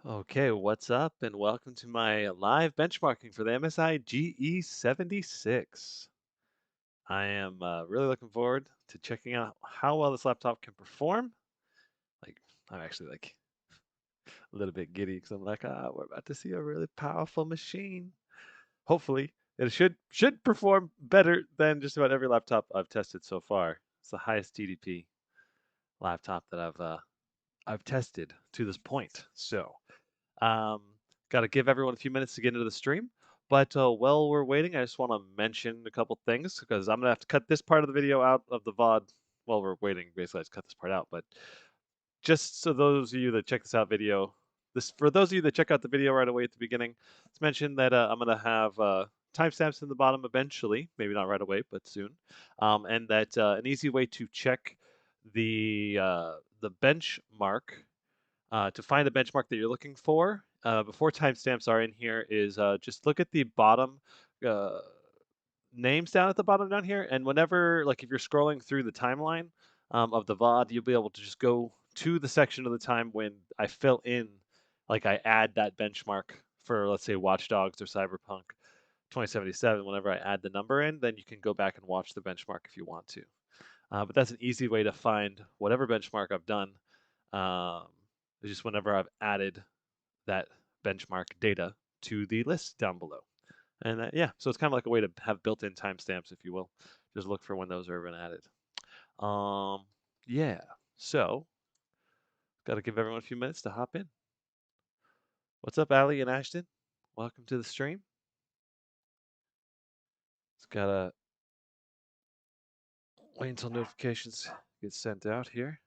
Okay, what's up, and welcome to my live benchmarking for the MSI GE76. I am really looking forward to checking out how well this laptop can perform. Like, I'm actually like a little bit giddy because I'm like, we're about to see a really powerful machine. Hopefully, it should perform better than just about every laptop I've tested so far. It's the highest TDP laptop that I've tested to this point. Um, Got to give everyone a few minutes to get into the stream. But while we're waiting, I just want to mention a couple things because I'm gonna have to cut this part of the video out of the VOD while we're waiting. Basically, I just cut this part out. But just so those of you that check this out video, this for those of you that check out the video right away at the beginning, let's mention that I'm gonna have timestamps in the bottom eventually, maybe not right away, but soon, and that an easy way to check the benchmark to find the benchmark that you're looking for, before timestamps are in here, is just look at the bottom uh, names down at the bottom down here, and whenever, like if you're scrolling through the timeline of the VOD, you'll be able to just go to the section of the time when I fill in, like I add that benchmark for, let's say, Watch Dogs or Cyberpunk 2077. Whenever I add the number in, then you can go back and watch the benchmark if you want to. But that's an easy way to find whatever benchmark I've done. Um, just whenever I've added that benchmark data to the list down below. And yeah, so it's kind of like a way to have built-in timestamps, if you will. Just look for when those are been added. Um, yeah, so got to give everyone a few minutes to hop in. What's up, Ali and Ashton? Welcome to the stream. It's gotta wait until notifications get sent out here.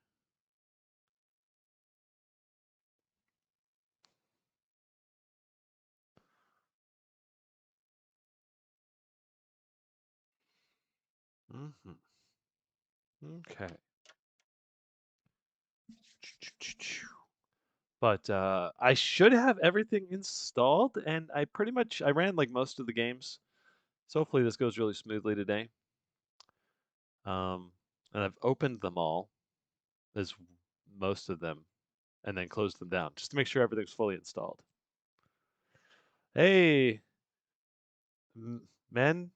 Okay. But I should have everything installed, and I ran like most of the games. So hopefully this goes really smoothly today. And I've opened them all, as most of them, and then closed them down just to make sure everything's fully installed. Hey, Men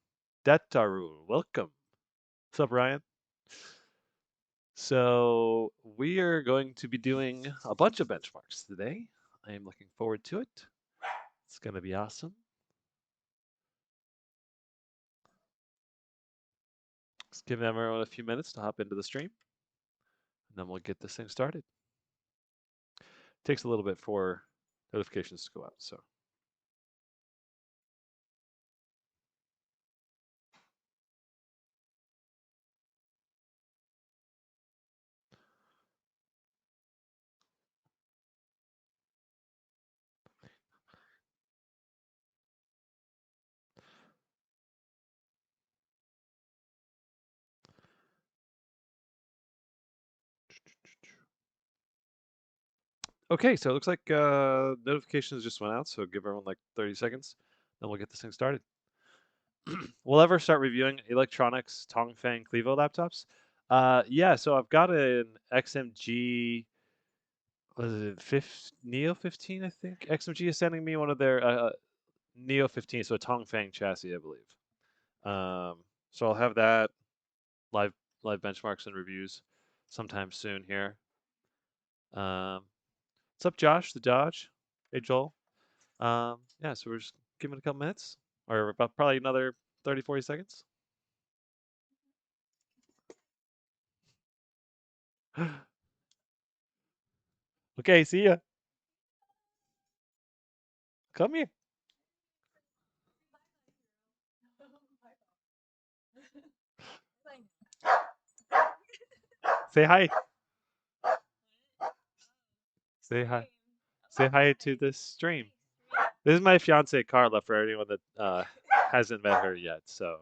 Dataru, welcome. What's up, Ryan? So we are going to be doing a bunch of benchmarks today. I am looking forward to it. It's going to be awesome. Just giving everyone a few minutes to hop into the stream, and then we'll get this thing started. Takes a little bit for notifications to go out, so. Okay, so it looks like notifications just went out, so give everyone like 30 seconds, then we'll get this thing started. We'll ever start reviewing electronics Tongfang Clevo laptops? Yeah, so I've got an XMG, what is it, Neo 15, I think? XMG is sending me one of their Neo 15, so a Tongfang chassis, I believe. So I'll have that live benchmarks and reviews sometime soon here. What's up, Josh, the Dodge? Hey, Joel. Yeah, so we're just giving it a couple minutes, or about probably another 30, 40 seconds. Okay, see ya. Come here. Say hi. Say hi. Say hi to this stream. This is my fiance Carla for anyone that hasn't met her yet. So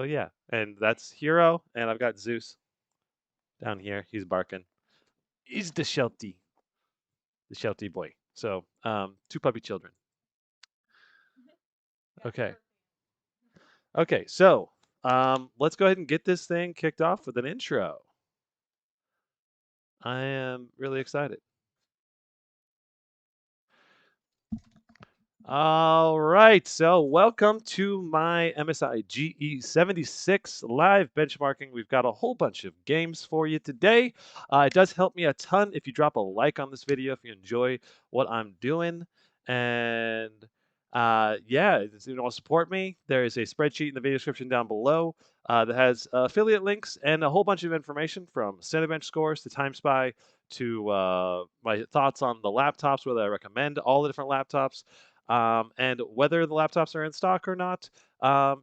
yeah, and that's Hero, and I've got Zeus down here. He's barking. He's the Sheltie boy. So two puppy children. Okay. Okay, so let's go ahead and get this thing kicked off with an intro. I am really excited. All right, so welcome to my MSI GE76 live benchmarking. We've got a whole bunch of games for you today. It does help me a ton if you drop a like on this video if you enjoy what I'm doing. And yeah, if you want to support me, there is a spreadsheet in the video description down below that has affiliate links and a whole bunch of information from Cinebench scores to Timespy to my thoughts on the laptops, whether I recommend all the different laptops and whether the laptops are in stock or not.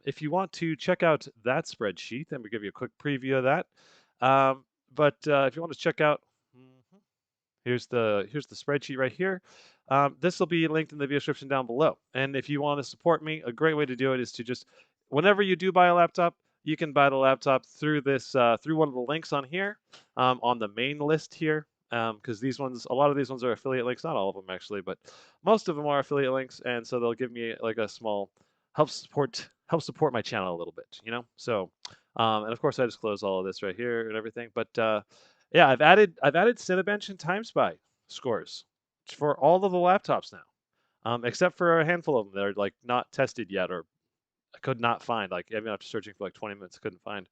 If you want to check out that spreadsheet, then we give you a quick preview of that. But if you want to check out, Mhm. Here's the spreadsheet right here. This will be linked in the video description down below. And if you want to support me, a great way to do it is to just, whenever you do buy a laptop, you can buy the laptop through this through one of the links on here, on the main list here. Because these ones, a lot of these ones are affiliate links, not all of them actually, but most of them are affiliate links, and so they'll give me like a small help support my channel a little bit, you know. So, and of course I disclose all of this right here and everything, but yeah, I've added Cinebench and Timespy scores for all of the laptops now, except for a handful of them that are like not tested yet or I could not find. Like even after searching for like 20 minutes, couldn't find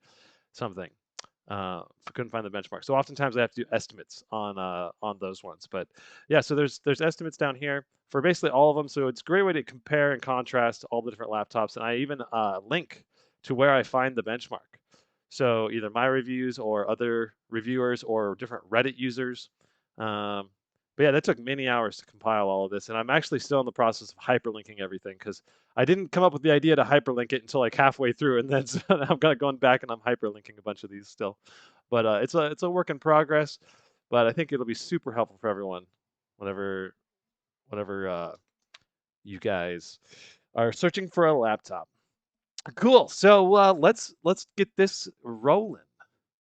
something. Couldn't find the benchmark. So oftentimes I have to do estimates on those ones. But yeah, so there's estimates down here for basically all of them. So it's a great way to compare and contrast all the different laptops. And I even link to where I find the benchmark. So either my reviews or other reviewers or different Reddit users. Um, but yeah, that took many hours to compile all of this, and I'm actually still in the process of hyperlinking everything because I didn't come up with the idea to hyperlink it until like halfway through, and then so I'm going back and I'm hyperlinking a bunch of these still. But it's a work in progress. But I think it'll be super helpful for everyone, whenever you guys are searching for a laptop. Cool. So let's get this rolling,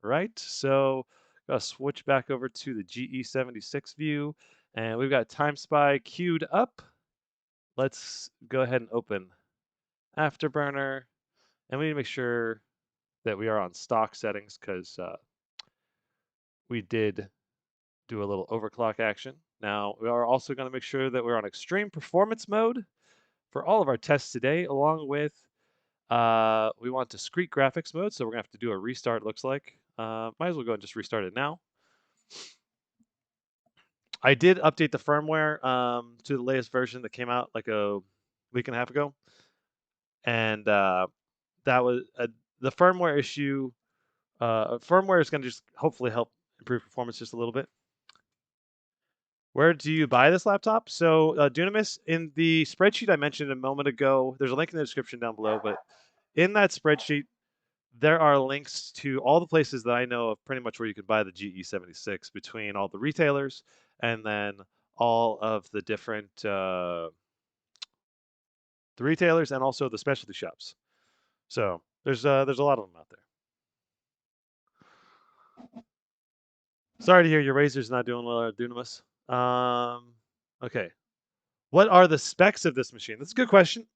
right? So gotta switch back over to the GE76 view, and we've got Timespy queued up. Let's go ahead and open Afterburner, and we need to make sure that we are on stock settings because we did do a little overclock action. Now we are also going to make sure that we're on extreme performance mode for all of our tests today, along with we want discrete graphics mode, so we're gonna have to do a restart. Looks like might as well go and just restart it now. I did update the firmware to the latest version that came out like a week and a half ago, and that was the firmware issue. Firmware is going to just hopefully help improve performance just a little bit. Where do you buy this laptop? So Dunamis, in the spreadsheet I mentioned a moment ago, there's a link in the description down below, but in that spreadsheet, there are links to all the places that I know of pretty much where you could buy the GE76 between all the retailers and then all of the different the retailers and also the specialty shops. So there's a lot of them out there. Sorry to hear your Razer's not doing well, Dunamis. Okay. What are the specs of this machine? That's a good question.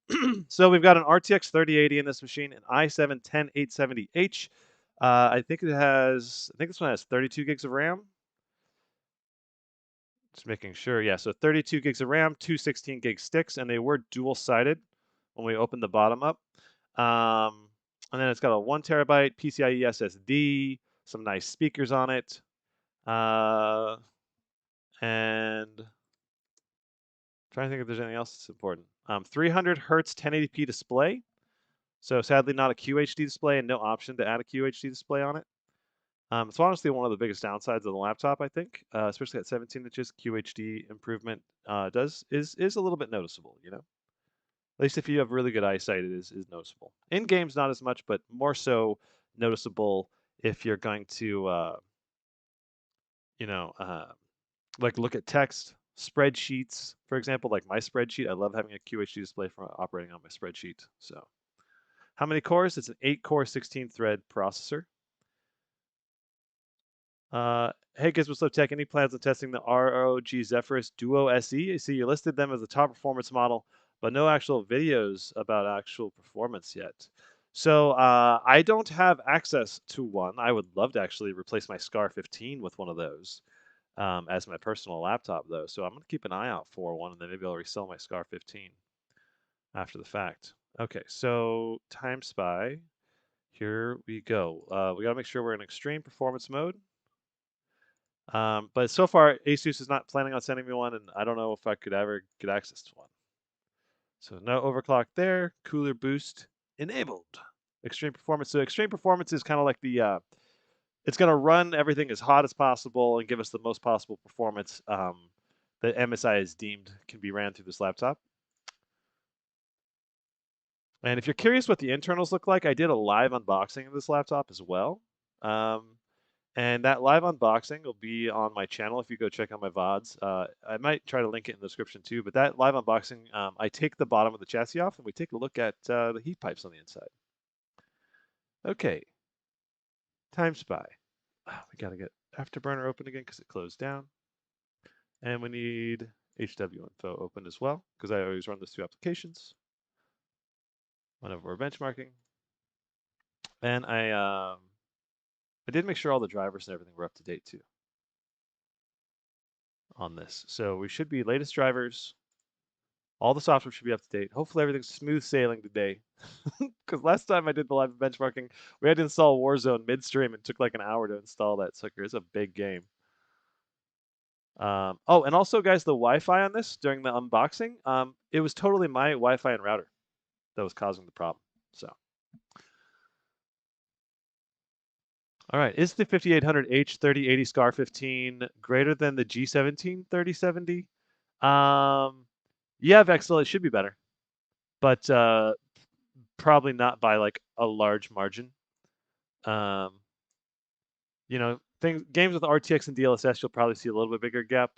So we've got an RTX 3080 in this machine, an i7-10870H. I think this one has 32 gigs of RAM. Just making sure. Yeah, so 32 gigs of RAM, two 16 gig sticks, and they were dual-sided when we opened the bottom up. And then it's got a 1 terabyte PCIe SSD, some nice speakers on it, and trying to think if there's anything else that's important. 300 hertz 1080p display. So sadly, not a QHD display and no option to add a QHD display on it. It's honestly one of the biggest downsides of the laptop, I think, especially at 17 inches. QHD improvement is a little bit noticeable, you know. At least if you have really good eyesight, it is noticeable. In games, not as much, but more so noticeable if you're going to, you know, like look at text, spreadsheets, for example, like my spreadsheet. I love having a QHD display for operating on my spreadsheet. So, how many cores? It's an 8-core, 16-thread processor. Hey, guys, what's up, Tech? Any plans on testing the ROG Zephyrus Duo SE? I see you listed them as a top performance model, but no actual videos about actual performance yet. So I don't have access to one. I would love to actually replace my Scar 15 with one of those as my personal laptop, though. So I'm going to keep an eye out for one, and then maybe I'll resell my Scar 15. after the fact. Okay, so Timespy. Here we go. We gotta make sure we're in extreme performance mode. But so far, ASUS is not planning on sending me one, and I don't know if I could ever get access to one. So no overclock there. Cooler boost enabled. Extreme performance. So extreme performance is kind of like the it's going to run everything as hot as possible and give us the most possible performance that MSI has deemed can be ran through this laptop. And if you're curious what the internals look like, I did a live unboxing of this laptop as well. And that live unboxing will be on my channel if you go check out my VODs. I might try to link it in the description too, but that live unboxing, I take the bottom of the chassis off and we take a look at the heat pipes on the inside. Okay, Timespy. We gotta get Afterburner open again because it closed down. And we need HW info open as well because I always run those two applications whenever we're benchmarking. And I did make sure all the drivers and everything were up to date too on this. So we should be latest drivers. All the software should be up to date. Hopefully everything's smooth sailing today. Because last time I did the live benchmarking, we had to install Warzone midstream. It took like an hour to install that sucker. It's a big game. Oh, and also, guys, the Wi-Fi on this during the unboxing, it was totally my Wi-Fi and router that was causing the problem. So, all right, is the 5800H 3080 SCAR 15 greater than the G17 3070? Yeah, Vexel, it should be better, but probably not by like a large margin. You know, games with RTX and DLSS, you'll probably see a little bit bigger gap.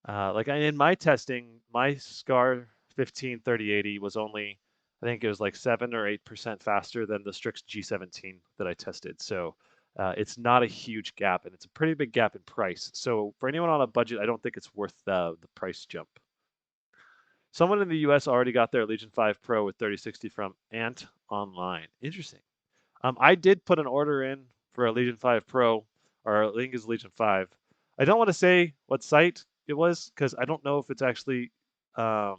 Like in my testing, my SCAR 15 3080 was only, I think it was like 7 or 8% faster than the Strix G17 that I tested. So it's not a huge gap, and it's a pretty big gap in price. So for anyone on a budget, I don't think it's worth the price jump. Someone in the US already got their Legion 5 Pro with 3060 from Ant Online. Interesting. I did put an order in for a Legion 5 Pro, or I think it's Legion 5. I don't want to say what site it was because I don't know if it's actually, I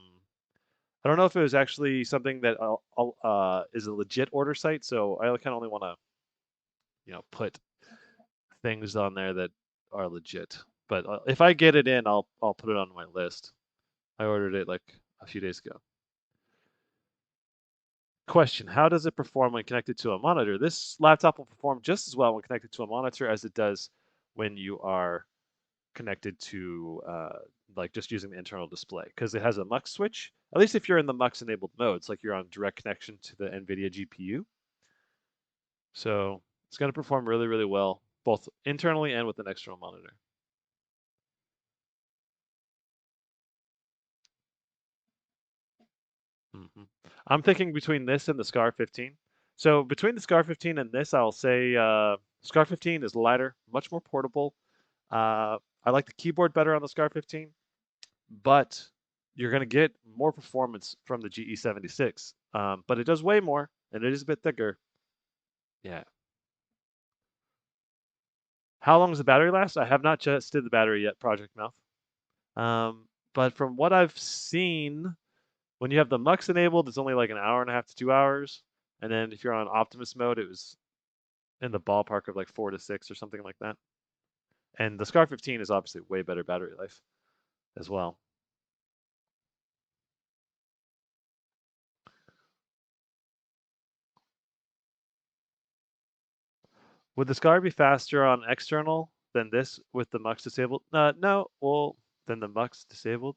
don't know if it was actually something that is a legit order site. So I kind of only want to, put things on there that are legit. But if I get it in, I'll put it on my list. I ordered it like a few days ago. Question, how does it perform when connected to a monitor? This laptop will perform just as well when connected to a monitor as it does when you are connected to like just using the internal display because it has a MUX switch. At least if you're in the MUX enabled modes, like you're on direct connection to the NVIDIA GPU. So it's going to perform really, really well, both internally and with an external monitor. I'm thinking between this and the SCAR 15. So between the SCAR 15 and this, I'll say SCAR 15 is lighter, much more portable. I like the keyboard better on the SCAR 15, but you're going to get more performance from the GE76. But it does weigh more, and it is a bit thicker. Yeah. How long does the battery last? I have not tested the battery yet, Project Mouth. But from what I've seen, when you have the MUX enabled, it's only like an hour and a half to 2 hours. And then if you're on Optimus mode, it was in the ballpark of like 4 to 6 or something like that. And the SCAR 15 is obviously way better battery life as well. Would the SCAR be faster on external than this with the MUX disabled? No, well, than the MUX disabled.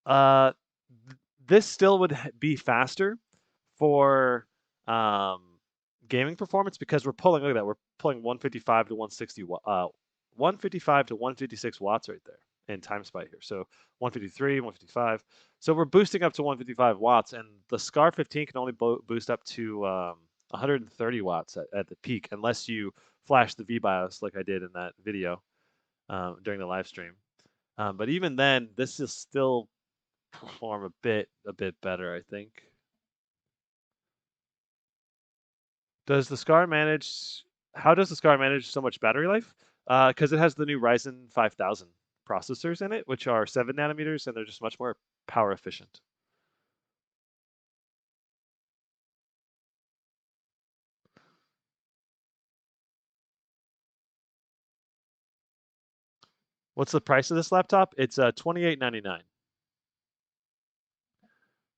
Uh, this still would be faster for gaming performance because we're pulling, look at that, we're pulling 155 to 160, 155 to 156 watts right there in Timespy here. So 153, 155. So we're boosting up to 155 watts, and the SCAR 15 can only boost up to 130 watts at the peak, unless you flash the VBIOS like I did in that video during the live stream. But even then, this is still perform a bit better, I think. Does the SCAR manage? How does the SCAR manage so much battery life? Because it has the new Ryzen 5000 processors in it, which are 7 nanometers, and they're just much more power efficient. What's the price of this laptop? It's $28.99.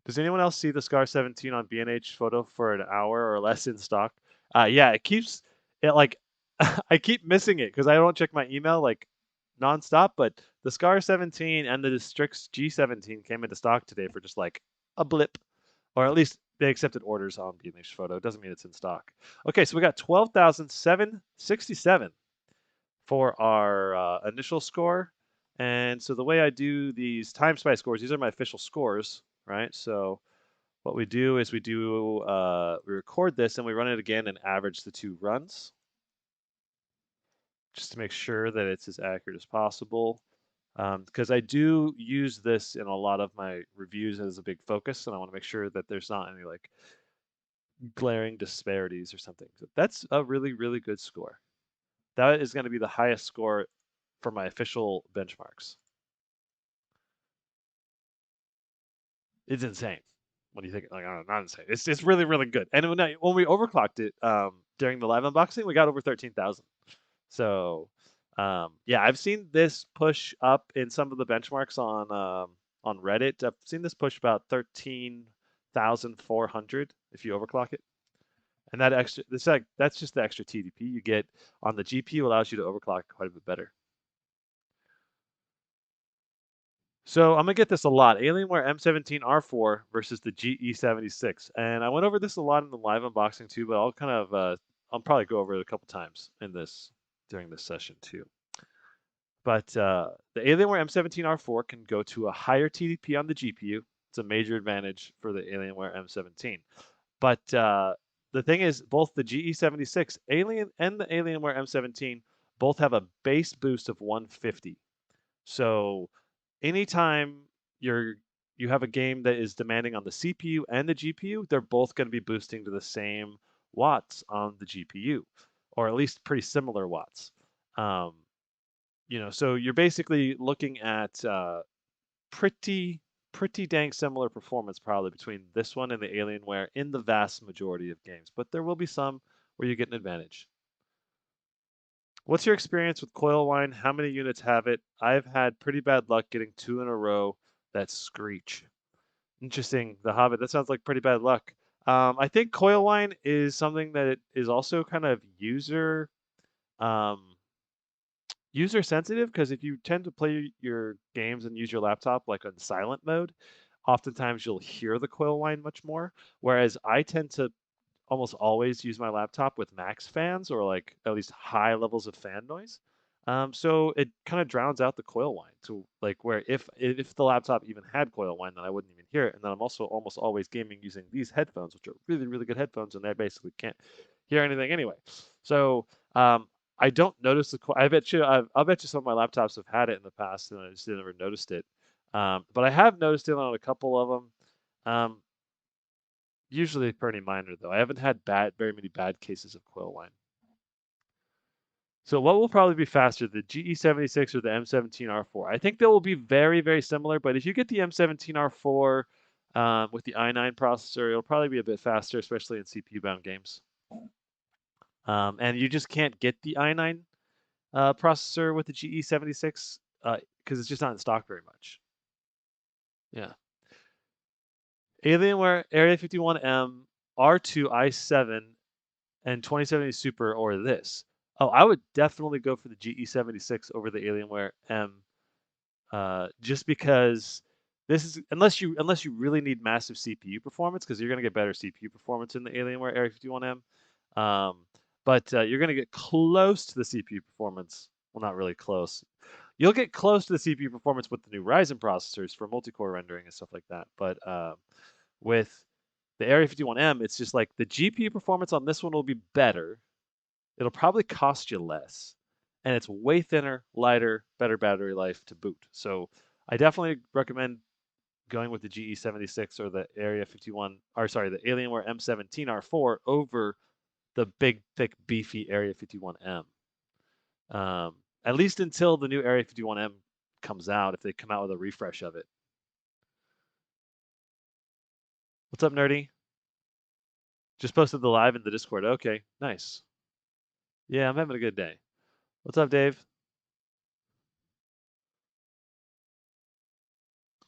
Does anyone else see the Scar 17 on B&H photo for an hour or less in stock? Yeah, it keeps it like I keep missing it because I don't check my email like nonstop. But the Scar 17 and the Strix G17 came into stock today for just like a blip, or at least they accepted orders on B&H photo. It doesn't mean it's in stock. Okay, so we got 12,767 for our initial score. And so the way I do these Timespy scores, these are my official scores, right? So what we do is we record this and we run it again and average the two runs just to make sure that it's as accurate as possible. Because I do use this in a lot of my reviews as a big focus, and I want to make sure that there's not any like glaring disparities or something. So that's a really, really good score. That is going to be the highest score for my official benchmarks. It's insane. What do you think? Like, I don't know, not insane. It's really, really good. And when we overclocked it during the live unboxing, we got over 13,000. So yeah, I've seen this push up in some of the benchmarks on Reddit. I've seen this push about 13,400 if you overclock it. And that's just the extra TDP you get on the GPU allows you to overclock quite a bit better. So I'm gonna get this a lot. Alienware M17R4 versus the GE76, and I went over this a lot in the live unboxing too, but I'll probably go over it a couple times during this session too. But the Alienware M17R4 can go to a higher TDP on the GPU. It's a major advantage for the Alienware M17. But the thing is, both the GE76 Alien and the Alienware M17 both have a base boost of 150. So anytime you have a game that is demanding on the CPU and the GPU, they're both going to be boosting to the same watts on the GPU, or at least pretty similar watts. Um, so you're basically looking at pretty dang similar performance probably between this one and the Alienware in the vast majority of games, but there will be some where you get an advantage. What's your experience with coil whine? How many units have it? I've had pretty bad luck getting two in a row that screech. Interesting. The Hobbit. That sounds like pretty bad luck. I think coil whine is something that is also kind of um, user sensitive because if you tend to play your games and use your laptop like on silent mode, oftentimes you'll hear the coil whine much more. Whereas I tend to almost always use my laptop with max fans or like at least high levels of fan noise. So it kind of drowns out the coil whine. So like where if the laptop even had coil whine, then I wouldn't even hear it. And then I'm also almost always gaming using these headphones, which are really, really good headphones, and they basically can't hear anything anyway. So I don't notice I'll bet you some of my laptops have had it in the past, and I just never noticed it. But I have noticed it on a couple of them. Usually pretty minor though. I haven't had very many bad cases of coil whine. So what will probably be faster, the GE76 or the M17R4? I think they will be very, very similar, but if you get the M17R4 with the i9 processor, it'll probably be a bit faster, especially in CPU-bound games. And you just can't get the i9 processor with the GE76 because it's just not in stock very much. Yeah. Alienware Area 51M R2 i7 and 2070 Super or this. Oh, I would definitely go for the GE76 over the Alienware M, just because this is unless you really need massive CPU performance, because you're gonna get better CPU performance in the Alienware Area 51M. But you're gonna get close to the CPU performance. Well, not really close. You'll get close to the CPU performance with the new Ryzen processors for multi-core rendering and stuff like that. But with the Area 51M, it's just like the GPU performance on this one will be better. It'll probably cost you less, and it's way thinner, lighter, better battery life to boot. So I definitely recommend going with the GE76 or the Area 51, or sorry, the Alienware M17R4 over the big, thick, beefy Area 51M. At least until the new Area 51M comes out, if they come out with a refresh of it. What's up, Nerdy? Just posted the live in the Discord. Okay, nice. Yeah, I'm having a good day. What's up, Dave?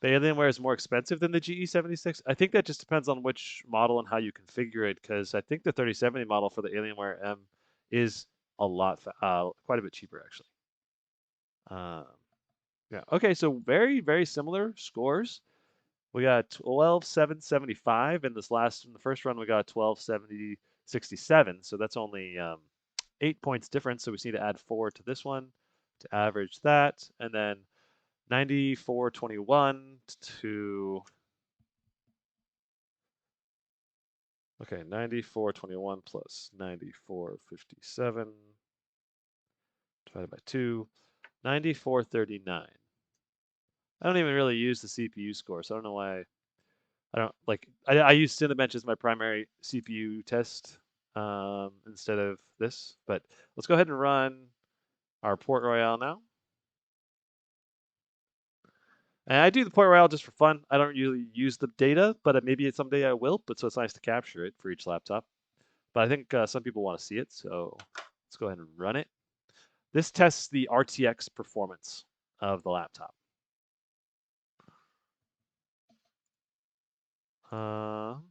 The Alienware is more expensive than the GE76. I think that just depends on which model and how you configure it, because I think the 3070 model for the Alienware M is a lot, quite a bit cheaper actually. Yeah. Okay, so very, very similar scores. We got 12,775 in the first run we got 12,767. So that's only 8 points difference. So we just need to add 4 to this one to average that, and then 9421 to 9421 plus 9457 divided by 2, 9439. I don't even really use the CPU score, so I don't know why I don't like. I use Cinebench as my primary CPU test instead of this. But let's go ahead and run our Port Royale now. And I do the Port Royale just for fun. I don't usually use the data, but maybe someday I will. But so it's nice to capture it for each laptop. But I think some people want to see it, so let's go ahead and run it. This tests the RTX performance of the laptop. Sure,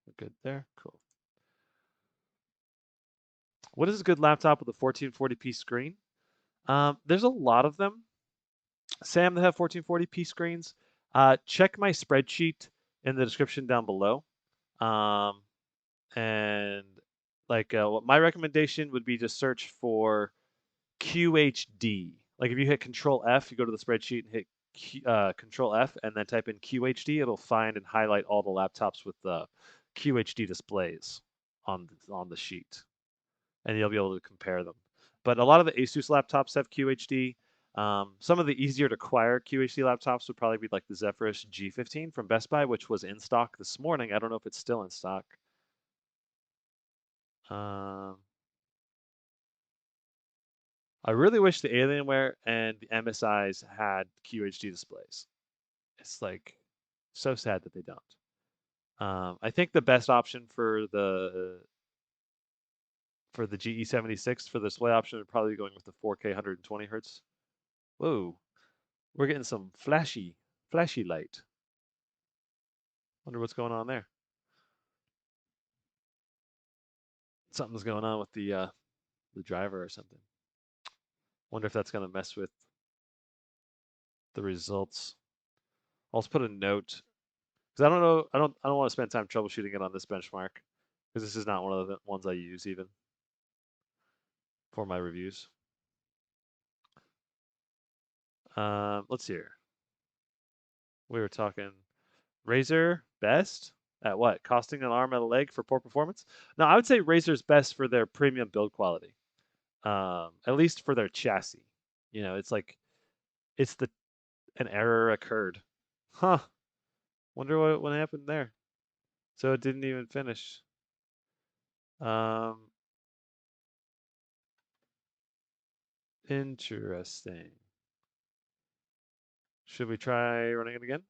we're good there. Cool. What is a good laptop with a 1440p screen? There's a lot of them. Sam that have 1440p screens. Check my spreadsheet in the description down below. And what my recommendation would be to search for QHD. Like if you hit Control F, you go to the spreadsheet and hit Control F, and then type in QHD. It'll find and highlight all the laptops with the QHD displays on the sheet, and you'll be able to compare them. But a lot of the Asus laptops have QHD. Some of the easier to acquire QHD laptops would probably be like the Zephyrus G15 from Best Buy, which was in stock this morning. I don't know if it's still in stock. I really wish the Alienware and the MSIs had QHD displays. It's like so sad that they don't. I think the best option for the GE76 for the display option would probably be going with the 4K 120 hertz. Whoa, we're getting some flashy light. Wonder what's going on there. Something's going on with the driver or something. Wonder if that's gonna mess with the results. I'll just put a note because I don't know. I don't want to spend time troubleshooting it on this benchmark because this is not one of the ones I use even for my reviews. Let's see here. We were talking Razer best at what? Costing an arm and a leg for poor performance? No, I would say Razer's best for their premium build quality. At least for their chassis. You know, it's like an error occurred. Huh. Wonder what happened there. So it didn't even finish. Interesting. Should we try running it again?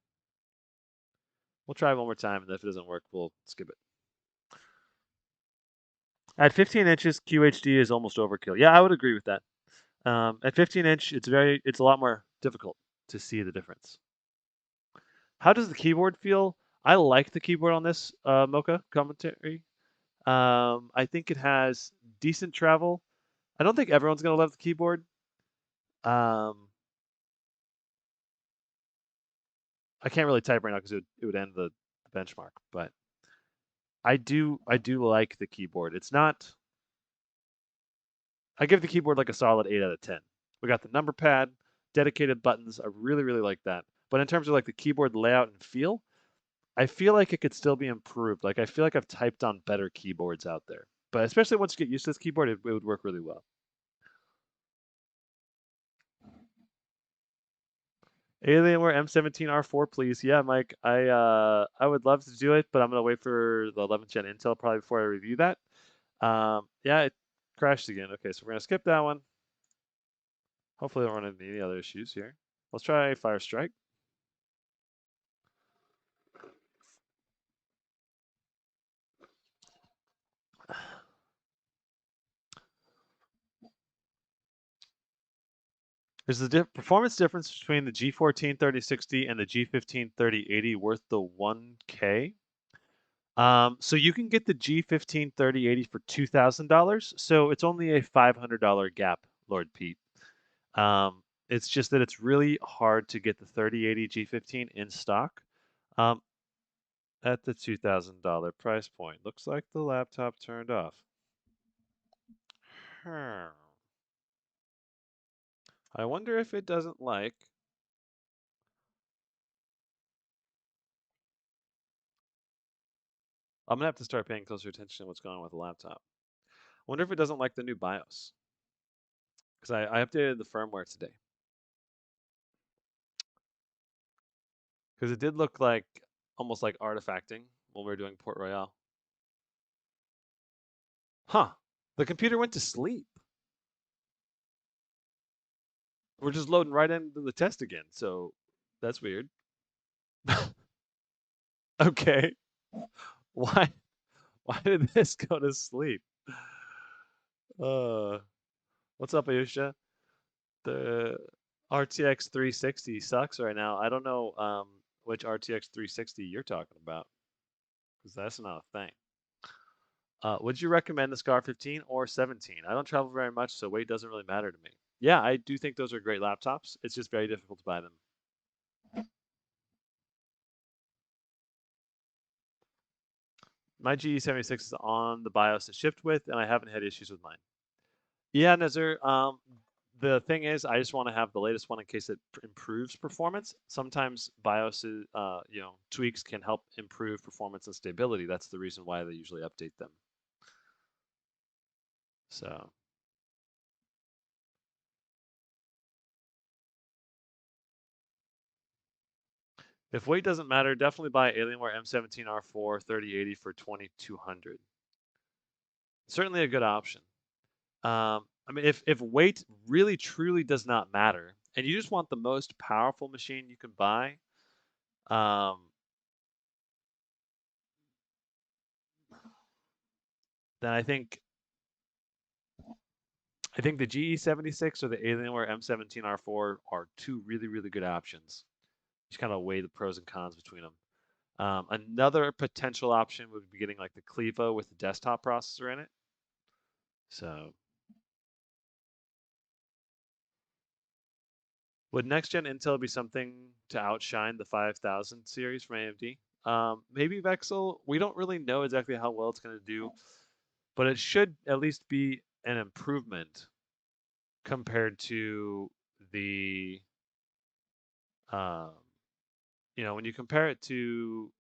We'll try one more time, and if it doesn't work, we'll skip it. At 15 inches, QHD is almost overkill. Yeah, I would agree with that. At 15 inch, it's a lot more difficult to see the difference. How does the keyboard feel? I like the keyboard on this Mocha commentary. I think it has decent travel. I don't think everyone's gonna love the keyboard. I can't really type right now because it would end the benchmark, but I do like the keyboard. It's not. I give the keyboard like a solid 8 out of 10. We got the number pad, dedicated buttons. I really like that. But in terms of like the keyboard layout and feel, I feel like it could still be improved. Like I feel like I've typed on better keyboards out there. But especially once you get used to this keyboard, it would work really well. Alienware M17R4, please. Yeah, Mike, I would love to do it, but I'm gonna wait for the 11th gen Intel probably before I review that. Yeah, it crashed again. Okay, so we're gonna skip that one. Hopefully I don't run into any other issues here. Let's try Fire Strike. Is the performance difference between the G14 3060 and the G15 3080 worth the 1K? So you can get the G15 3080 for $2,000, so it's only a $500 gap, Lord Pete. It's just that it's really hard to get the 3080 G15 in stock um, at the $2,000 price point. Looks like the laptop turned off. I wonder if it doesn't like. I'm gonna have to start paying closer attention to what's going on with the laptop. I wonder if it doesn't like the new BIOS because I updated the firmware today because it did look like almost like artifacting when we were doing Port Royale. Huh? The computer went to sleep. We're just loading right into the test again, so that's weird. Okay, why why did this go to sleep? Uh, what's up, Ayusha? The RTX 360 sucks right now. I don't know which RTX 360 you're talking about because that's not a thing. Would you recommend the Scar 15 or 17? I don't travel very much, so weight doesn't really matter to me. Yeah, I do think those are great laptops. It's just very difficult to buy them. My GE76 is on the BIOS it shipped with, and I haven't had issues with mine. Yeah, Nazar. The thing is, I just want to have the latest one in case it improves performance. Sometimes BIOS, tweaks can help improve performance and stability. That's the reason why they usually update them. So, if weight doesn't matter, definitely buy Alienware M17R4 3080 for 2200. Certainly a good option. I mean, if weight really truly does not matter, and you just want the most powerful machine you can buy, um, then I think the GE76 or the Alienware M17R4 are two really, really good options. Just kind of weigh the pros and cons between them. Another potential option would be getting like the Clevo with the desktop processor in it. So, would next gen Intel be something to outshine the 5000 series from AMD? Maybe Vexel. We don't really know exactly how well it's going to do, but it should at least be an improvement compared to the um, when you compare it to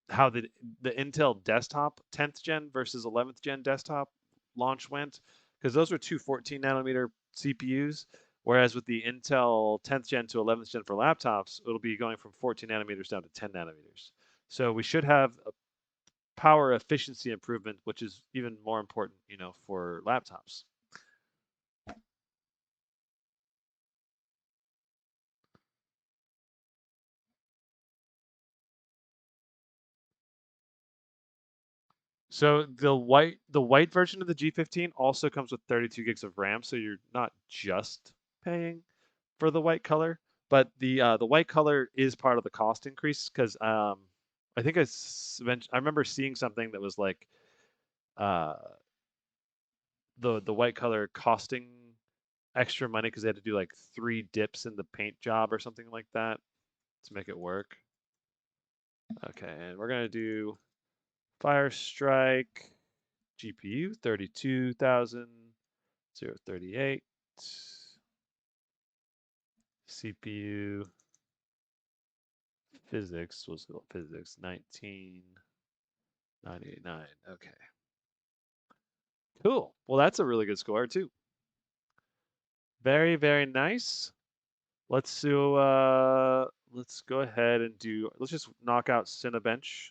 how the Intel desktop 10th gen versus 11th gen desktop launch went, because those were two 14 nanometer CPUs, whereas with the Intel 10th gen to 11th gen for laptops, it'll be going from 14 nanometers down to 10 nanometers. So we should have a power efficiency improvement, which is even more important, for laptops. So the white version of the G15 also comes with 32 gigs of RAM, so you're not just paying for the white color, but the white color is part of the cost increase because I think I remember seeing something that was like uh, the white color costing extra money because they had to do like 3 dips in the paint job or something like that to make it work. Okay, and we're gonna do Fire Strike GPU 32,038. CPU physics was physics 19,989. Okay. Cool. Well, that's a really good score too. Very, very nice. Let's go ahead and let's just knock out Cinebench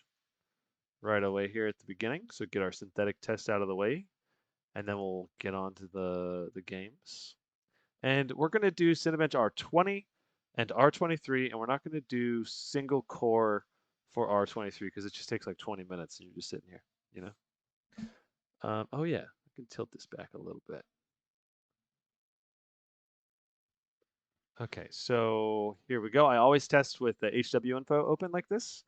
right away here at the beginning. So get our synthetic test out of the way, and then we'll get on to the games. And we're going to do Cinebench R20 and R23, and we're not going to do single core for R23 because it just takes like 20 minutes and you're just sitting here, you know? Oh yeah, I can tilt this back a little bit. Okay, so here we go. I always test with the HW info open like this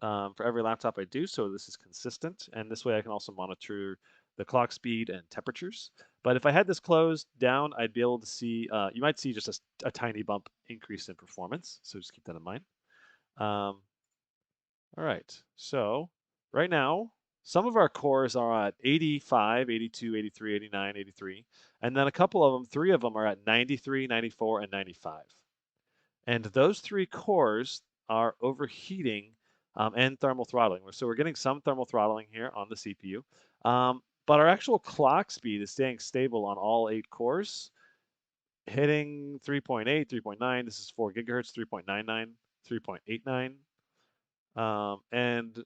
for every laptop I do, so this is consistent. And this way I can also monitor the clock speed and temperatures. But if I had this closed down, I'd be able to see, you might see just a tiny bump increase in performance. So just keep that in mind. Um, all right, so right now, some of our cores are at 85, 82, 83, 89, 83. And then a couple of them, 3 of them are at 93, 94, and 95. And those 3 cores are overheating and thermal throttling. So we're getting some thermal throttling here on the CPU. But our actual clock speed is staying stable on all 8 cores, hitting 3.8, 3.9. This is 4 gigahertz, 3.99, 3.89. And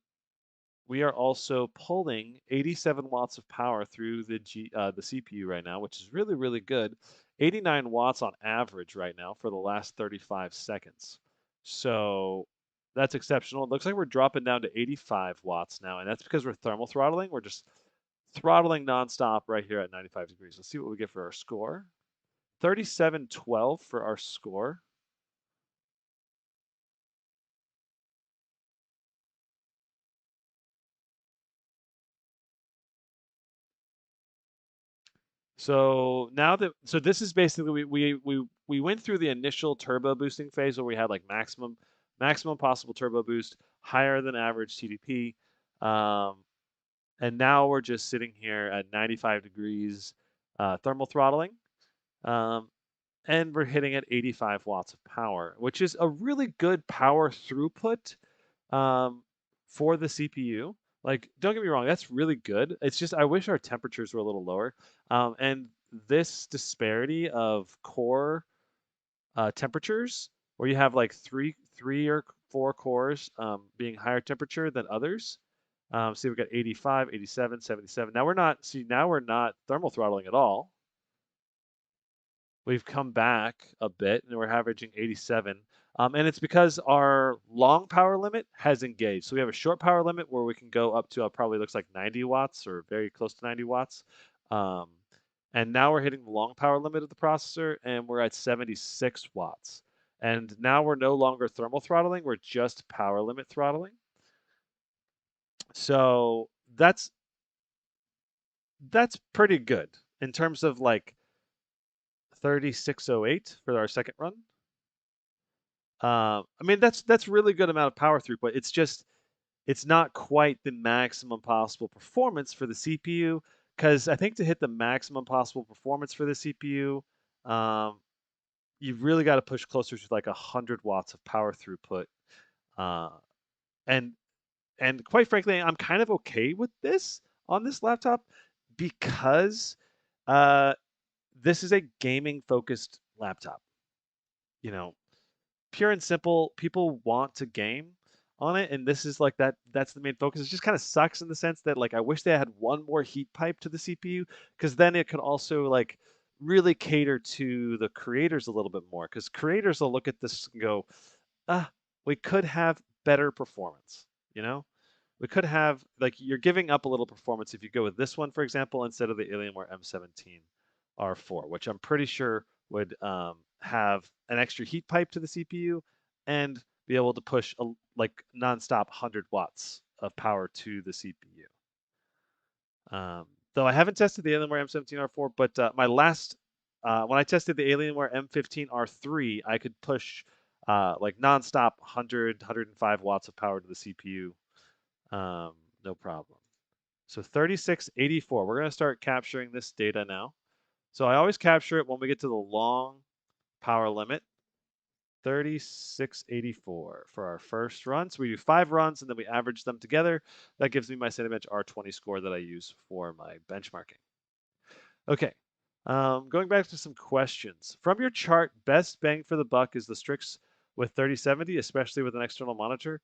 we are also pulling 87 watts of power through the CPU right now, which is really, really good. 89 watts on average right now for the last 35 seconds. So that's exceptional. It looks like we're dropping down to 85 watts now, and that's because we're thermal throttling. We're just throttling nonstop right here at 95 degrees. Let's see what we get for our score. 3712 for our score. So now that this is basically we went through the initial turbo boosting phase where we had like maximum possible turbo boost, higher than average TDP, and now we're just sitting here at 95 degrees thermal throttling, and we're hitting at 85 watts of power, which is a really good power throughput for the CPU. Like, don't get me wrong, that's really good. It's just I wish our temperatures were a little lower. And this disparity of core temperatures, where you have like three or 4 cores being higher temperature than others. See, we've got 85, 87, 77. Now we're not thermal throttling at all. We've come back a bit and we're averaging 87. And it's because our long power limit has engaged. So we have a short power limit where we can go up to probably looks like 90 watts or very close to 90 watts. Um, and now we're hitting the long power limit of the processor and we're at 76 watts. And now we're no longer thermal throttling, we're just power limit throttling. So that's pretty good in terms of like 3608 for our second run. I mean, that's really good amount of power throughput. It's just it's not quite the maximum possible performance for the CPU because I think to hit the maximum possible performance for the CPU, you've really got to push closer to like 100 watts of power throughput. Uh, and quite frankly, I'm kind of okay with this on this laptop because uh, this is a gaming focused laptop. You know, pure and simple, people want to game on it, and this is like that's the main focus. It just kind of sucks in the sense that like I wish they had one more heat pipe to the CPU because then it could also like really cater to the creators a little bit more because creators will look at this and go, ah, we could have better performance, you know? We could have like you're giving up a little performance if you go with this one, for example, instead of the Alienware M17 R4, which I'm pretty sure would have an extra heat pipe to the CPU and be able to push like nonstop 100 watts of power to the CPU. Though I haven't tested the Alienware M17R4, but when I tested the Alienware M15R3, I could push like nonstop 100, 105 watts of power to the CPU, no problem. So 3684, we're going to start capturing this data now. So I always capture it when we get to the long power limit. 3684 for our first run. So we do 5 runs and then we average them together. That gives me my Cinebench R20 score that I use for my benchmarking. Okay, going back to some questions. From your chart, best bang for the buck is the Strix with 3070, especially with an external monitor.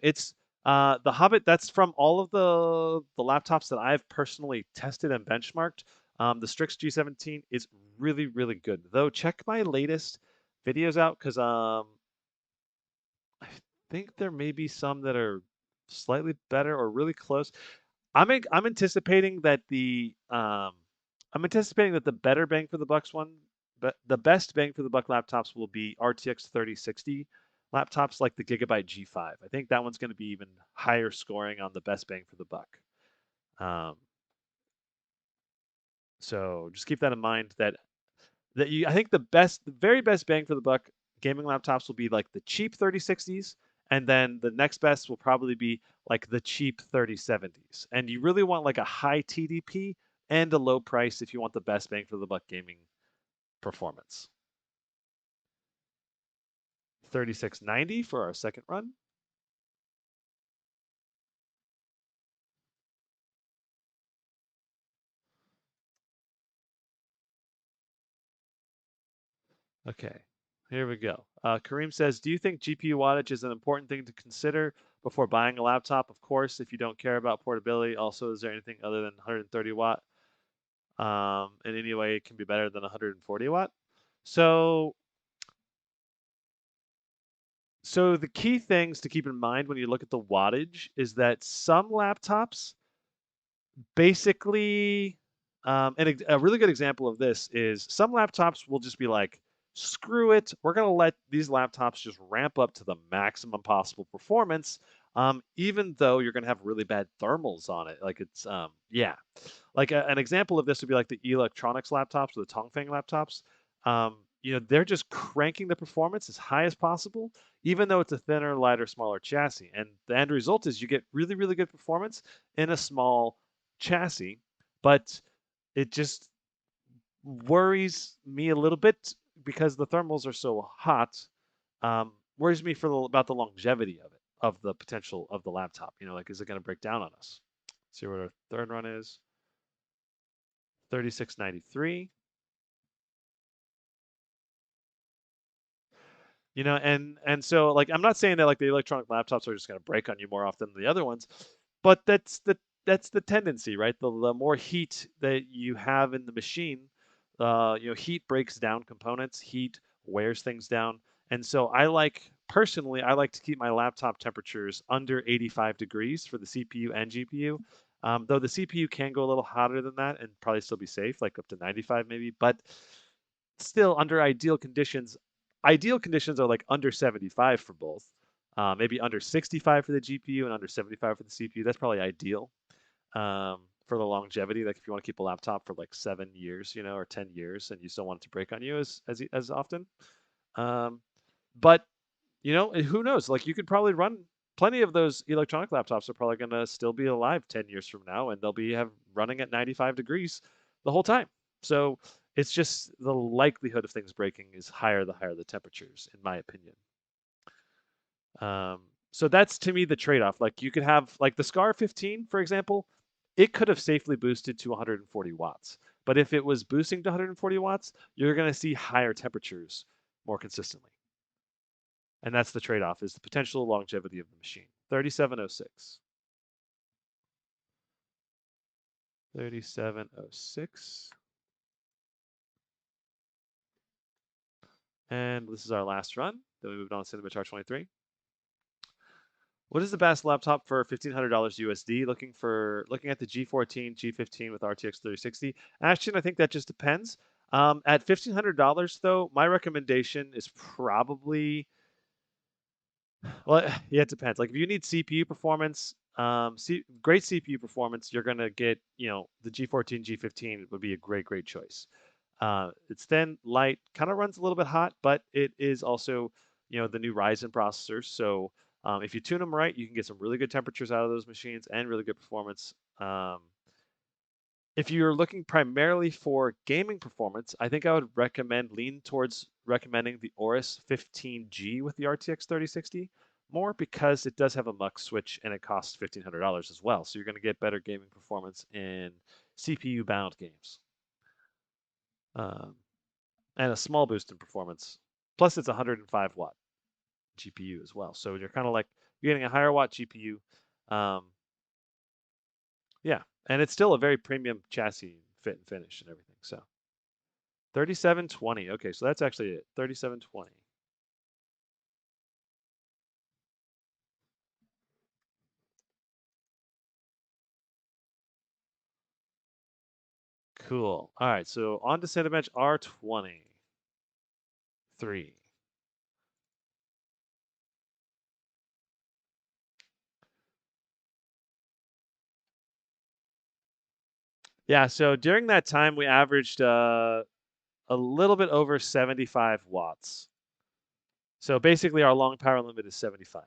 It's the Hobbit. That's from all of the laptops that I've personally tested and benchmarked. The Strix G17 is really, really good. Though check my latest videos out because I think there may be some that are slightly better or really close. I'm anticipating that the better bang for the bucks one, but the best bang for the buck laptops will be RTX 3060 laptops like the Gigabyte G5. I think that one's going to be even higher scoring on the best bang for the buck. Um, so just keep that in mind I think the very best bang for the buck gaming laptops will be like the cheap 3060s, and then the next best will probably be like the cheap 3070s. And you really want like a high TDP and a low price if you want the best bang for the buck gaming performance. 3690 for our second run. Okay, here we go. Kareem says, do you think GPU wattage is an important thing to consider before buying a laptop? Of course, if you don't care about portability. Also, is there anything other than 130 watt? In any way, it can be better than 140 watt. So, so the key things to keep in mind when you look at the wattage is that some laptops basically, and a really good example of this is some laptops will just be like, screw it, we're going to let these laptops just ramp up to the maximum possible performance, even though you're going to have really bad thermals on it. Like it's, yeah. Like an example of this would be like the electronics laptops or the Tongfang laptops. They're just cranking the performance as high as possible, even though it's a thinner, lighter, smaller chassis. And the end result is you get really, really good performance in a small chassis, but it just worries me a little bit because the thermals are so hot. Worries me about the longevity of it, of the potential of the laptop. Like, is it going to break down on us? See what our third run is. 3693. And so like I'm not saying that like the electronic laptops are just going to break on you more often than the other ones, but that's the tendency, right? The more heat that you have in the machine, heat breaks down components, heat wears things down. And so personally, I like to keep my laptop temperatures under 85 degrees for the CPU and GPU. Though the CPU can go a little hotter than that and probably still be safe, like up to 95 maybe, but still under ideal conditions are like under 75 for both. Maybe under 65 for the GPU and under 75 for the CPU. That's probably ideal for the longevity. Like if you want to keep a laptop for like 7 years, or 10 years, and you still want it to break on you as often. Um, but who knows? Like you could probably run plenty of those electronic laptops are probably going to still be alive 10 years from now, and they'll be running at 95 degrees the whole time. So it's just the likelihood of things breaking is higher the higher the temperatures, in my opinion. So that's to me the trade-off. Like you could have like the Scar 15, for example, it could have safely boosted to 140 watts. But if it was boosting to 140 watts, you're going to see higher temperatures more consistently. And that's the trade-off is the potential longevity of the machine. 3706. 3706. And this is our last run. Then we moved on to Cinebench R23. What is the best laptop for $1,500 USD? Looking at the G14, G15 with RTX 3060. Actually, I think that just depends. At $1,500 though, my recommendation is probably well, yeah, it depends. Like if you need CPU performance, great CPU performance, you're gonna get, the G14, G15 would be a great choice. It's thin, light, kind of runs a little bit hot, but it is also, the new Ryzen processors. So if you tune them right, you can get some really good temperatures out of those machines and really good performance. If you're looking primarily for gaming performance, I think I would lean towards recommending the Aorus 15G with the RTX 3060 more because it does have a mux switch and it costs $1,500 as well. So you're going to get better gaming performance in CPU bound games. Um, and a small boost in performance. Plus, it's 105 watt GPU as well. So you're kind of like you're getting a higher watt GPU. Yeah, and it's still a very premium chassis fit and finish and everything. So 3720. Okay, so that's actually it. 3720. Cool. All right, so on to Cinebench R23. Yeah, so during that time we averaged a little bit over 75 watts. So basically our long power limit is 75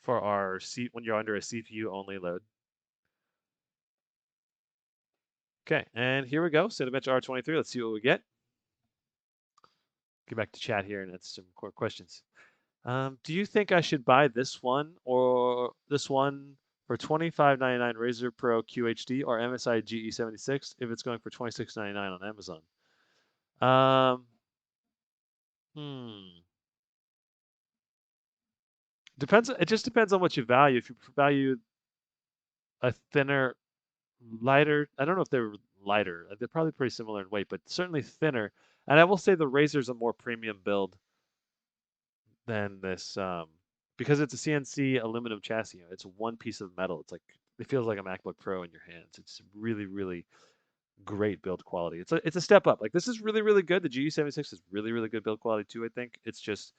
for our when you're under a CPU only load. Okay, and here we go, Cinebench R23. Let's see what we get. Get back to chat here and answer some core questions. Do you think I should buy this one or this one for $25.99 Razer Pro QHD or MSI GE76 if it's going for $26.99 on Amazon? Um, hmm. Depends. It just depends on what you value. If you value a thinner, lighter, I don't know if they're lighter. They're probably pretty similar in weight, but certainly thinner. And I will say the Razer's a more premium build than this because it's a CNC aluminum chassis. You know, it's one piece of metal. It's like it feels like a MacBook Pro in your hands. It's really, really great build quality. It's a step up. Like this is really, really good. The GE76 is really, really good build quality too. I think it's just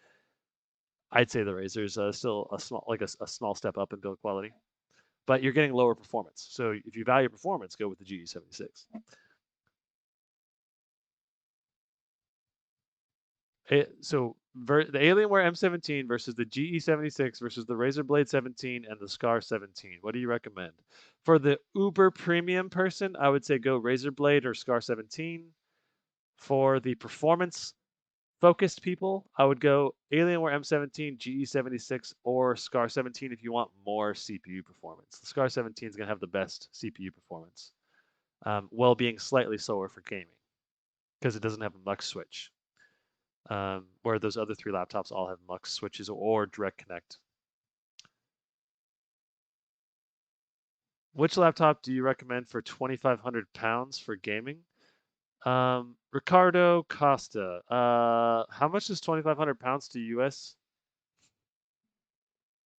I'd say the Razer's still a small a small step up in build quality, but you're getting lower performance. So if you value performance, go with the GE76. The Alienware M17 versus the GE76 versus the Razer Blade 17 and the Scar 17. What do you recommend? For the uber premium person, I would say go Razer Blade or Scar 17. For the performance focused people, I would go Alienware M17, GE76, or Scar 17 if you want more CPU performance. The Scar 17 is going to have the best CPU performance, while being slightly slower for gaming because it doesn't have a mux switch. Where those other three laptops all have mux switches or direct connect. Which laptop do you recommend for 2,500 pounds for gaming? Ricardo Costa. How much is 2,500 pounds to US?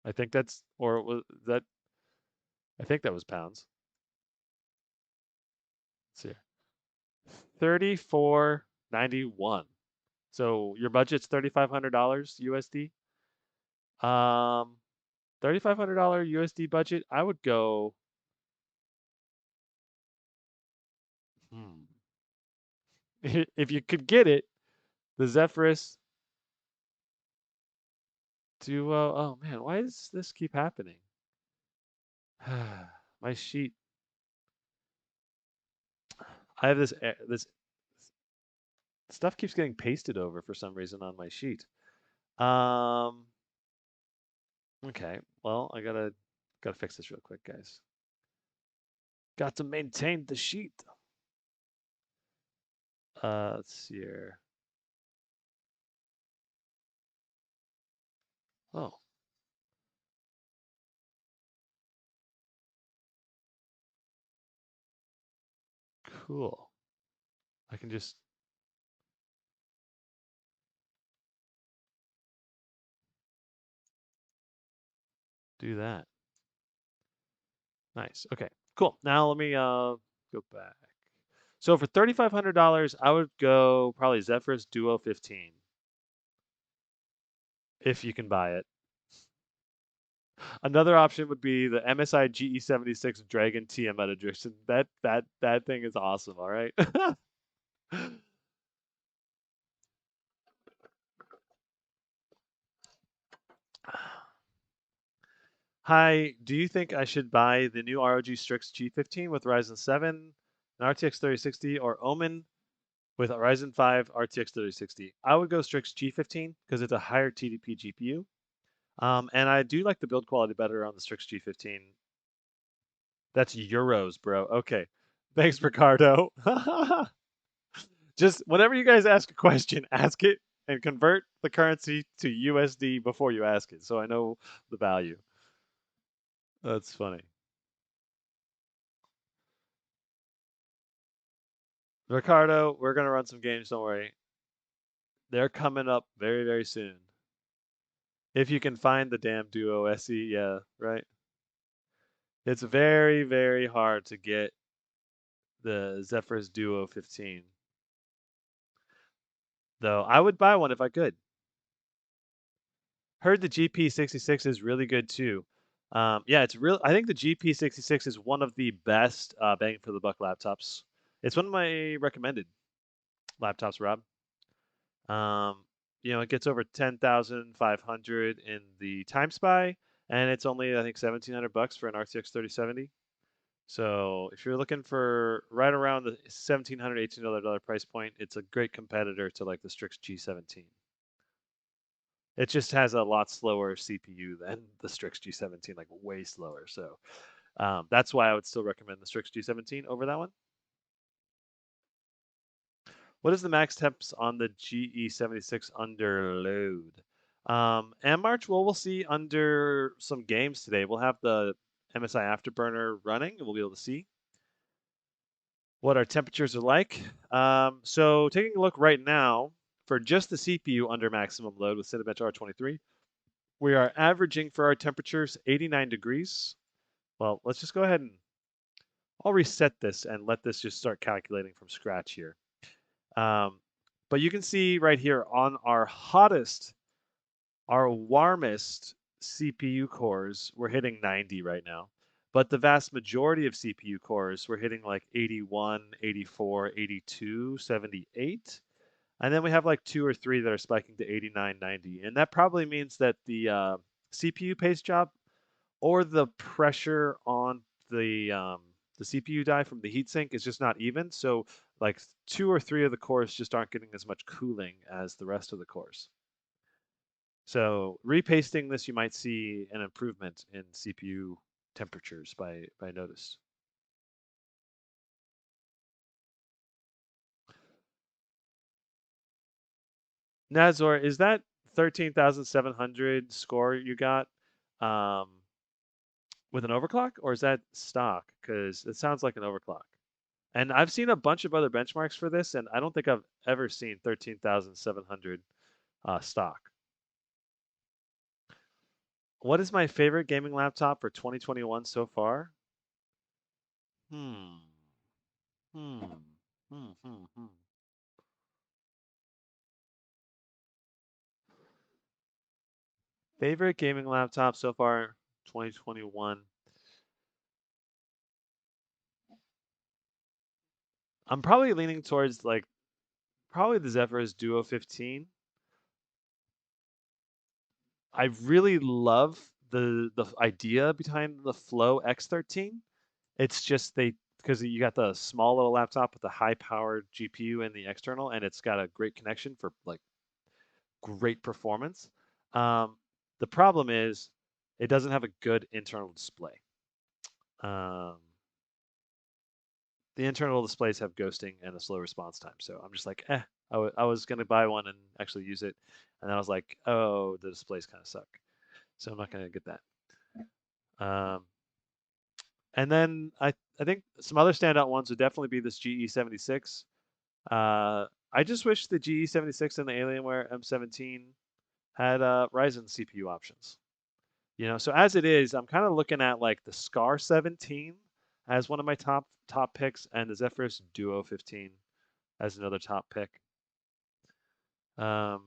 I think that's, or was that, I think that was pounds. Let's see here. 34.91. So your budget's $3,500 USD. Um, $3,500 USD budget. I would go. Hmm. If you could get it, the Zephyrus Duo. Oh man, why does this keep happening? My sheet. I have this stuff keeps getting pasted over for some reason on my sheet. Um. Okay. Well, I gotta fix this real quick, guys. Got to maintain the sheet. Let's see here. Oh, cool. I can just do that. Nice. Okay. Cool. Now let me go back. So for $3,500, I would go probably Zephyrus Duo 15 if you can buy it. Another option would be the MSI GE76 Dragon TM Edition. That thing is awesome. All right. Hi. Do you think I should buy the new ROG Strix G15 with Ryzen 7, an RTX 3060, or Omen with a Ryzen 5 RTX 3060? I would go Strix G15 because it's a higher TDP GPU. And I do like the build quality better on the Strix G15. That's euros, bro. Okay. Thanks, Ricardo. Just whenever you guys ask a question, ask it and convert the currency to USD before you ask it, so I know the value. That's funny. Ricardo, we're gonna run some games. Don't worry. They're coming up very, very soon. If you can find the damn Duo SE, yeah, right. It's very, very hard to get the Zephyrus Duo 15. Though I would buy one if I could. Heard the GP66 is really good too. Yeah, it's real. I think the GP66 is one of the best bang for the buck laptops. It's one of my recommended laptops, Rob. Um, it gets over 10,500 in the Timespy, and it's only I think 1,700 bucks for an RTX 3070. So if you're looking for right around the 1,700 $1,800 price point, it's a great competitor to like the Strix G17. It just has a lot slower CPU than the Strix G17, like way slower. So that's why I would still recommend the Strix G17 over that one. What is the max temps on the GE76 under load? And March, well, we'll see under some games today. We'll have the MSI Afterburner running, and we'll be able to see what our temperatures are like. So taking a look right now, for just the CPU under maximum load with Cinebench R23, we are averaging for our temperatures 89 degrees. Well, let's just go ahead and I'll reset this and let this just start calculating from scratch here. Um, but you can see right here on our hottest, our warmest CPU cores, we're hitting 90 right now. But the vast majority of CPU cores, we're hitting like 81, 84, 82, 78. And then we have like two or three that are spiking to 89, 90. And that probably means that the CPU pace job or the pressure on the CPU die from the heatsink is just not even. So like two or three of the cores just aren't getting as much cooling as the rest of the cores. So repasting this, you might see an improvement in CPU temperatures by notice. Nazor, is that 13,700 score you got um, with an overclock, or is that stock? Because it sounds like an overclock. And I've seen a bunch of other benchmarks for this, and I don't think I've ever seen 13,700 stock. What is my favorite gaming laptop for 2021 so far? Hmm. Hmm. Hmm. Favorite gaming laptop so far 2021. I'm probably leaning towards like probably the Zephyrus Duo 15. I really love the idea behind the Flow X13. It's just they because you got the small little laptop with the high powered GPU and the external, and it's got a great connection for like great performance. Um, the problem is it doesn't have a good internal display. Um, the internal displays have ghosting and a slow response time, so I'm just like, I was gonna buy one and actually use it, and then I was like, oh, the displays kind of suck, so I'm not gonna get that. Um, and then I think some other standout ones would definitely be this GE76. I just wish the GE76 and the Alienware M17 had Ryzen CPU options. So as it is, I'm kind of looking at like the Scar 17 as one of my top picks, and the Zephyrus Duo 15 as another top pick. Um,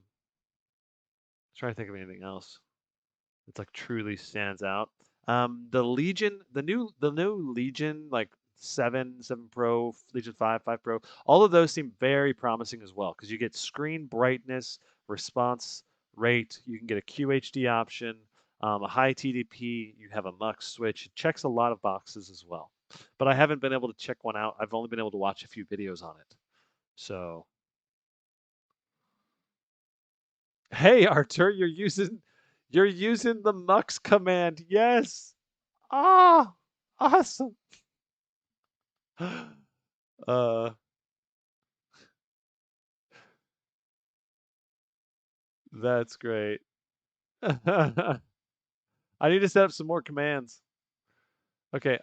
trying to think of anything else. It's like truly stands out. The Legion, the new Legion, like 7 Pro, Legion 5 Pro, all of those seem very promising as well because you get screen brightness, response rate, you can get a QHD option, a high TDP, you have a mux switch. It checks a lot of boxes as well. But I haven't been able to check one out. I've only been able to watch a few videos on it. So, hey Artur, you're using the mux command. Yes. Ah, awesome. Uh, that's great. I need to set up some more commands. Okay,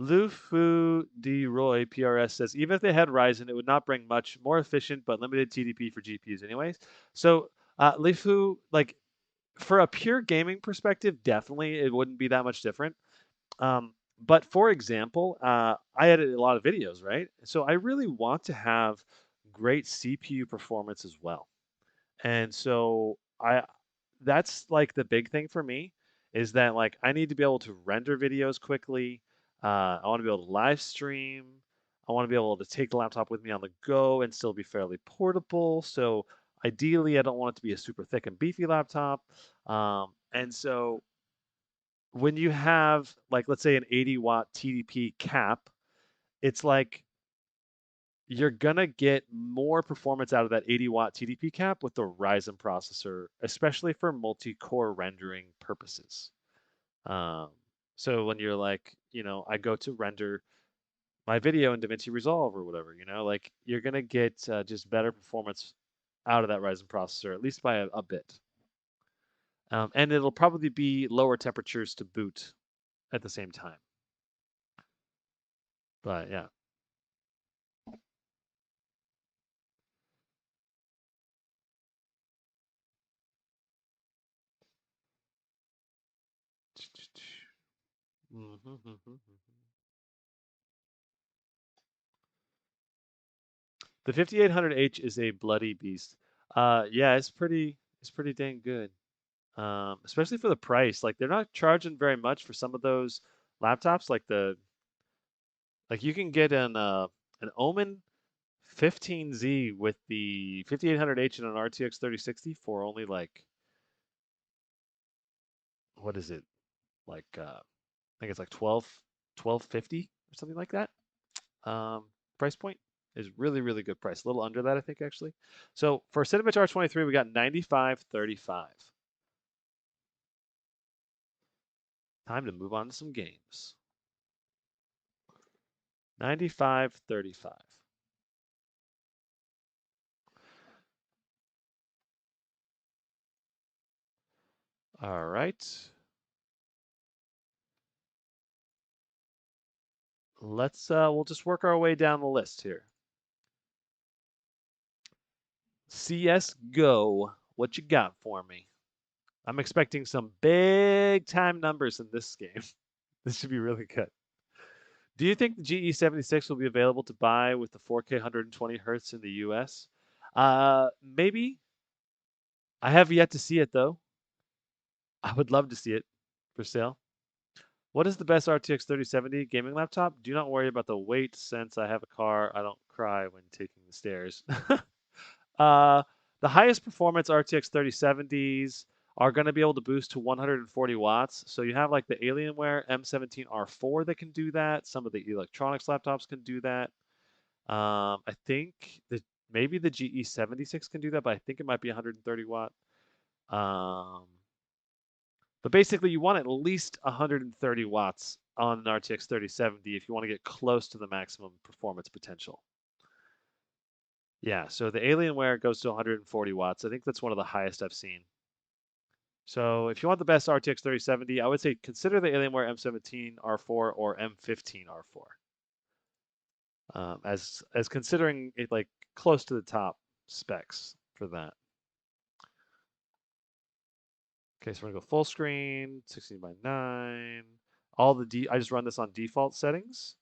Lufu D. Roy PRS says even if they had Ryzen, it would not bring much. More efficient but limited TDP for GPUs, anyways. So, Lufu, like for a pure gaming perspective, definitely it wouldn't be that much different. But for example, I edit a lot of videos, right? So I really want to have great CPU performance as well. And so that's like the big thing for me is that like I need to be able to render videos quickly. I want to be able to live stream. I want to be able to take the laptop with me on the go and still be fairly portable. So ideally, I don't want it to be a super thick and beefy laptop. And so when you have like let's say an 80-watt TDP cap, it's like you're gonna get more performance out of that 80-watt TDP cap with the Ryzen processor, especially for multi-core rendering purposes. Um, so when you're like, I go to render my video in DaVinci Resolve or whatever, like you're gonna get just better performance out of that Ryzen processor, at least by a bit. And it'll probably be lower temperatures to boot at the same time. But yeah. The 5800H is a bloody beast. Yeah, it's pretty dang good. Especially for the price. Like they're not charging very much for some of those laptops. Like you can get an Omen 15Z with the 5800H and an RTX 3060 for only like what is it? Like I think it's like 1250 or something like that. Um, Price point is really, really good price. A little under that, I think, actually. So for Cinebench R23, we got 9535. Time to move on to some games. 9535. All right. We'll just work our way down the list here. CS:GO, what you got for me? I'm expecting some big time numbers in this game. This should be really good. Do you think the GE76 will be available to buy with the 4K 120 hertz in the US? Maybe. I have yet to see it though. I would love to see it for sale. What is the best RTX 3070 gaming laptop? Do not worry about the weight since I have a car. I don't cry when taking the stairs. uh, the highest performance RTX 3070s are going to be able to boost to 140 watts. So you have like the Alienware M17R4 that can do that. Some of the electronics laptops can do that. I think maybe the GE76 can do that, but I think it might be 130 watt. Um, but basically, you want at least 130 watts on an RTX 3070 if you want to get close to the maximum performance potential. Yeah, so the Alienware goes to 140 watts. I think that's one of the highest I've seen. So if you want the best RTX 3070, I would say consider the Alienware M17R4 or M15R4 as considering it like close to the top specs for that. Okay, so we're gonna go full screen, 16 by 9. I just run this on default settings.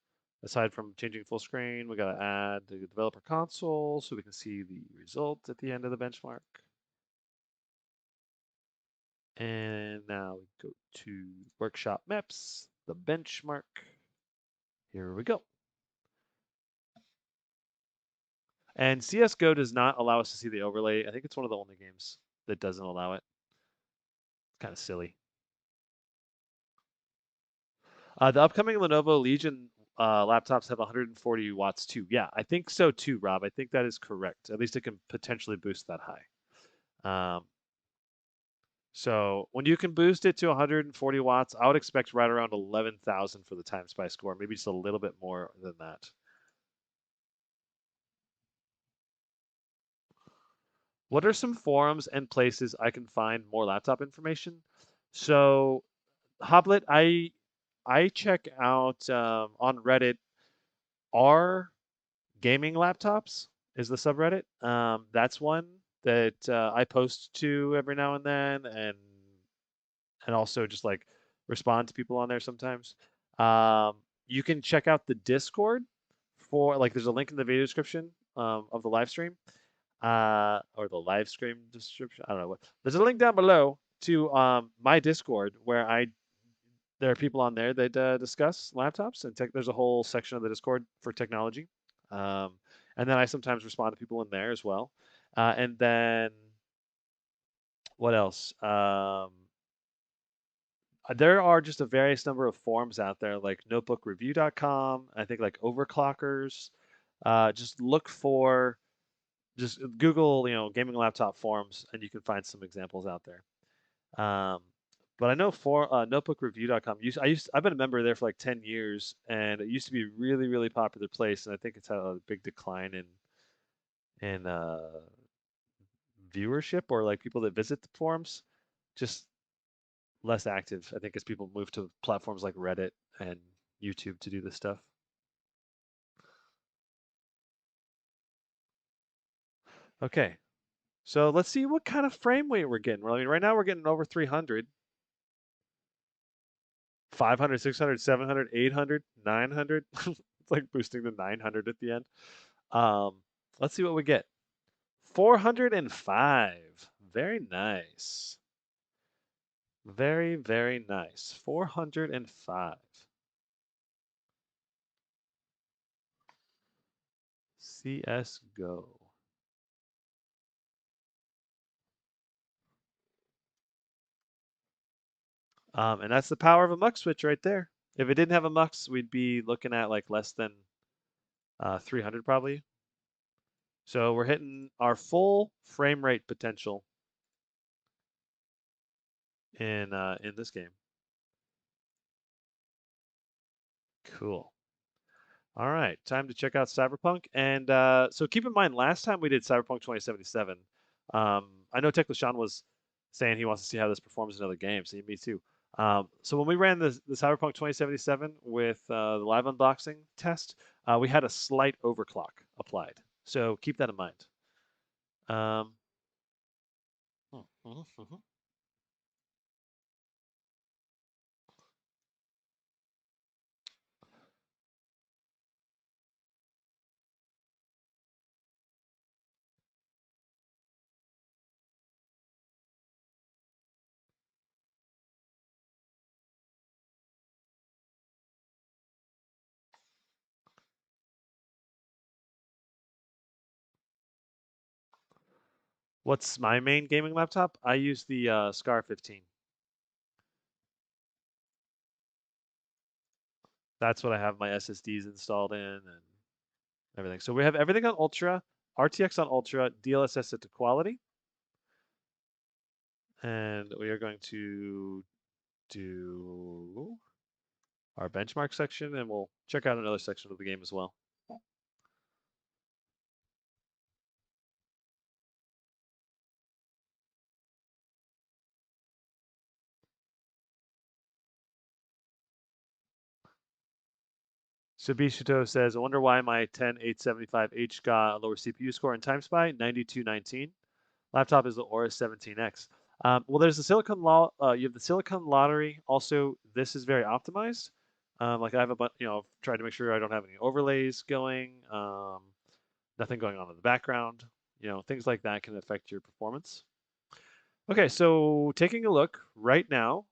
Aside from changing full screen, we gotta add the developer console so we can see the result at the end of the benchmark. And now we go to workshop maps, the benchmark. Here we go. And CSGO does not allow us to see the overlay. I think it's one of the only games that doesn't allow it. It's kind of silly. The upcoming Lenovo Legion laptops have 140 watts too. Yeah, I think so too, Rob. I think that is correct. At least it can potentially boost that high. So when you can boost it to 140 watts, I would expect right around 11,000 for the Timespy score, maybe just a little bit more than that. What are some forums and places I can find more laptop information? So, Hoblet, I check out on Reddit R gaming laptops is the subreddit. That's one that I post to every now and then, and also just like respond to people on there sometimes. Um, you can check out the Discord for like there's a link in the video description of the live stream or the live stream description. I don't know what. There's a link down below to my Discord where I there are people on there that discuss laptops and tech. There's a whole section of the Discord for technology, um, and then I sometimes respond to people in there as well. And then what else? There are just a various number of forums out there, like notebookreview.com. I think like overclockers. Just look for just Google, gaming laptop forums, and you can find some examples out there. Um, but I know for notebookreview.com, I've been a member there for like 10 years, and it used to be a really, really popular place, and I think it's had a big decline in viewership or like people that visit the forums, just less active, I think, as people move to platforms like Reddit and YouTube to do this stuff. Okay, so let's see what kind of frame rate we're getting. Well, I mean, right now we're getting over 300. 500, 600, 700, 800, 900. It's like boosting to 900 at the end. Um, let's see what we get. 405. Very nice. Very, very nice. 405. CSGO. And that's the power of a mux switch right there. If it didn't have a mux, we'd be looking at like less than 300 probably. So we're hitting our full frame rate potential in this game. Cool. All right, time to check out Cyberpunk. And so keep in mind, last time we did Cyberpunk 2077, I know TechLashawn was saying he wants to see how this performs in other games. Me too. So when we ran the Cyberpunk 2077 with the live unboxing test, we had a slight overclock applied. So keep that in mind. Um, mhm. What's my main gaming laptop? I use the Scar 15. That's what I have my SSDs installed in and everything. So we have everything on Ultra, RTX on Ultra, DLSS set to quality. And we are going to do our benchmark section, and we'll check out another section of the game as well. Subishito says, I wonder why my 10875H got a lower CPU score in Timespy, 9219. Laptop is the Aura 17X. Well, there's the Silicon you have the Silicon Lottery. Also, this is very optimized. Like I have a bunch, tried to make sure I don't have any overlays going, nothing going on in the background. Things like that can affect your performance. Okay, so taking a look right now,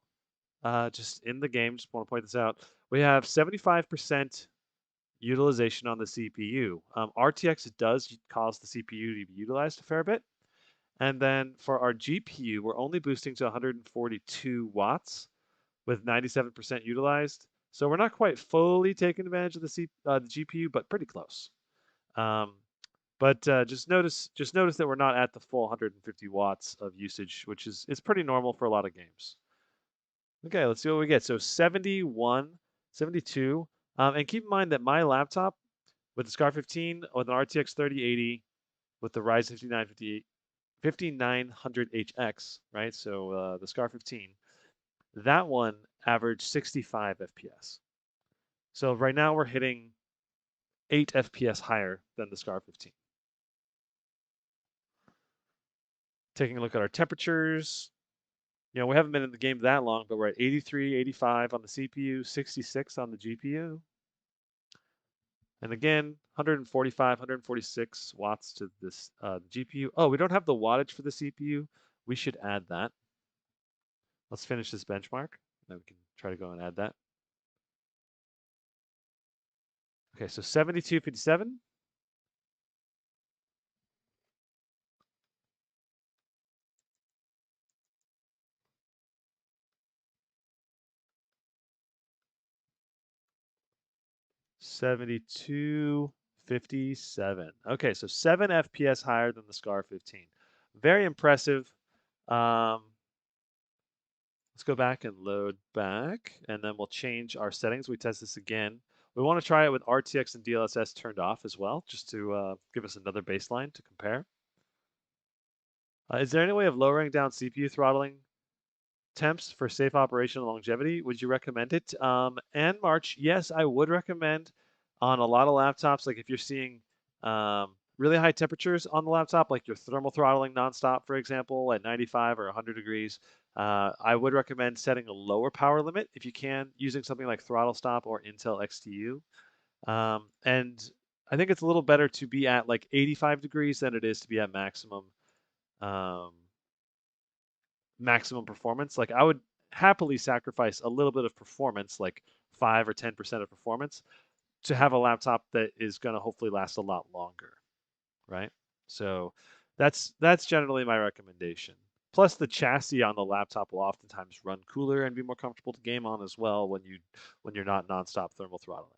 just in the game, just want to point this out. We have 75% utilization on the CPU. RTX does cause the CPU to be utilized a fair bit. And then for our GPU, we're only boosting to 142 watts with 97% utilized. So we're not quite fully taking advantage of the GPU, but pretty close. But just notice that we're not at the full 150 watts of usage, which is pretty normal for a lot of games. Okay, let's see what we get. So 71, 72. And keep in mind that my laptop with the Scar 15, with an RTX 3080, with the Ryzen 5900HX, right? So the Scar 15, that one average 65 FPS. So right now we're hitting 8 FPS higher than the SCAR 15. Taking a look at our temperatures, we haven't been in the game that long, but we're at 83, 85 on the CPU, 66 on the GPU. And again, 145, 146 watts to this GPU. Oh, we don't have the wattage for the CPU. We should add that. Let's finish this benchmark. Then we can try to go and add that. Okay, so 7257. $72.57. Okay, so 7 FPS higher than the SCAR 15. Very impressive. Let's go back and load back, and then we'll change our settings. We test this again. We want to try it with RTX and DLSS turned off as well, just to give us another baseline to compare. Is there any way of lowering down CPU throttling temps for safe operation and longevity? Would you recommend it? And March, yes, I would recommend on a lot of laptops, like if you're seeing really high temperatures on the laptop, like your thermal throttling nonstop, for example, at 95 or 100 degrees, I would recommend setting a lower power limit if you can, using something like Throttle Stop or Intel XTU. And I think it's a little better to be at like 85 degrees than it is to be at um, maximum performance. Like I would happily sacrifice a little bit of performance, like 5 or 10% of performance, to have a laptop that is going to hopefully last a lot longer, right? So that's generally my recommendation. Plus, the chassis on the laptop will oftentimes run cooler and be more comfortable to game on as well when you're not nonstop thermal throttling.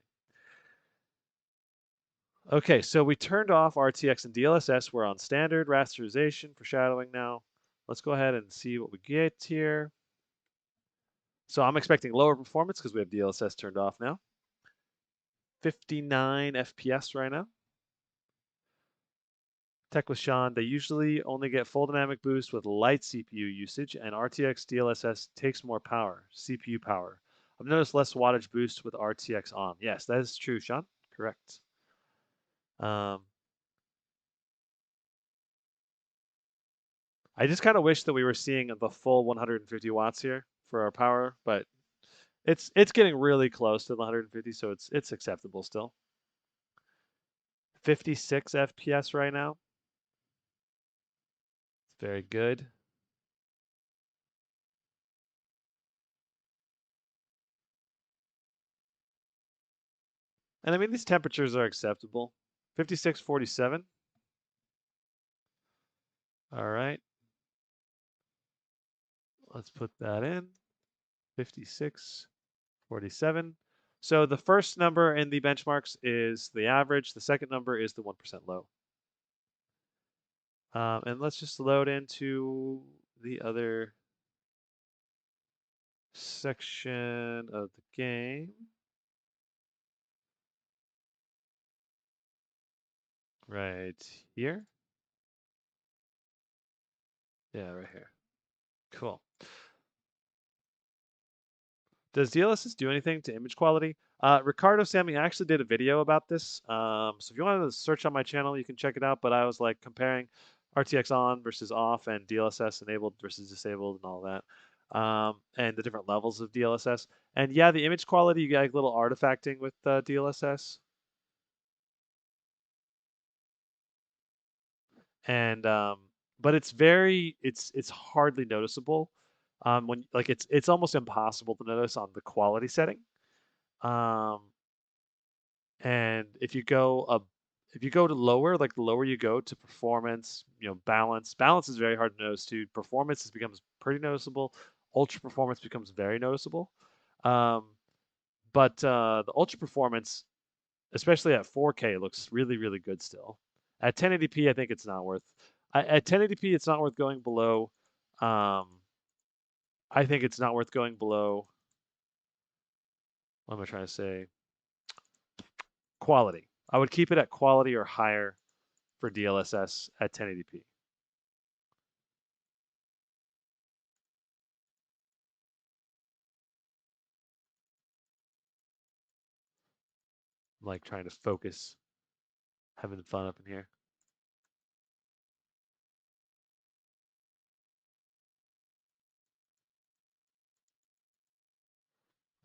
Okay, so we turned off RTX and DLSS. We're on standard rasterization for shadowing now. Let's go ahead and see what we get here. So I'm expecting lower performance because we have DLSS turned off now. 59 FPS right now. Tech with Sean, they usually only get full dynamic boost with light CPU usage, and RTX DLSS takes more power, CPU power. I've noticed less wattage boost with RTX on. Yes, that is true, Sean. Correct. I just kind of wish that we were seeing the full 150 watts here for our power, but it's getting really close to the 150, so it's acceptable still. 56 FPS right now. It's very good. And I mean, these temperatures are acceptable. 56.47. All right. Let's put that in. 56.47. So the first number in the benchmarks is the average. The second number is the 1% low. And let's just load into the other section of the game. Right here. Yeah, right here. Cool. Does DLSS do anything to image quality? Ricardo Sammy actually did a video about this. So if you want to search on my channel, you can check it out. But I was like comparing RTX on versus off and DLSS enabled versus disabled and all that. And the different levels of DLSS. And yeah, the image quality, you get like little artifacting with DLSS. And but it's hardly noticeable. When like it's almost impossible to notice on the quality setting. Um, and if you go to lower, like the lower you go to performance, balance is very hard to notice too. Performance becomes pretty noticeable. Ultra performance becomes very noticeable. Um, but the ultra performance, especially at 4K, looks really, really good still. At 1080p, I think it's not worth. At 1080p, it's not worth going below. I think it's not worth going below. What am I trying to say? Quality. I would keep it at quality or higher for DLSS at 1080p. I'm like trying to focus, having fun up in here.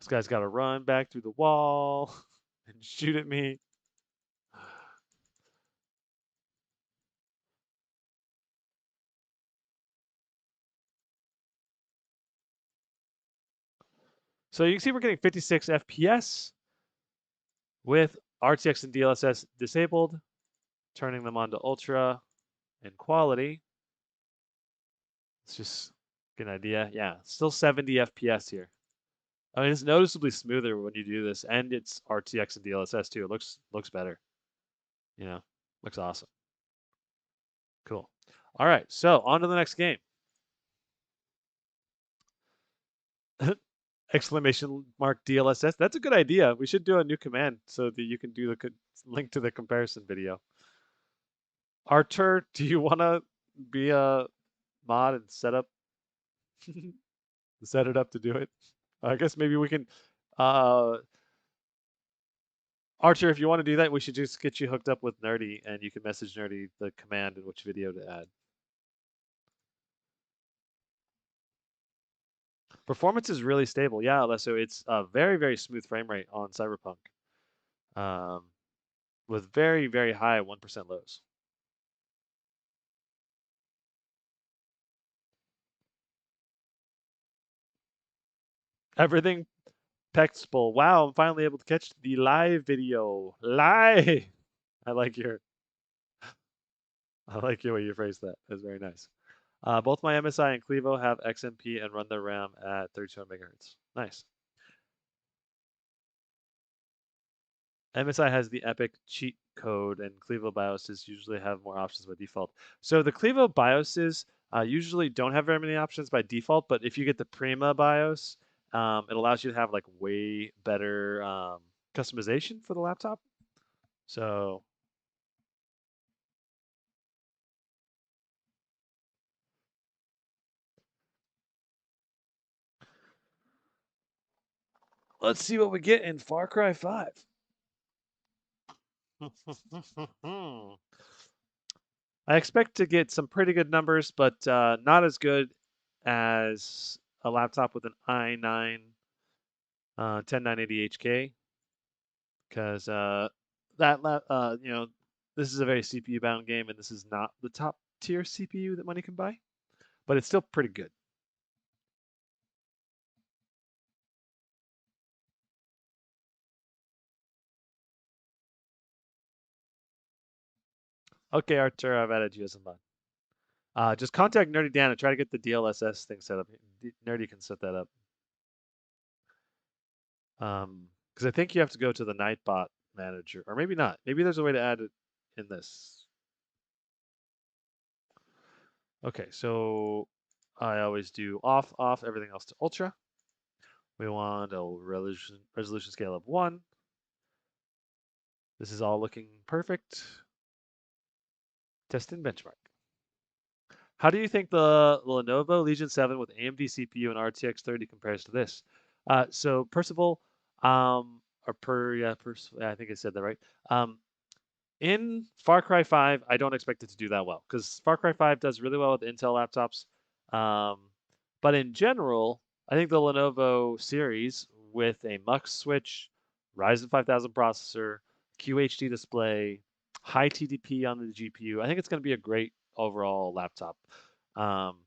This guy's got to run back through the wall and shoot at me. So you can see we're getting 56 FPS with RTX and DLSS disabled, turning them on to ultra and quality. Let's just get an idea. Yeah, still 70 FPS here. I mean, it's noticeably smoother when you do this, and it's RTX and DLSS too. It looks better. You know, looks awesome. Cool. All right, so on to the next game. Exclamation mark DLSS. That's a good idea. We should do a new command so that you can do the link to the comparison video. Artur, do you want to be a mod and set it up to do it? I guess maybe we can. Uh, Archer, if you want to do that, we should just get you hooked up with Nerdy, and you can message Nerdy the command and which video to add. Performance is really stable. Yeah, Alesso, it's a very, very smooth frame rate on Cyberpunk, um, with very, very high 1% lows. Everything Pexable. Wow, I'm finally able to catch the live video. Live. I like your I like your way you phrased that. That's very nice. Both my MSI and Clevo have XMP and run their RAM at 32 megahertz. Nice. MSI has the Epic cheat code, and Clevo BIOSes usually have more options by default. So the Clevo BIOSes usually don't have very many options by default, but if you get the Prima BIOS, it allows you to have like way better customization for the laptop. So let's see what we get in Far Cry 5. I expect to get some pretty good numbers, but not as good as a laptop with an i9 10980HK, because this is a very CPU bound game, and this is not the top tier CPU that money can buy, but it's still pretty good. Okay, Artur, I've added you as a mod. Just contact Nerdy Dan and try to get the DLSS thing set up. Nerdy can set that up. Because I think you have to go to the Nightbot manager, or maybe not. Maybe there's a way to add it in this. Okay, so I always do off, off, everything else to ultra. We want a resolution scale of 1. This is all looking perfect. Test and benchmark. How do you think the Lenovo Legion 7 with AMD CPU and RTX 30 compares to this? So Percival, I think I said that right. In Far Cry 5, I don't expect it to do that well because Far Cry 5 does really well with Intel laptops. Um, but in general, I think the Lenovo series with a Mux switch, Ryzen 5000 processor, QHD display, high TDP on the GPU, I think it's going to be a great overall laptop. Um,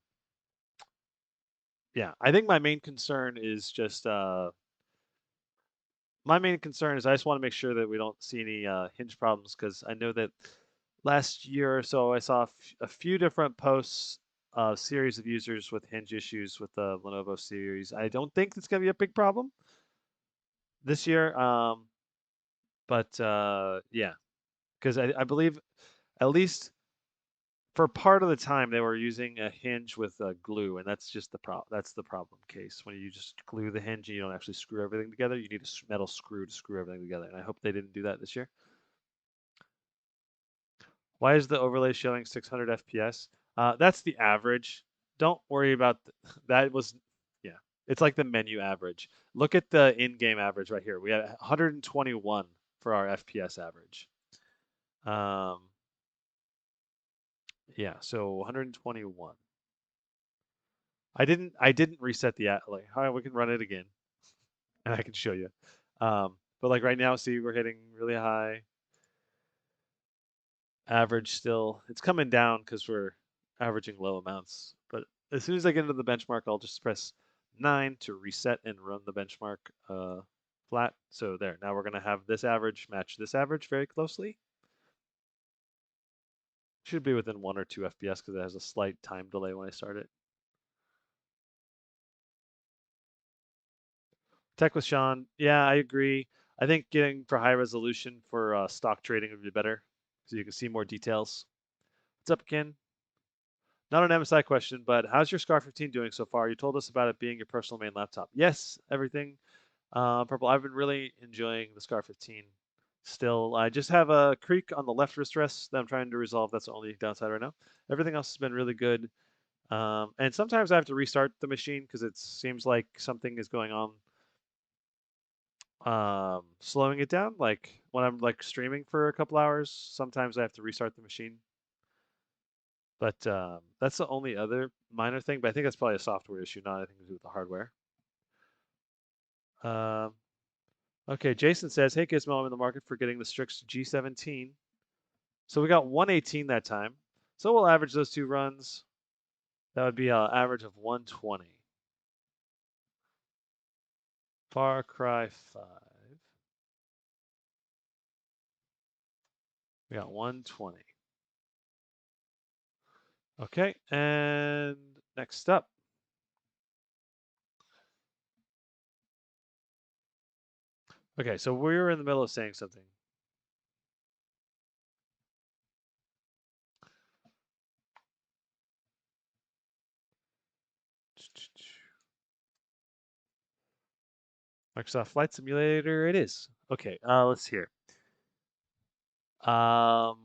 yeah, I think my main concern is I just want to make sure that we don't see any hinge problems because I know that last year or so I saw a few different posts, series of users with hinge issues with the Lenovo series. I don't think it's going to be a big problem this year, but yeah, because I believe at least for part of the time they were using a hinge with glue, and that's just that's the problem case when you just glue the hinge and you don't actually screw everything together. You need a metal screw to screw everything together, and I hope they didn't do that this year. Why is the overlay showing 600 FPS? That's the average. Don't worry about that. Yeah, it's like the menu average. Look at the in-game average right here. We had 121. for our FPS average. Yeah, so 121. I didn't reset the like. All right, we can run it again, and I can show you. But like right now, see, we're hitting really high average still. It's coming down because we're averaging low amounts. But as soon as I get into the benchmark, I'll just press 9 to reset and run the benchmark flat. So there, now we're gonna have this average match this average very closely. Should be within 1 or 2 FPS because it has a slight time delay when I start it. Tech with Sean. Yeah, I agree. I think getting for high resolution for stock trading would be better so you can see more details. What's up, Ken? Not an MSI question, but how's your Scar 15 doing so far? You told us about it being your personal main laptop. Yes, everything purple. I've been really enjoying the Scar 15 still. I just have a creak on the left wrist rest that I'm trying to resolve. That's the only downside right now. Everything else has been really good. And sometimes I have to restart the machine because it seems like something is going on slowing it down. Like when I'm like streaming for a couple hours, sometimes I have to restart the machine. But that's the only other minor thing. But I think that's probably a software issue, not anything to do with the hardware. Um, okay, Jason says, "Hey Gizmo, I'm in the market for getting the Strix G17." So we got 118 that time. So we'll average those two runs. That would be an average of 120. Far Cry 5. We got 120. Okay, and next up. Okay, so we were in the middle of saying something. Microsoft Flight Simulator, it is. Okay, let's hear. Um,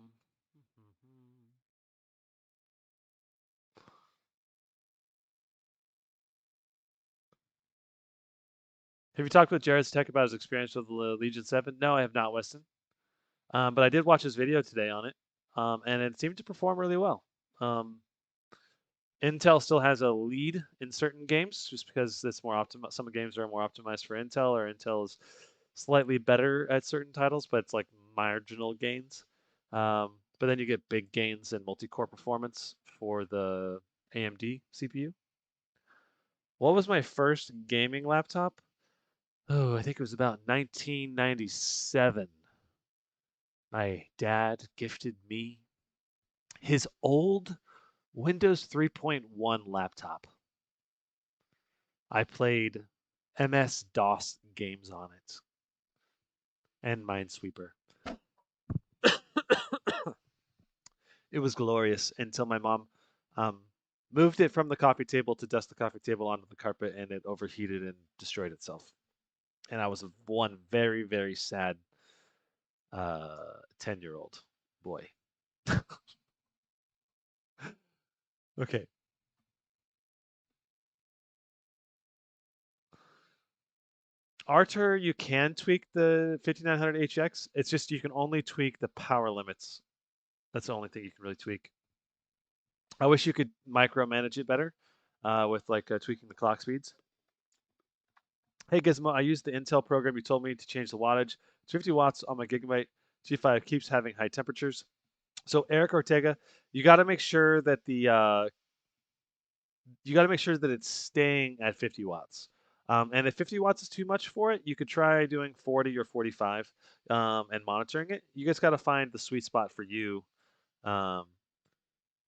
have you talked with Jared's Tech about his experience with the Legion 7? No, I have not, Weston. But I did watch his video today on it, and it seemed to perform really well. Intel still has a lead in certain games just because it's more optimized. Some games are more optimized for Intel, or Intel is slightly better at certain titles, but it's like marginal gains. But then you get big gains in multi-core performance for the AMD CPU. What was my first gaming laptop? Oh, I think it was about 1997. My dad gifted me his old Windows 3.1 laptop. I played MS-DOS games on it and Minesweeper. It was glorious until my mom um, moved it from the coffee table to dust the coffee table onto the carpet, and it overheated and destroyed itself. And I was one very, very sad 10-year-old boy. Okay. Artur, you can tweak the 5900HX. It's just you can only tweak the power limits. That's the only thing you can really tweak. I wish you could micromanage it better with like tweaking the clock speeds. Hey Gizmo, I used the Intel program you told me to change the wattage. It's 50 watts on my Gigabyte G5 keeps having high temperatures. So Eric Ortega, you got to make sure that it's staying at 50 watts. And if 50 watts is too much for it, you could try doing 40 or 45 and monitoring it. You just got to find the sweet spot for you. Um,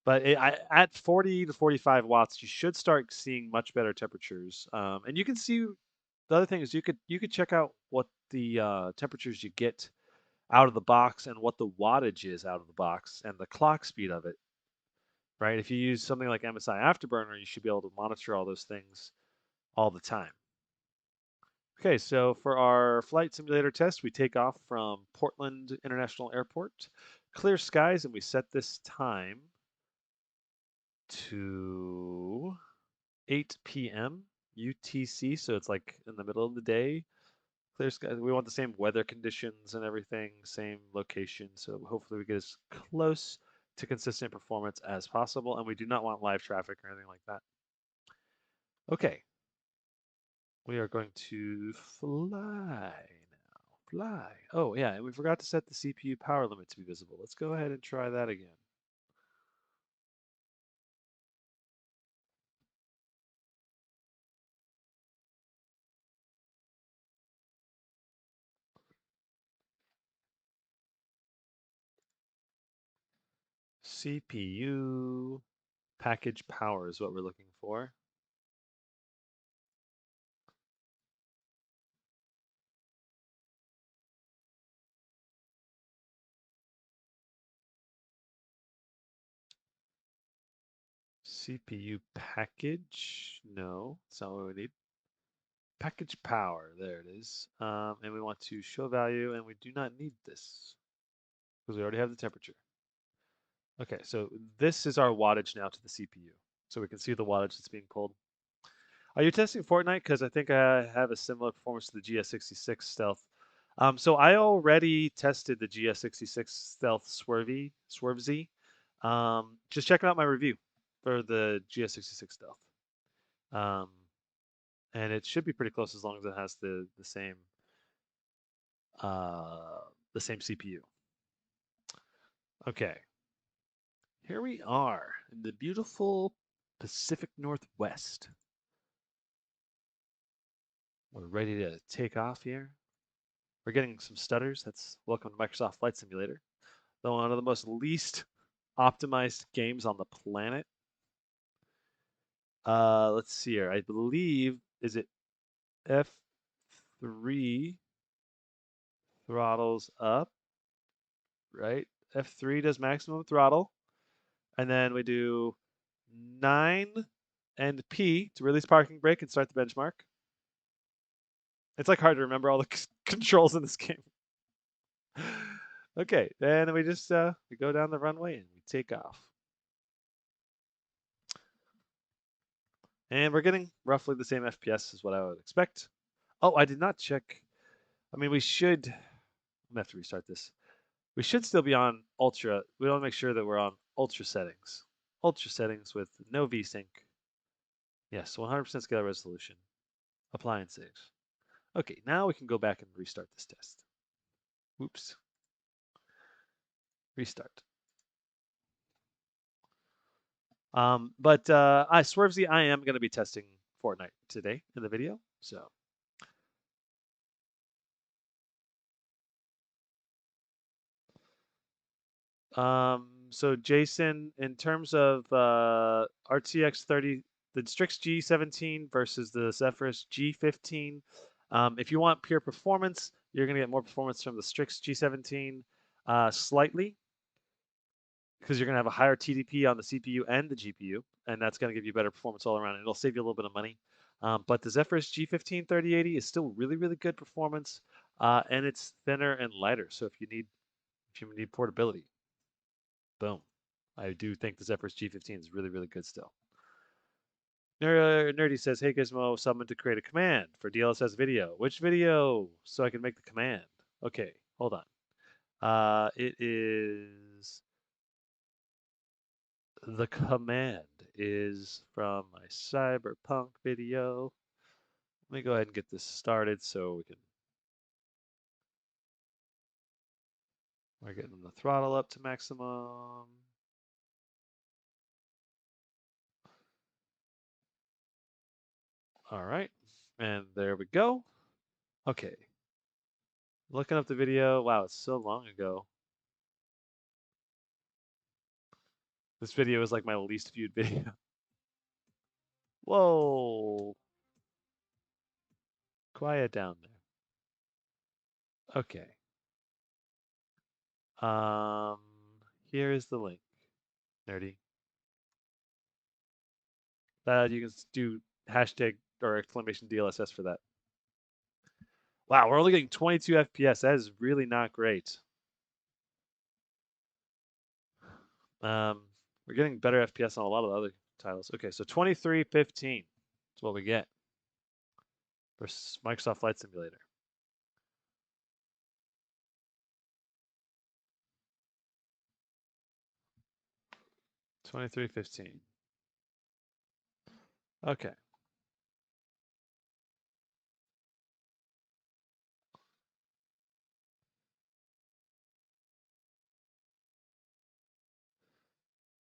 but at 40 to 45 watts, you should start seeing much better temperatures. And you can see the other thing is you could check out what the temperatures you get out of the box and what the wattage is out of the box and the clock speed of it. Right? If you use something like MSI Afterburner, you should be able to monitor all those things all the time. Okay, so for our flight simulator test, we take off from Portland International Airport, clear skies, and we set this time to 8 p.m. UTC, so it's like in the middle of the day. clear sky. We want the same weather conditions and everything, same location. So hopefully we get as close to consistent performance as possible. And we do not want live traffic or anything like that. Okay. We are going to fly now. Fly. Oh, yeah, and we forgot to set the CPU power limit to be visible. Let's go ahead and try that again. CPU package power is what we're looking for. CPU package. No, that's not what we need. Package power. There it is. And we want to show value, and we do not need this because we already have the temperature. Okay, so this is our wattage now to the CPU. So we can see the wattage that's being pulled. Are you testing Fortnite? Because I think I have a similar performance to the GS76 Stealth. So I already tested the GS66 Stealth Swervzy. Just checking out my review for the GS66 Stealth. Um, and it should be pretty close as long as it has uh, the same CPU. Okay, here we are in the beautiful Pacific Northwest. We're ready to take off here. We're getting some stutters. That's welcome to Microsoft Flight Simulator. Though one of the most least optimized games on the planet. Let's see here. I believe is it F3 throttles up, right? F3 does maximum throttle, and then we do 9 and P to release parking brake and start the benchmark. It's like hard to remember all the controls in this game. Okay, and then we just we go down the runway and we take off. And we're getting roughly the same FPS as what I would expect. Oh, I did not check. I mean, we should. I'm gonna have to restart this. We should still be on ultra. We want to make sure that we're on ultra settings. Ultra settings with no VSync. Yes, 100% scale resolution. Apply and save. Okay, now we can go back and restart this test. Oops. Restart. But I Swervesy, I am going to be testing Fortnite today in the video. So so Jason, in terms of RTX 30, the Strix G17 versus the Zephyrus G15, if you want pure performance, you're going to get more performance from the Strix G17 slightly, because you're going to have a higher TDP on the CPU and the GPU, and that's going to give you better performance all around. And it'll save you a little bit of money. But the Zephyrus G15 3080 is still really, really good performance, and it's thinner and lighter. So if you need portability, boom. I do think the Zephyrus G15 is really, really good still. Nerdy says, "Hey Gizmo, summon to create a command for DLSS video. Which video? So I can make the command." Okay, hold on. It is the command is from my Cyberpunk video. Let me go ahead and get this started so we're getting the throttle up to maximum. All right, and there we go. Okay, looking up the video. Wow, it's so long ago. This video is like my least viewed video. Whoa, quiet down there. Okay. Um, Here is the link, nerdy. That you can do hashtag or exclamation DLSS for that. Wow, we're only getting 22 FPS. That is really not great. We're getting better FPS on a lot of the other titles. Okay, so 2315 is what we get for Microsoft Flight Simulator. 2315. Okay.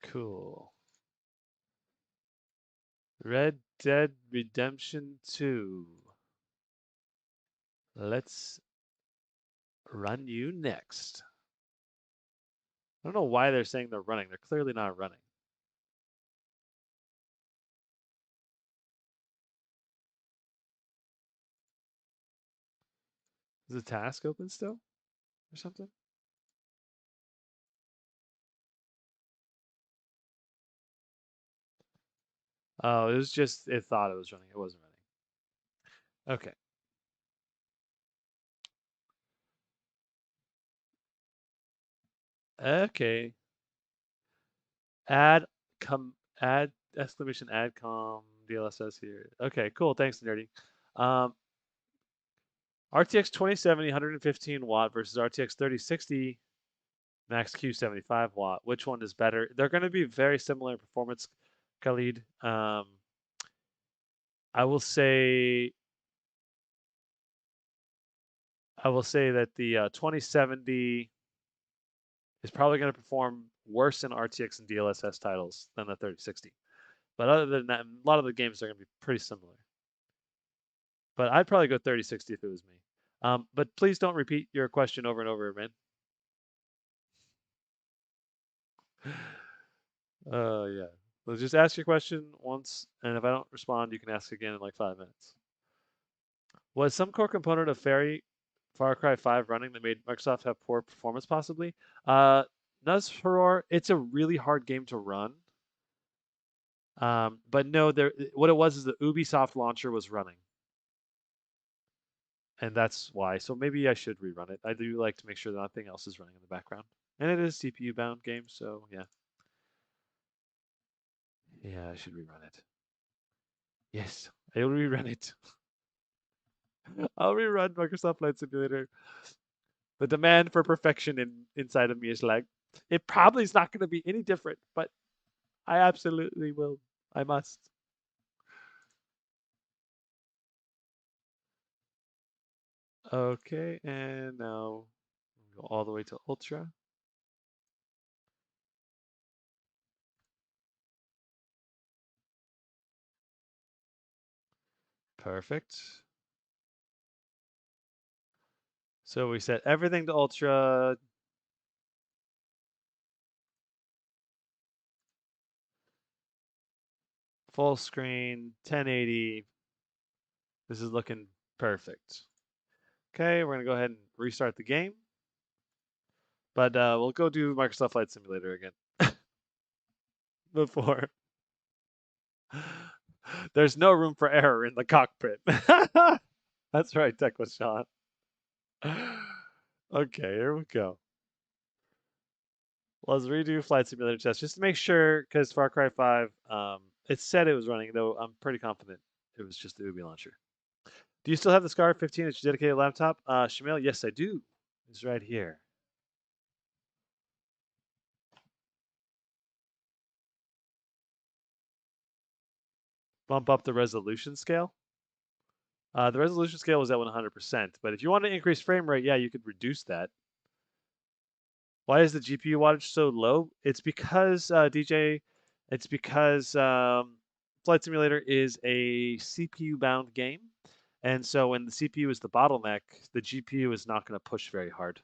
Cool. Red Dead Redemption 2. Let's run you next. I don't know why they're saying they're running. They're clearly not running. Is the task open still or something? Oh, it was just, it thought it was running. It wasn't running. Okay. Okay. Add, add, exclamation, add com, DLSS here. Okay, cool. Thanks, Nerdy. Um, RTX 2070, 115 watt versus RTX 3060 Max Q 75 watt. Which one is better? They're going to be very similar in performance, Khalid. I will say that the 2070 is probably going to perform worse in RTX and DLSS titles than the 3060. But other than that, a lot of the games are going to be pretty similar. But I'd probably go 3060 if it was me. But please don't repeat your question over and over, man. Yeah. Well, just ask your question once, and if I don't respond, you can ask again in like 5 minutes. Was some core component of Far Cry 5 running that made Microsoft have poor performance possibly? Nuzhorror, it's a really hard game to run. But no, what it was is the Ubisoft launcher was running. And that's why. So maybe I should rerun it. I do like to make sure that nothing else is running in the background. And it is CPU bound game, so yeah. Yeah, I should rerun it. Yes, I'll rerun it. I'll rerun Microsoft Flight Simulator. The demand for perfection inside of me is like, it probably is not going to be any different, but I absolutely will. I must. Okay, and now go all the way to Ultra. Perfect. So we set everything to Ultra. Full screen, 1080. This is looking perfect. Okay, we're gonna go ahead and restart the game. But we'll go do Microsoft Flight Simulator again before. There's no room for error in the cockpit. That's right, Tech was Sean. Okay, here we go. Let's redo Flight Simulator test just to make sure, because Far Cry 5, it said it was running, though I'm pretty confident it was just the Ubi launcher. Do you still have the Scar 15-inch dedicated laptop? Shamil, yes, I do. It's right here. Bump up the resolution scale. The resolution scale was at 100%, but if you want to increase frame rate, yeah, you could reduce that. Why is the GPU wattage so low? It's because DJ, it's because Flight Simulator is a CPU-bound game, and so when the CPU is the bottleneck, the GPU is not going to push very hard,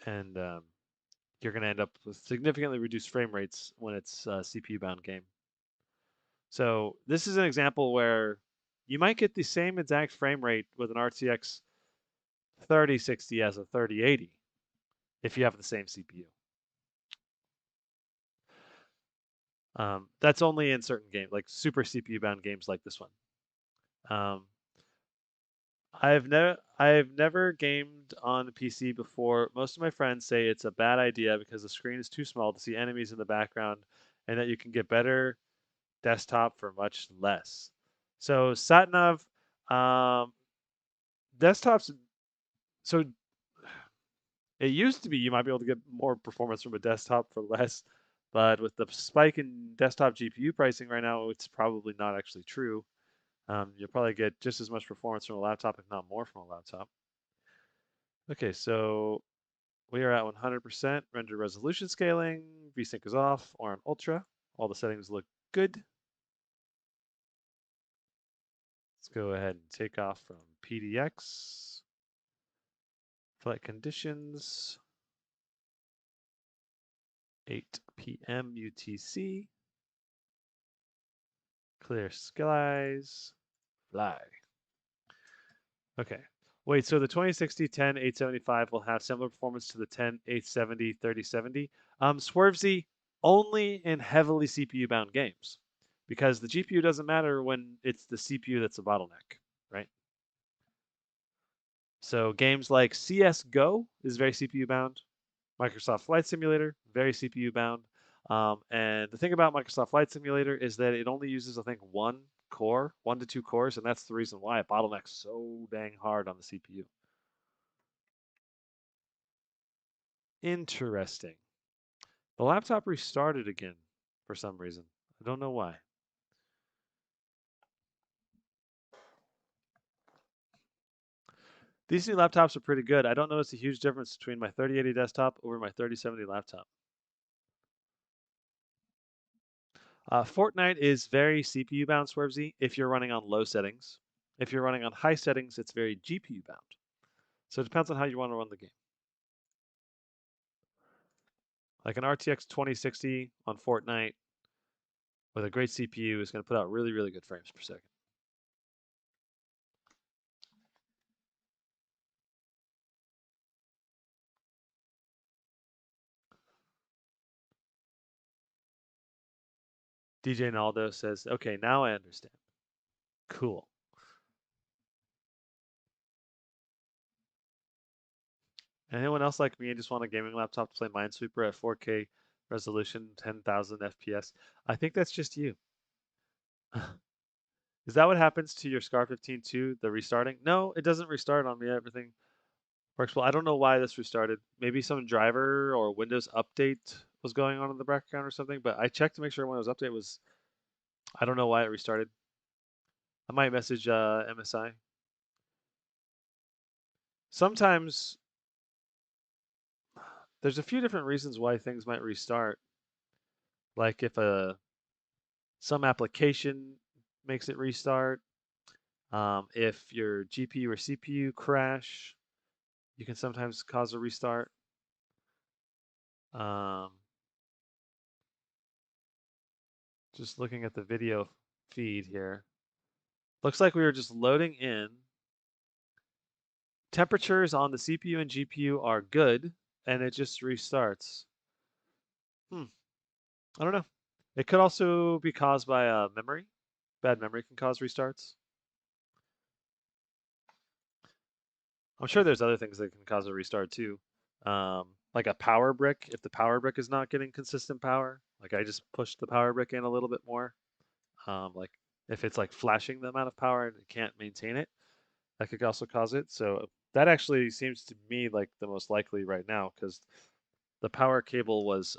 and you're going to end up with significantly reduced frame rates when it's a CPU-bound game. So this is an example where you might get the same exact frame rate with an RTX 3060 as a 3080 if you have the same CPU. That's only in certain games, like super CPU bound games like this one. Um, I've never gamed on a PC before. Most of my friends say it's a bad idea because the screen is too small to see enemies in the background, and that you can get better desktop for much less. So Satnav, desktops. So It used to be you might be able to get more performance from a desktop for less, but with the spike in desktop GPU pricing right now, it's probably not actually true. You'll probably get just as much performance from a laptop, if not more from a laptop. Okay, so we are at 100% render resolution scaling. VSync is off or on ultra. All the settings look good. Let's go ahead and take off from PDX. Flight conditions. 8 p.m. UTC. Clear skies. Fly. Okay. Wait, so the 2060 10 875 will have similar performance to the 10 870 3070. Swervesy, only in heavily CPU bound games, because the GPU doesn't matter when it's the CPU that's a bottleneck, right? So games like CS:GO is very CPU bound. Microsoft Flight Simulator, very CPU bound. And the thing about Microsoft Flight Simulator is that it only uses, I think, one core, 1 to 2 cores, and that's the reason why it bottlenecks so dang hard on the CPU. Interesting. The laptop restarted again for some reason. I don't know why. These new laptops are pretty good. I don't notice a huge difference between my 3080 desktop over my 3070 laptop. Fortnite is very CPU bound, Swervesy, if you're running on low settings. If you're running on high settings, it's very GPU bound. So it depends on how you want to run the game. Like an RTX 2060 on Fortnite with a great CPU is going to put out really, really good frames per second. DJ Naldo says, okay, now I understand. Cool. Anyone else like me just want a gaming laptop to play Minesweeper at 4K resolution, 10,000 FPS? I think that's just you. Is that what happens to your Scar 15 too, the restarting? No, it doesn't restart on me. Everything works well. I don't know why this restarted. Maybe some driver or Windows update was going on in the background or something, but I checked to make sure Windows update was, I don't know why it restarted. I might message MSI. Sometimes there's a few different reasons why things might restart. Like if some application makes it restart. If your GPU or CPU crash, you can sometimes cause a restart. Um, just looking at the video feed here. Looks like we were just loading in. Temperatures on the CPU and GPU are good, and it just restarts. I don't know. It could also be caused by memory. Bad memory can cause restarts. I'm sure there's other things that can cause a restart too. Like a power brick, if the power brick is not getting consistent power, like I just pushed the power brick in a little bit more. Like if it's like flashing the amount of power and it can't maintain it, that could also cause it. So that actually seems to me like the most likely right now because the power cable was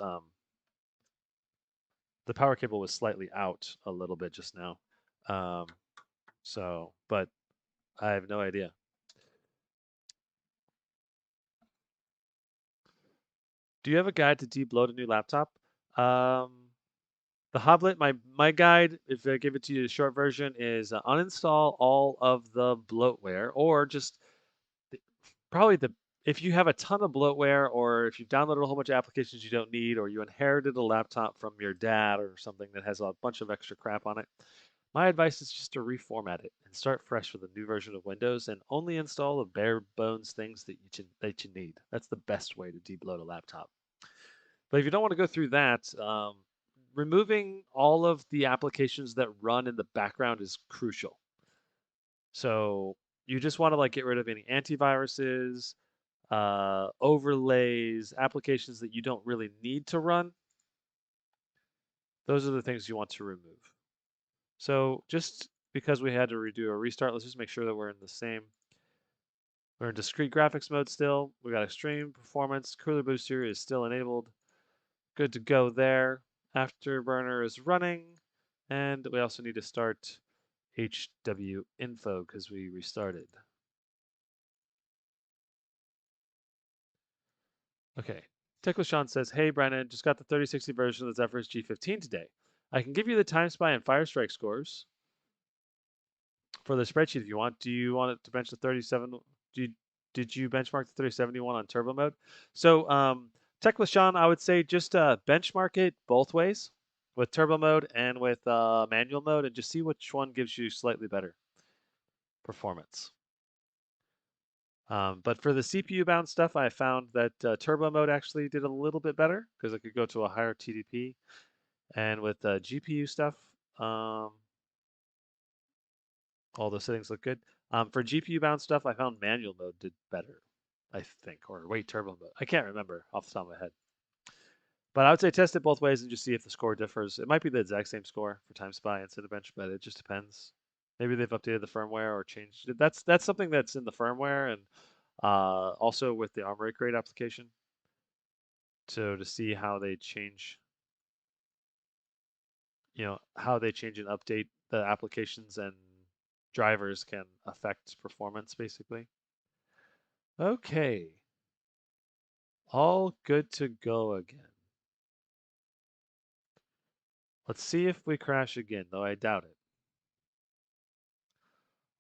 slightly out a little bit just now. Um, but I have no idea. Do you have a guide to debloat a new laptop? Um, The Hoblet, my guide, if I give it to you, the short version is uninstall all of the bloatware, or just probably if you have a ton of bloatware, or if you've downloaded a whole bunch of applications you don't need, or you inherited a laptop from your dad or something that has a bunch of extra crap on it, my advice is just to reformat it and start fresh with a new version of Windows and only install the bare bones things that you need. That's the best way to debloat a laptop. But if you don't want to go through that, removing all of the applications that run in the background is crucial. So you just want to like get rid of any antiviruses, overlays, applications that you don't really need to run. Those are the things you want to remove. So just because we had to redo a restart, let's just make sure that we're in the same We're in discrete graphics mode still. We got extreme performance. Cooler booster is still enabled. Good to go there. Afterburner is running. And we also need to start HW info because we restarted. Okay. Sean says, hey, Brennan, just got the 3060 version of the Zephyrus G15 today. I can give you the Timespy and Firestrike scores for the spreadsheet if you want. Do you want it to bench the 37? Did you benchmark the 3071 on turbo mode? So, Sean, I would say just benchmark it both ways with turbo mode and with manual mode and just see which one gives you slightly better performance. But for the CPU bound stuff, I found that turbo mode actually did a little bit better because it could go to a higher TDP. And with GPU stuff, all the settings look good. For GPU bound stuff, I found manual mode did better, I think, or wait, turbo mode. I can't remember off the top of my head. But I would say test it both ways and just see if the score differs. It might be the exact same score for Timespy and Cinebench, but it just depends. Maybe they've updated the firmware or changed it. That's something that's in the firmware and also with the Armory Crate application. So to see how they change, how they change and update the applications and drivers can affect performance basically. Okay. All good to go again. Let's see if we crash again, though I doubt it.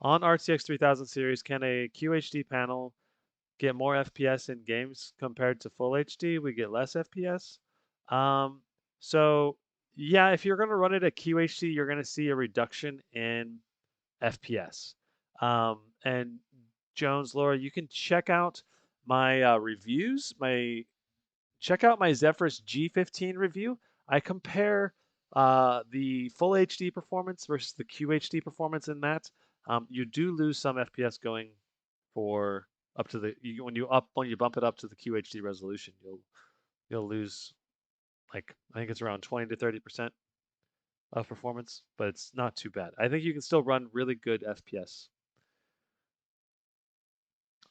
On RTX 3000 series, can a QHD panel get more FPS in games compared to Full HD? We get less FPS. So yeah, if you're going to run it at QHD, you're going to see a reduction in FPS. And Jones, Laura, you can check out my reviews. Check out my Zephyrus G15 review. I compare the Full HD performance versus the QHD performance in that. You do lose some FPS going for up to the when you bump it up to the QHD resolution, you'll lose like I think it's around 20 to 30% of performance, but it's not too bad. I think you can still run really good FPS.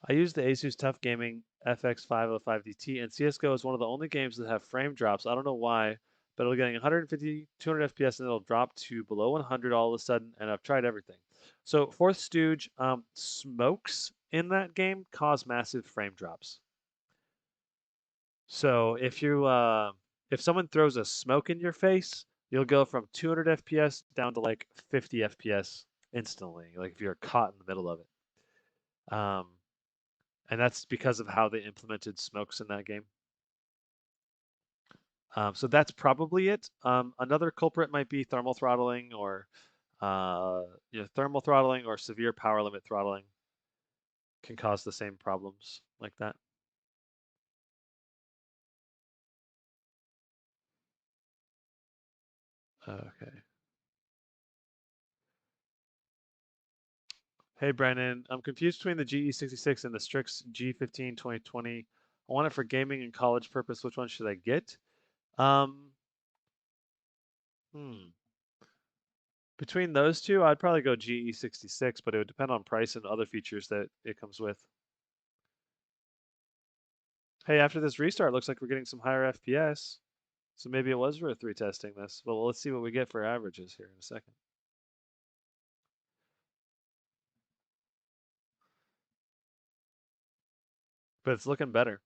I use the Asus TUF Gaming FX505DT, and CSGO is one of the only games that have frame drops. I don't know why, but it'll get 150, 200 FPS, and it'll drop to below 100 all of a sudden, and I've tried everything. So Fourth Stooge, smokes in that game cause massive frame drops. So if someone throws a smoke in your face, you'll go from 200 FPS down to like 50 FPS instantly, like if you're caught in the middle of it. And that's because of how they implemented smokes in that game. So that's probably it. Another culprit might be thermal throttling or thermal throttling or severe power limit throttling can cause the same problems like that. Okay. Hey, Brennan, I'm confused between the GE76 and the Strix G15 2020. I want it for gaming and college purpose. Which one should I get? Um, hmm. Between those two, I'd probably go GE66, but it would depend on price and other features that it comes with. Hey, after this restart, looks like we're getting some higher FPS. So maybe it was worth retesting this. Well, let's see what we get for averages here in a second. But it's looking better.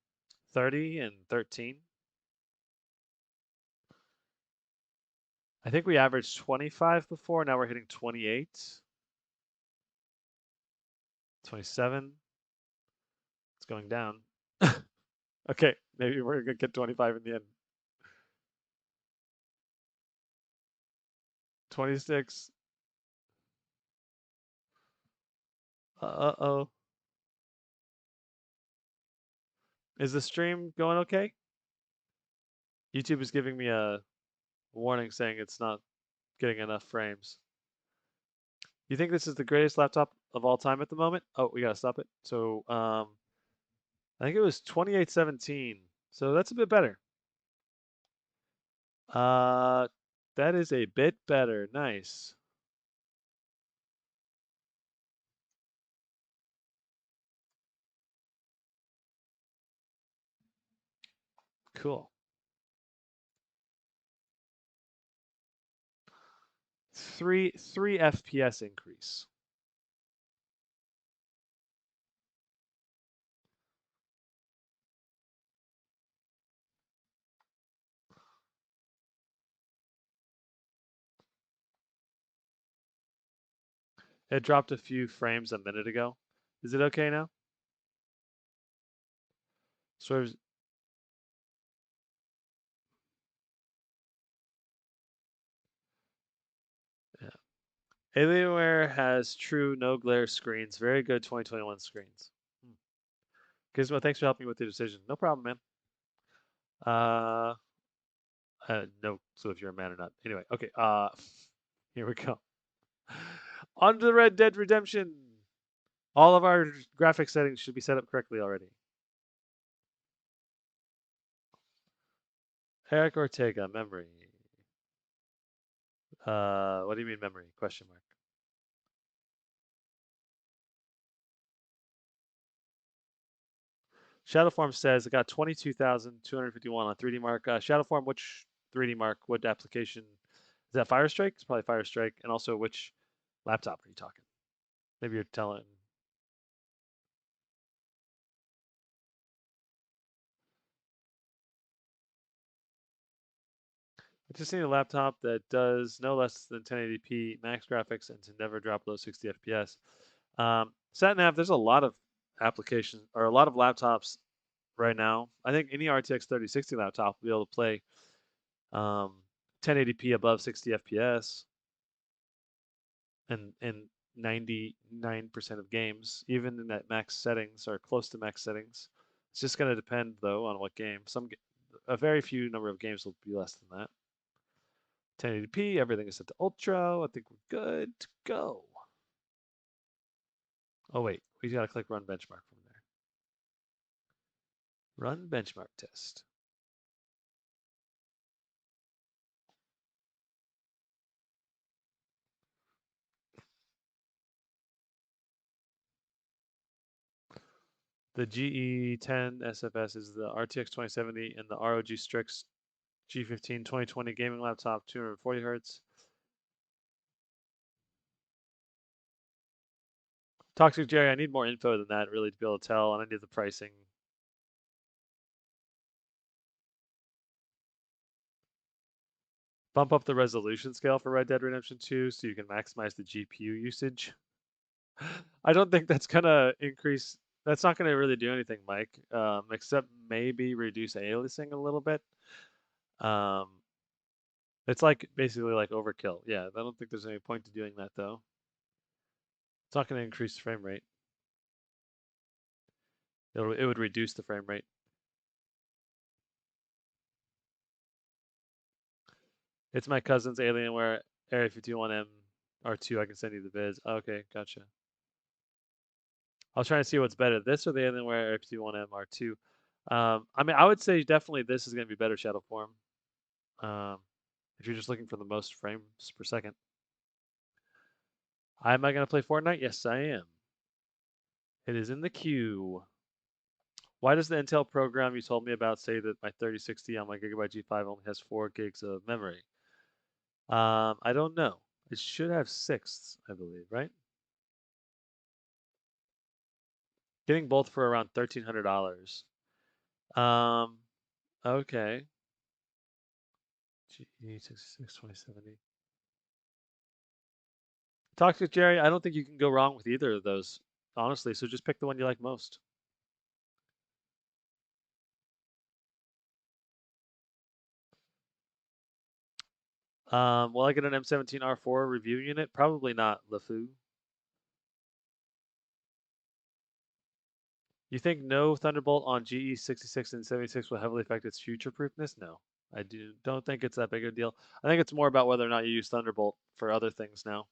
30 and 13. I think we averaged 25 before. Now we're hitting 28. 27. It's going down. Okay, maybe we're gonna get 25 in the end. 26. Uh-oh. Is the stream going okay? YouTube is giving me a warning saying it's not getting enough frames. You think this is the greatest laptop of all time at the moment? Oh, we gotta stop it. So, I think it was 2817. So that's a bit better. Uh, that is a bit better. Nice. Cool. 3 FPS increase. It dropped a few frames a minute ago. Is it okay now? Sort of. Yeah. Alienware has true no glare screens. Very good 2021 screens. Gizmo, thanks for helping me with the decision. No problem, man. Uh, no clue if you're a man or not. Anyway, okay. Here we go. On to the Red Dead Redemption. All of our graphic settings should be set up correctly already. Eric Ortega, memory. What do you mean memory? Question mark. Shadowform says it got 22,251 on 3D Mark. Shadowform, which 3D Mark? What application? Is that Firestrike? It's probably Firestrike. And also, which laptop are you talking? Maybe you're telling. I just need a laptop that does no less than 1080p max graphics and to never drop below 60 FPS. SatNav, there's a lot of applications or a lot of laptops right now. I think any RTX 3060 laptop will be able to play 1080p above 60 FPS and 99% of games, even in that max settings or close to max settings. It's just going to depend though on what game. A very few number of games will be less than that. 1080p, everything is set to ultra. I think we're good to go. Oh wait, we gotta click run benchmark from there. Run benchmark test. The GE10 SFS is the RTX 2070 and the ROG Strix G15 2020 gaming laptop, 240 hertz. Toxic Jerry, I need more info than that really to be able to tell, and I need the pricing. Bump up the resolution scale for Red Dead Redemption 2 so you can maximize the GPU usage. I don't think that's gonna increase. That's not gonna really do anything, Mike, except maybe reduce aliasing a little bit. Um, it's like basically like overkill. Yeah, I don't think there's any point to doing that though. It's not gonna increase the frame rate. It would reduce the frame rate. It's my cousin's Alienware Area 51M R2. I can send you the vids. Okay, gotcha. I was trying to see what's better, this or the Alienware Area 51M R2. I mean, I would say definitely this is going to be better shadow form. If you're just looking for the most frames per second. Am I going to play Fortnite? Yes, I am. It is in the queue. Why does the Intel program you told me about say that my 3060 on my Gigabyte G5 only has 4 gigs of memory? I don't know. It should have 6, I believe, right? Getting both for around $1,300. Um, okay. GE76 2070. Toxic Jerry, I don't think you can go wrong with either of those, honestly. So just pick the one you like most. Will I get an M17R4 review unit? Probably not, LeFou. You think no Thunderbolt on GE66 and 76 will heavily affect its future-proofness? No, don't think it's that big a deal. I think it's more about whether or not you use Thunderbolt for other things now.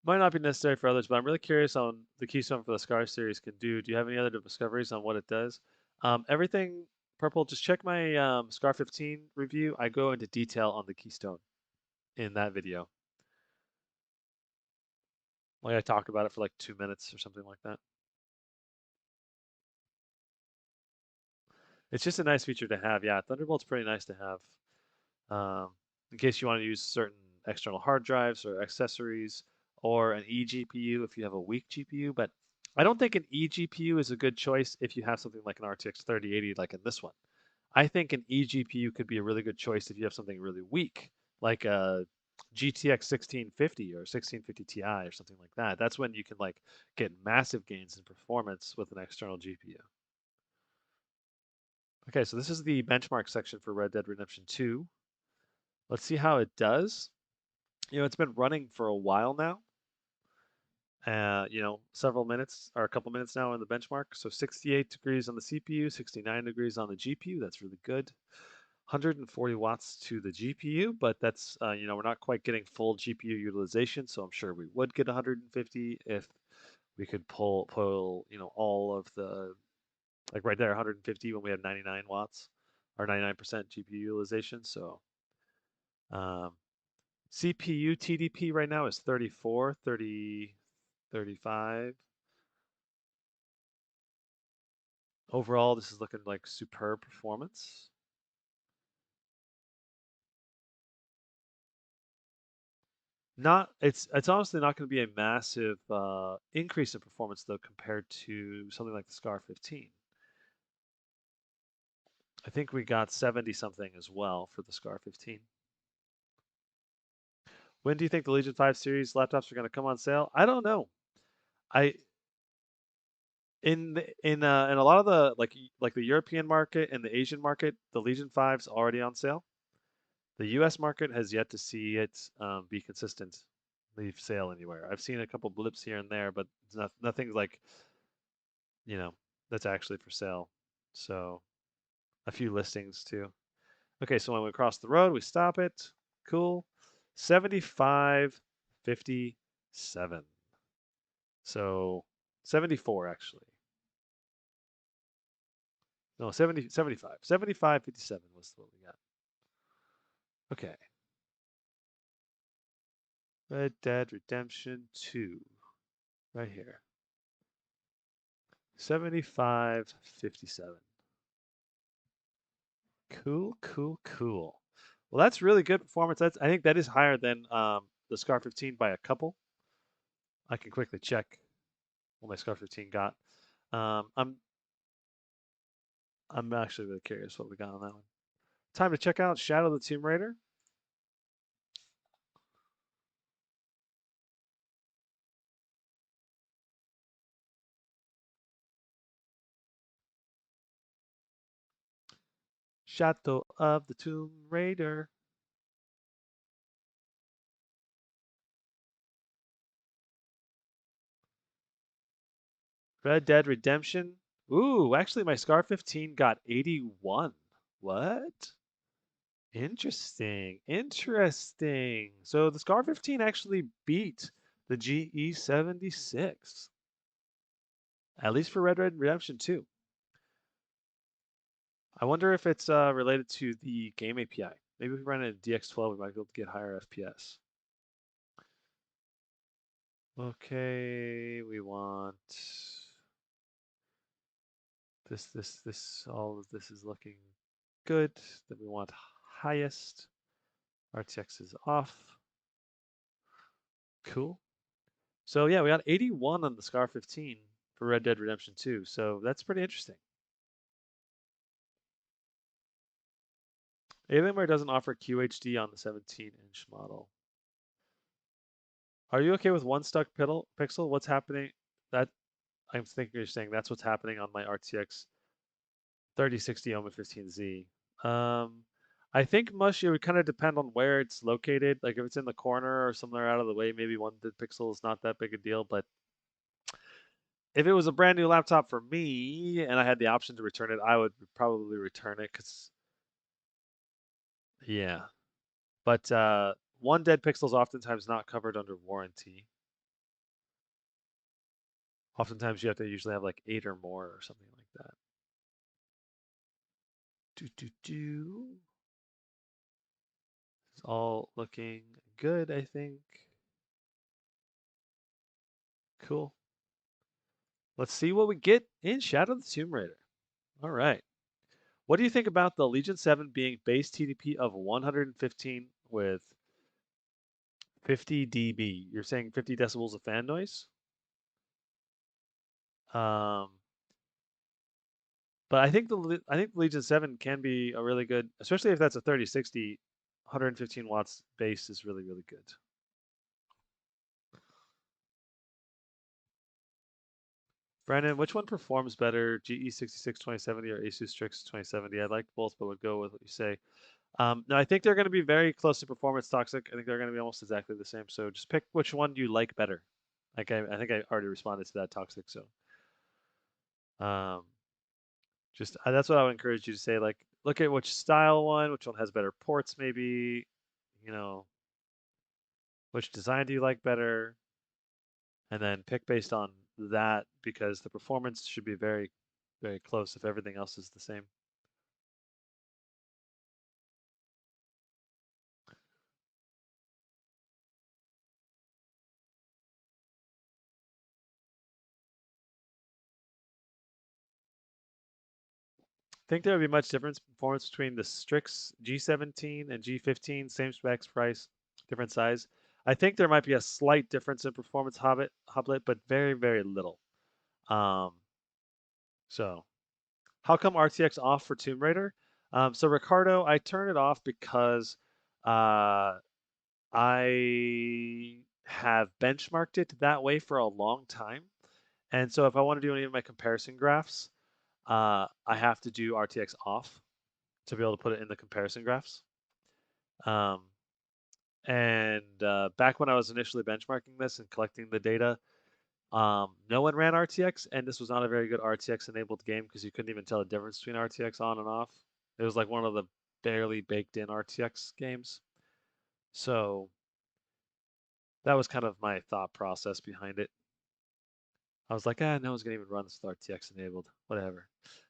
Might not be necessary for others, but I'm really curious on the keystone for the Scar series can do. Do you have any other discoveries on what it does? Everything purple. Just check my Scar 15 review. I go into detail on the keystone in that video. Like I talk about it for like 2 minutes or something like that. It's just a nice feature to have. Yeah, Thunderbolt's pretty nice to have. In case you want to use certain external hard drives or accessories, or an eGPU if you have a weak GPU. But I don't think an eGPU is a good choice if you have something like an RTX 3080 like in this one. I think an eGPU could be a really good choice if you have something really weak, like a GTX 1650 or 1650 Ti or something like that. That's when you can like get massive gains in performance with an external GPU. Okay, so this is the benchmark section for Red Dead Redemption 2. Let's see how it does. It's been running for a while now. Several minutes or a couple minutes now in the benchmark. So 68 degrees on the CPU, 69 degrees on the GPU. That's really good. 140 watts to the GPU, but that's, we're not quite getting full GPU utilization. So I'm sure we would get 150 if we could pull, all of the, like right there, 150 when we have 99 watts or 99% GPU utilization. So, um, CPU TDP right now is 34, 30, 35. Overall, this is looking like superb performance. Not it's honestly not going to be a massive increase in performance though compared to something like the Scar 15. I think we got 70 something as well for the Scar 15. When do you think the Legion 5 series laptops are going to come on sale? I don't know. I in a lot of the like the European market and the Asian market, the Legion 5's already on sale. The U.S. market has yet to see it be consistent, leave sale anywhere. I've seen a couple blips here and there, but it's nothing like you know that's actually for sale. So a few listings too. Okay, so when we cross the road, we stop it. Cool. 75.57. So 74 actually. No, 70, 75. 75.57 was what we got. Okay. Red Dead Redemption 2. Right here. 75.57. Cool, cool, cool. Well, that's really good performance. I think that is higher than the Scar 15 by a couple. I can quickly check what my Scar 15 got. Um, I'm I'm actually really curious what we got on that one. Time to check out Shadow of the Tomb Raider. Shadow of the Tomb Raider. Red Dead Redemption. Ooh, actually my Scar 15 got 81. What? Interesting. Interesting. So the Scar 15 actually beat the GE76. At least for Red Dead Redemption 2. I wonder if it's related to the game API. Maybe if we run it at DX12, we might be able to get higher FPS. Okay, we want this, all of this is looking good. Then we want highest. RTX is off. Cool. So yeah, we got 81 on the Scar 15 for Red Dead Redemption 2. So that's pretty interesting. Alienware doesn't offer QHD on the 17-inch model. Are you okay with one stuck pixel? What's happening? That I'm thinking you're saying that's what's happening on my RTX 3060 OMA 15Z. Um, I think Mush, it would kind of depend on where it's located. Like if it's in the corner or somewhere out of the way, maybe one pixel is not that big a deal. But if it was a brand new laptop for me and I had the option to return it, I would probably return it because, yeah. But one dead pixel is oftentimes not covered under warranty. Oftentimes you have to usually have like 8 or more or something like that. Do do do. It's all looking good, I think. Cool. Let's see what we get in Shadow of the Tomb Raider. All right. What do you think about the Legion 7 being base TDP of 115 with 50 dB? You're saying 50 decibels of fan noise? Um, but I think the Legion 7 can be a really good, especially if that's a 3060, 115 watts base is really, really good. Brandon, which one performs better, GE76 2070 or Asus Strix 2070? I like both, but would go with what you say. No, I think they're going to be very close to performance toxic. I think they're going to be almost exactly the same. So just pick which one you like better. Like I think I already responded to that toxic. So um, just that's what I would encourage you to say. Like look at which style one, which one has better ports, maybe. You know, which design do you like better, and then pick based on that because the performance should be very, very close if everything else is the same. Think there would be much difference in performance between the Strix G17 and G15, same specs, price, different size. I think there might be a slight difference in performance Hoblet, but very, very little. Um, so how come RTX off for Tomb Raider? So Ricardo, I turn it off because uh, I have benchmarked it that way for a long time. And so if I want to do any of my comparison graphs, I have to do RTX off to be able to put it in the comparison graphs. Um, and back when I was initially benchmarking this and collecting the data, no one ran RTX, and this was not a very good RTX enabled game because you couldn't even tell the difference between RTX on and off. It was like one of the barely baked in RTX games. So that was kind of my thought process behind it. I was like, no one's gonna even run this with RTX enabled. Whatever.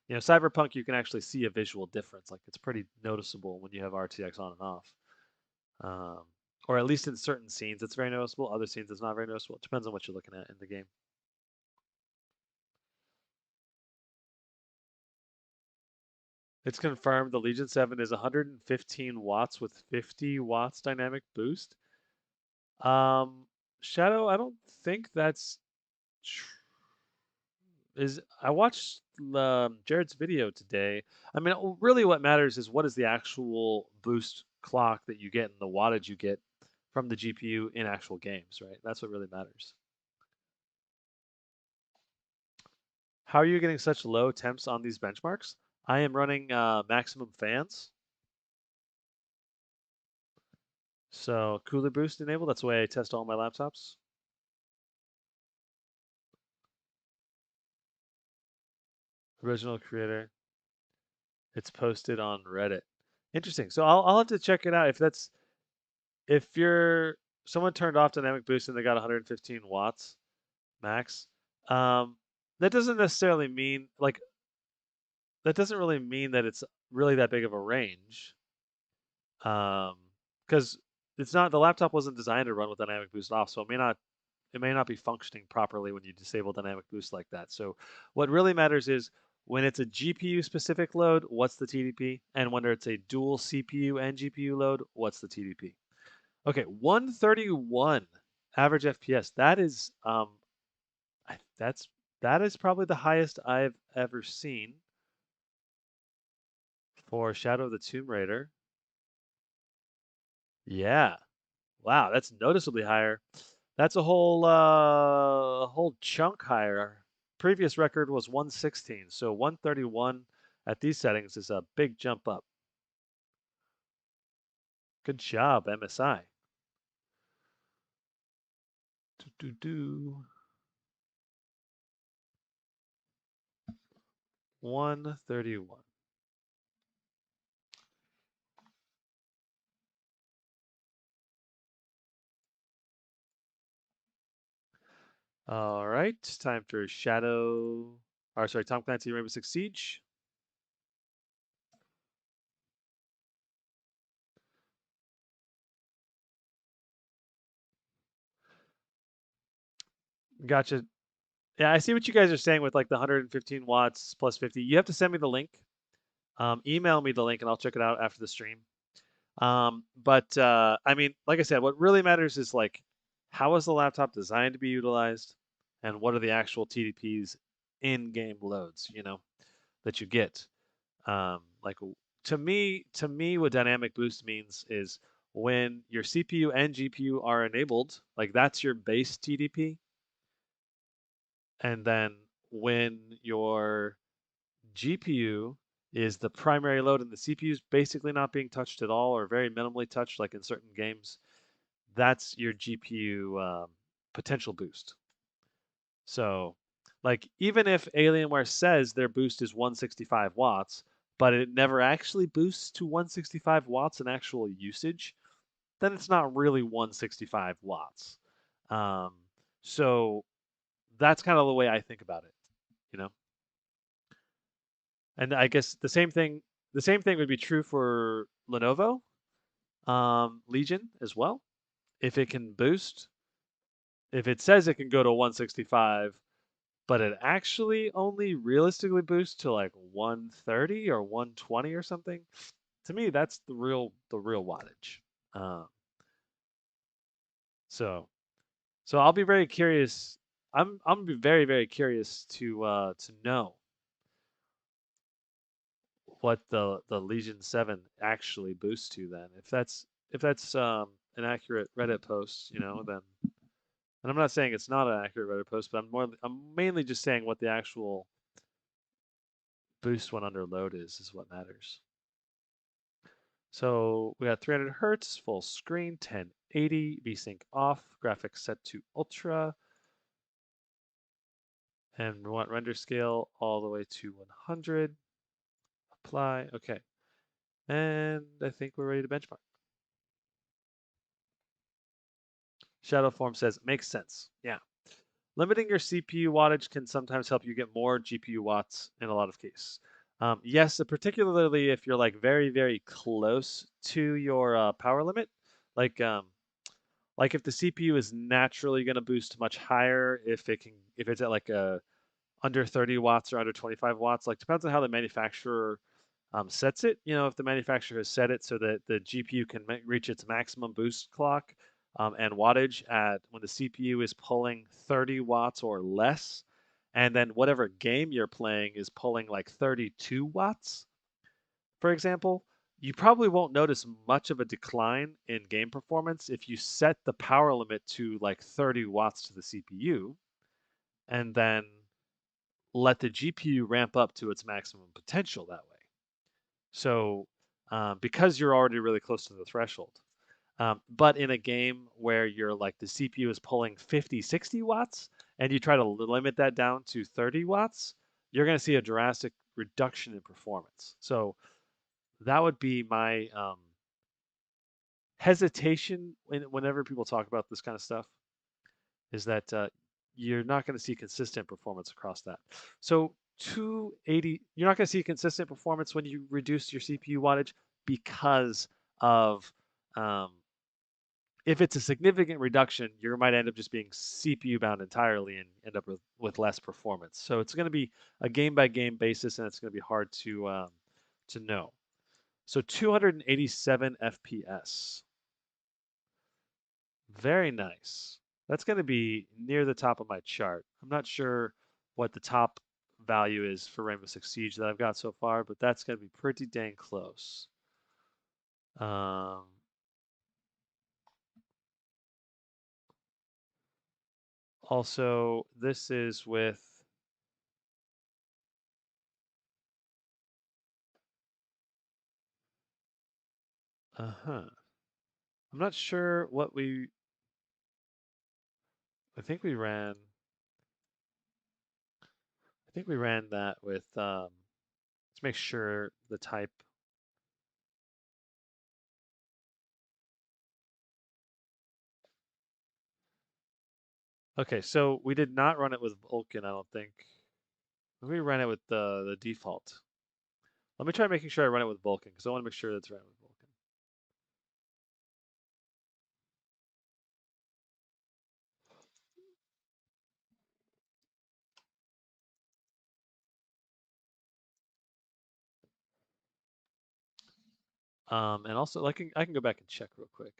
You know, Cyberpunk, you can actually see a visual difference. Like it's pretty noticeable when you have RTX on and off. Um, or at least in certain scenes, it's very noticeable. Other scenes, it's not very noticeable. It depends on what you're looking at in the game. It's confirmed the Legion 7 is 115 watts with 50 watts dynamic boost. Um, Shadow, I don't think that's is. I watched Jared's video today. I mean, really, what matters is what is the actual boost clock that you get and the wattage you get from the GPU in actual games, right? That's what really matters. How are you getting such low temps on these benchmarks? I am running maximum fans. So cooler boost enabled. That's the way I test all my laptops. Original creator. It's posted on Reddit. Interesting. So I'll have to check it out. If you're someone turned off dynamic boost and they got 115 watts max, um, that doesn't necessarily mean like that doesn't really mean that it's really that big of a range. Because it's not the laptop wasn't designed to run with dynamic boost off, so it may not be functioning properly when you disable dynamic boost like that. So what really matters is when it's a GPU specific load, what's the TDP? And when it's a dual CPU and GPU load, what's the TDP? Okay, 131 average FPS. That's that is probably the highest I've ever seen for Shadow of the Tomb Raider. Yeah. Wow, that's noticeably higher. That's a whole chunk higher. Previous record was 116, so 131 at these settings is a big jump up. Good job, MSI. Do, do, do. 131. All right, time for Tom Clancy Rainbow Six Siege. Gotcha. Yeah, I see what you guys are saying with like the 115 watts plus 50. You have to send me the link. Email me the link and I'll check it out after the stream. But I mean, like I said, what really matters is like how is the laptop designed to be utilized, and what are the actual TDPs in-game loads, that you get. Like to me, what dynamic boost means is when your CPU and GPU are enabled, like that's your base TDP, and then when your GPU is the primary load and the CPU is basically not being touched at all or very minimally touched, like in certain games, that's your GPU potential boost. So, like, even if Alienware says their boost is 165 watts, but it never actually boosts to 165 watts in actual usage, then it's not really 165 watts. Um, so that's kind of the way I think about it, you know. And I guess the same thing would be true for Lenovo Legion as well. If it can boost, if it says it can go to 165, but it actually only realistically boosts to like 130 or 120 or something, to me that's the real wattage. Um, so so I'll be very curious. I'm gonna be very very curious to know what the Legion 7 actually boosts to then. If that's an accurate Reddit post, then and I'm not saying it's not an accurate Reddit post, but I'm mainly just saying what the actual boost when under load is what matters. So we got 300 hertz, full screen, 1080, VSync off, graphics set to ultra, and we want render scale all the way to 100. Apply. Okay. And I think we're ready to benchmark. Shadowform says, makes sense. Yeah. Limiting your CPU wattage can sometimes help you get more GPU watts in a lot of cases. Yes, particularly if you're like very, very close to your power limit. Like, um, like if the CPU is naturally going to boost much higher, if it's at like a under 30 watts or under 25 watts, like depends on how the manufacturer sets it. If the manufacturer has set it so that the GPU can reach its maximum boost clock and wattage at when the CPU is pulling 30 watts or less, and then whatever game you're playing is pulling like 32 watts, for example, you probably won't notice much of a decline in game performance if you set the power limit to like 30 watts to the CPU and then let the GPU ramp up to its maximum potential that way. So, because you're already really close to the threshold. But in a game where you're like the CPU is pulling 50, 60 watts and you try to limit that down to 30 watts, you're going to see a drastic reduction in performance. So, that would be my hesitation whenever people talk about this kind of stuff is that you're not going to see consistent performance across that. So 280, you're not going to see consistent performance when you reduce your CPU wattage because of um, if it's a significant reduction, you might end up just being CPU bound entirely and end up with less performance. So it's going to be a game by game basis, and it's going to be hard to know. So 287 FPS. Very nice. That's going to be near the top of my chart. I'm not sure what the top value is for Rainbow Six Siege that I've got so far, but that's going to be pretty dang close. Um, also, this is with uh-huh. I'm not sure what I think we ran I think we ran that with let's make sure the type. Okay, so we did not run it with Vulkan, I don't think. We ran it with the default. Let me try making sure I run it with Vulkan because I want to make sure that's running with Vulkan. And also, I can go back and check real quick.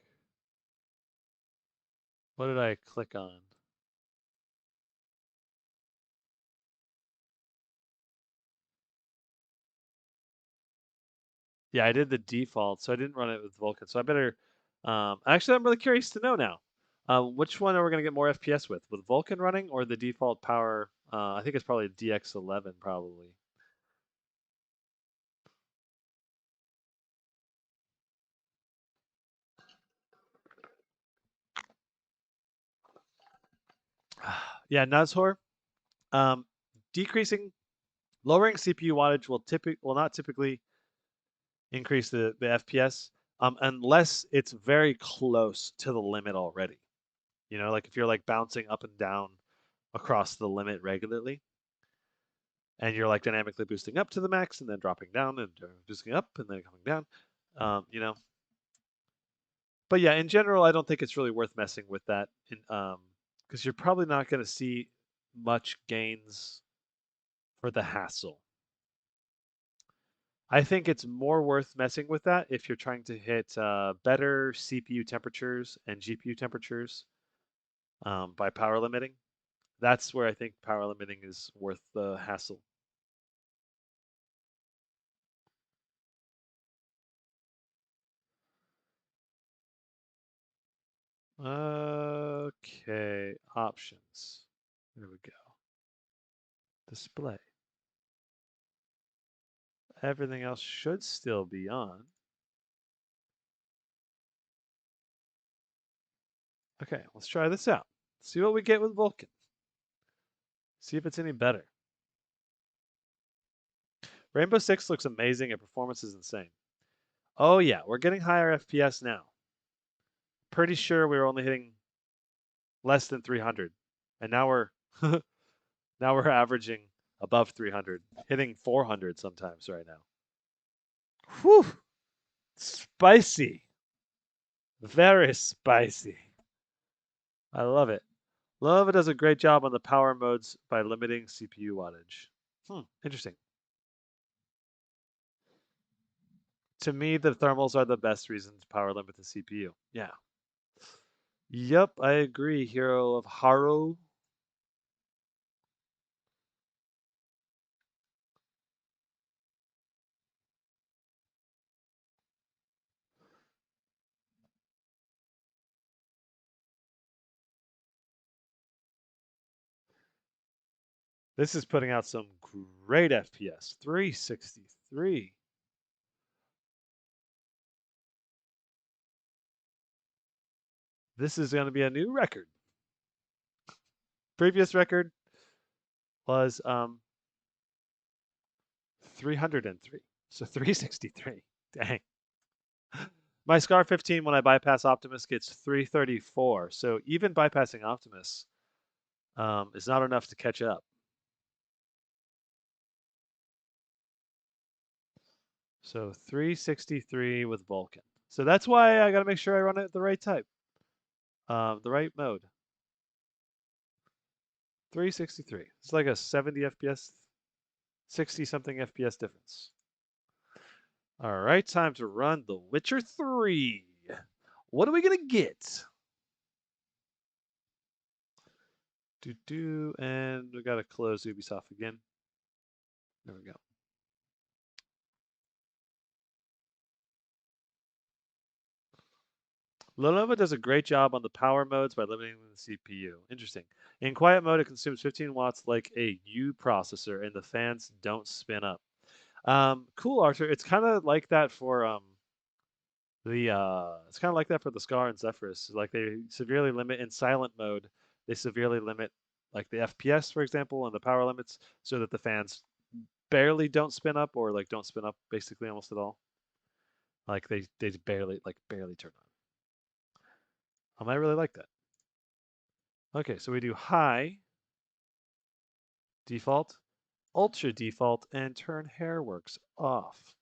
What did I click on? Yeah, I did the default, so I didn't run it with Vulkan. So I better. Actually, I'm really curious to know now. Which one are we gonna get more FPS with Vulkan running or the default power? I think it's probably DX11, probably. Yeah, Nuzhor. Um, decreasing, lowering CPU wattage will not typically increase the FPS, unless it's very close to the limit already. You know, like if you're like bouncing up and down across the limit regularly, and you're like dynamically boosting up to the max and then dropping down and boosting up and then coming down, you know. But yeah, in general, I don't think it's really worth messing with that, because you're probably not going to see much gains for the hassle. I think it's more worth messing with that if you're trying to hit better CPU temperatures and GPU temperatures by power limiting. That's where I think power limiting is worth the hassle. Okay, options. There we go. Display. Everything else should still be on. Okay, let's try this out. See what we get with Vulkan. See if it's any better. Rainbow Six looks amazing and performance is insane. Oh yeah, we're getting higher FPS now. Pretty sure we were only hitting less than 300, and now we're now we're averaging above 300, hitting 400 sometimes right now. Whew, spicy, very spicy. I love it. Love it does a great job on the power modes by limiting CPU wattage. Interesting. To me, the thermals are the best reason to power limit the CPU. Yeah. Yep, I agree, Hero of Haro. This is putting out some great FPS. 363. This is going to be a new record. Previous record was 303. So 363. Dang. My Scar 15 when I bypass Optimus gets 334. So even bypassing Optimus is not enough to catch up. So 363 with Vulcan. So that's why I got to make sure I run it at the right type, the right mode. 363. It's like a 70 FPS, 60 something FPS difference. All right, time to run The Witcher 3. What are we going to get? And we got to close Ubisoft again. There we go. Lenovo does a great job on the power modes by limiting the CPU. Interesting. In quiet mode, it consumes 15 watts like a U processor, and the fans don't spin up. Cool, Arthur. It's kind of like that for it's kind of like that for the Scar and Zephyrus. Like they severely limit in silent mode. They severely limit like the FPS, for example, and the power limits, so that the fans barely don't spin up or like don't spin up basically almost at all. Like they barely turn on. I really like that. Okay, so we do high, default, ultra default, and turn hairworks off.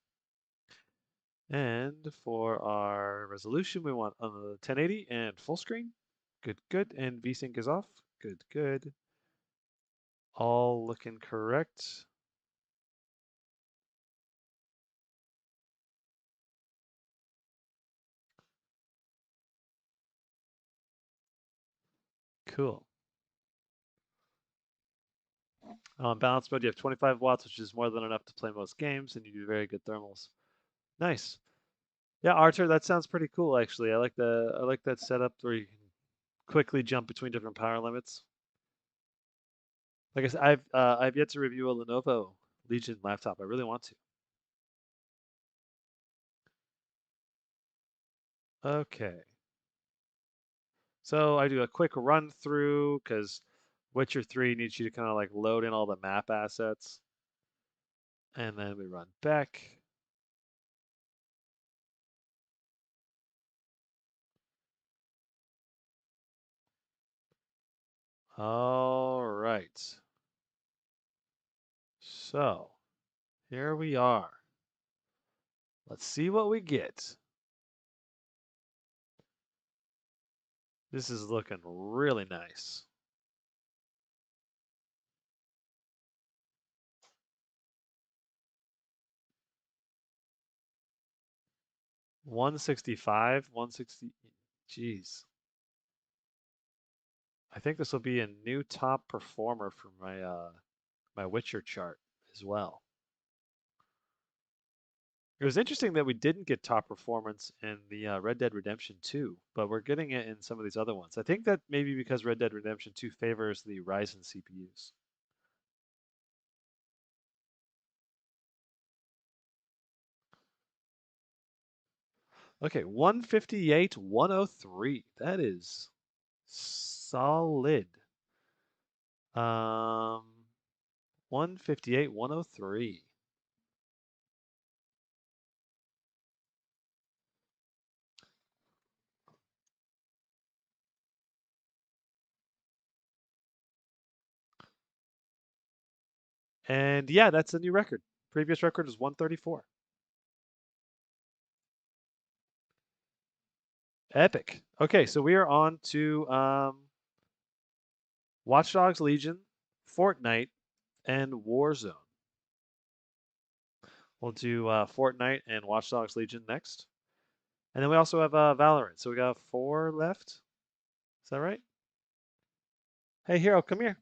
And for our resolution, we want 1080 and full screen. Good, good. And VSync is off. Good, good. All looking correct. Cool. On balance mode, you have 25 watts, which is more than enough to play most games, and you do very good thermals. Nice. Yeah, Archer, that sounds pretty cool actually. I like that setup where you can quickly jump between different power limits. Like I said, I've yet to review a Lenovo Legion laptop. I really want to. Okay. So I do a quick run through because Witcher 3 needs you to kind of like load in all the map assets. And then we run back. All right. So here we are. Let's see what we get. This is looking really nice. $165, 160. Geez. I think this will be a new top performer for my Witcher chart as well. It was interesting that we didn't get top performance in the Red Dead Redemption 2, but we're getting it in some of these other ones. I think that maybe because Red Dead Redemption 2 favors the Ryzen CPUs. Okay, 158, 103. That is solid. 158, 103. And yeah, that's a new record. Previous record was 134. Epic. Okay, so we are on to Watch Dogs Legion, Fortnite, and Warzone. We'll do Fortnite and Watch Dogs Legion next. And then we also have Valorant. So we got 4 left. Is that right? Hey, Hero, come here.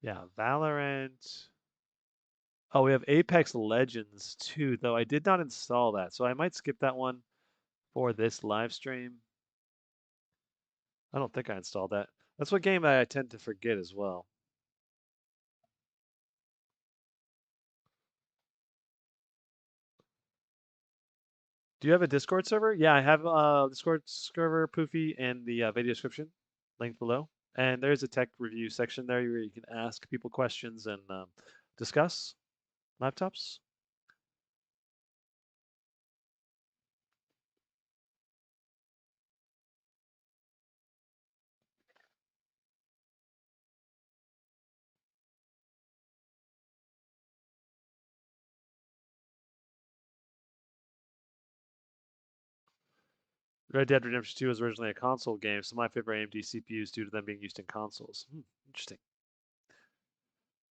Yeah, Valorant. Oh, we have Apex Legends too, though I did not install that. So I might skip that one for this live stream. I don't think I installed that. That's what game I tend to forget as well. Do you have a Discord server? Yeah, I have a Discord server, Poofy, in the video description, linked below. And there's a tech review section there where you can ask people questions and discuss laptops. Red Dead Redemption 2 was originally a console game, so my favorite AMD CPUs due to them being used in consoles. Interesting.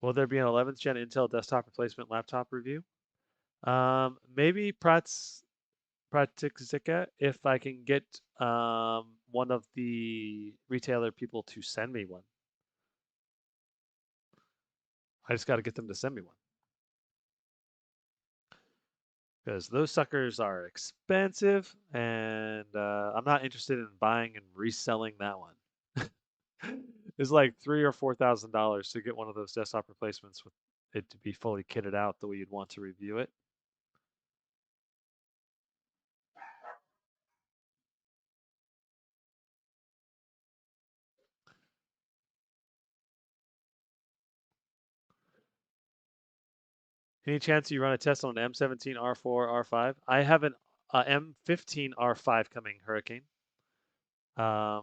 Will there be an 11th gen Intel desktop replacement laptop review? Maybe Praticzica if I can get one of the retailer people to send me one. I just got to get them to send me one. Because those suckers are expensive, and I'm not interested in buying and reselling that one. It's like $3,000 or $4,000 to get one of those desktop replacements with it to be fully kitted out the way you'd want to review it. Any chance you run a test on an M17 R4 R5? I have an M15 R5 coming, Hurricane. Um,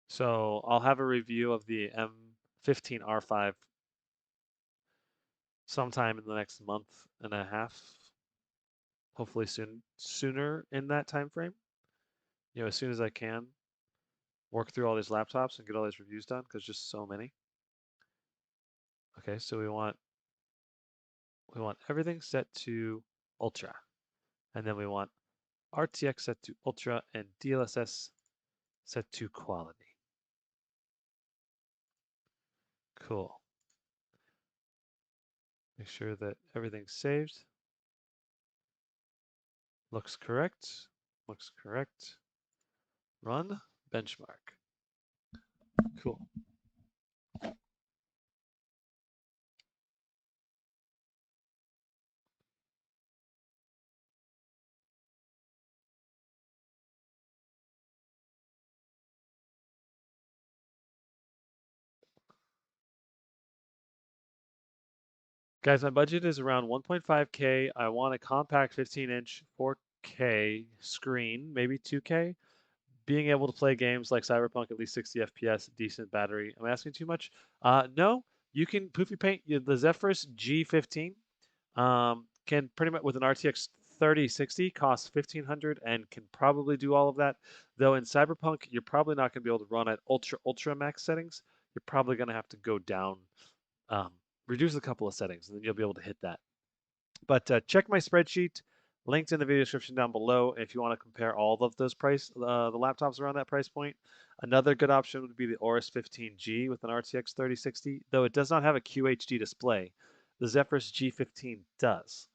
so I'll have a review of the M15 R5 sometime in the next month and a half, hopefully sooner in that time frame. As soon as I can. work through all these laptops and get all these reviews done because just so many. Okay, so we want everything set to ultra, and then we want RTX set to ultra and DLSS set to quality. Cool. Make sure that everything's saved. Looks correct. Looks correct. Run benchmark. Cool. Guys, my budget is around 1.5K. I want a compact 15-inch 4K screen, maybe 2K. Being able to play games like Cyberpunk at least 60 FPS, decent battery. Am I asking too much? No, you can poofy paint the Zephyrus G15. Can pretty much with an RTX 3060 costs 1500 and can probably do all of that. Though in Cyberpunk, you're probably not going to be able to run at ultra max settings. You're probably going to have to go down, um, reduce a couple of settings, and then you'll be able to hit that. But check my spreadsheet, linked in the video description down below if you want to compare all of those the laptops around that price point. Another good option would be the Aorus 15G with an RTX 3060, though it does not have a QHD display. The Zephyrus G15 does.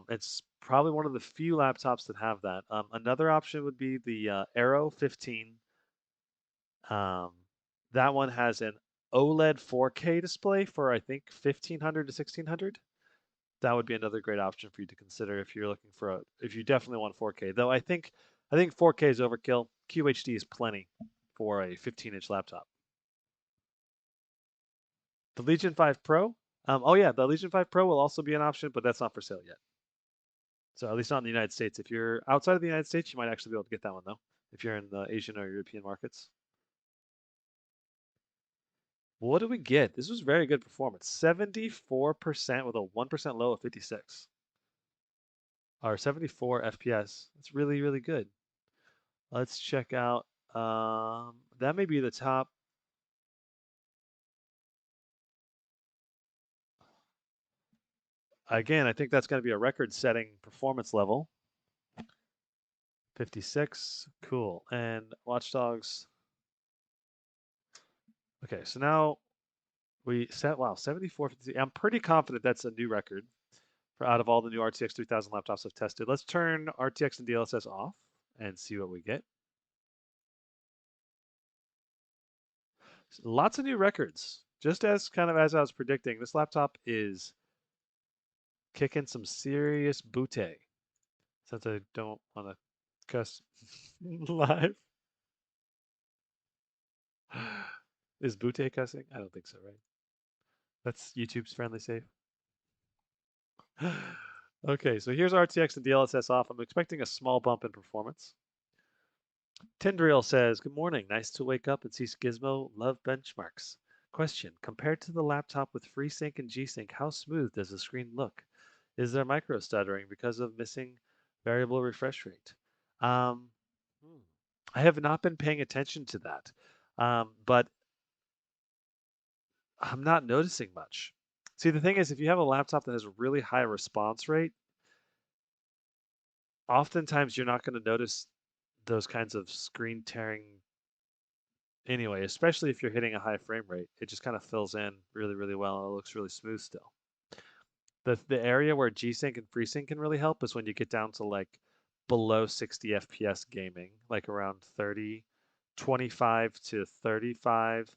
It's probably one of the few laptops that have that. Another option would be the Aero 15. Um, that one has an OLED 4K display for I think 1500 to 1600. That would be another great option for you to consider if you're looking for if you definitely want 4K. Though I think 4K is overkill. QHD is plenty for a 15-inch laptop. The Legion 5 Pro. Oh yeah, the Legion 5 Pro will also be an option, but that's not for sale yet. So at least not in the United States. If you're outside of the United States, you might actually be able to get that one though. If you're in the Asian or European markets. What do we get? This was very good performance. 74% with a 1% low of 56. Or 74 FPS. That's really, really good. Let's check out, that may be the top. Again, I think that's going to be a record-setting performance level. 56, cool. And Watch Dogs. Okay, so now we set, wow, 74, 50. I'm pretty confident that's a new record for out of all the new RTX 3000 laptops I've tested. Let's turn RTX and DLSS off and see what we get. Lots of new records. Just as kind of as I was predicting, this laptop is kicking some serious booty. Since I don't want to cuss live. Is booty cussing? I don't think so, right? That's YouTube's friendly safe. Okay, so here's RTX and DLSS off. I'm expecting a small bump in performance. Tindriel says, good morning. Nice to wake up and see Gizmo. Love benchmarks. Question, compared to the laptop with FreeSync and G-Sync, how smooth does the screen look? Is there micro stuttering because of missing variable refresh rate? Um, I have not been paying attention to that, but I'm not noticing much. See, the thing is, if you have a laptop that has a really high response rate, oftentimes you're not going to notice those kinds of screen tearing anyway, especially if you're hitting a high frame rate. It just kind of fills in really, really well and it looks really smooth still. The area where G-Sync and FreeSync can really help is when you get down to like below 60 FPS gaming, like around 30, 25 to 35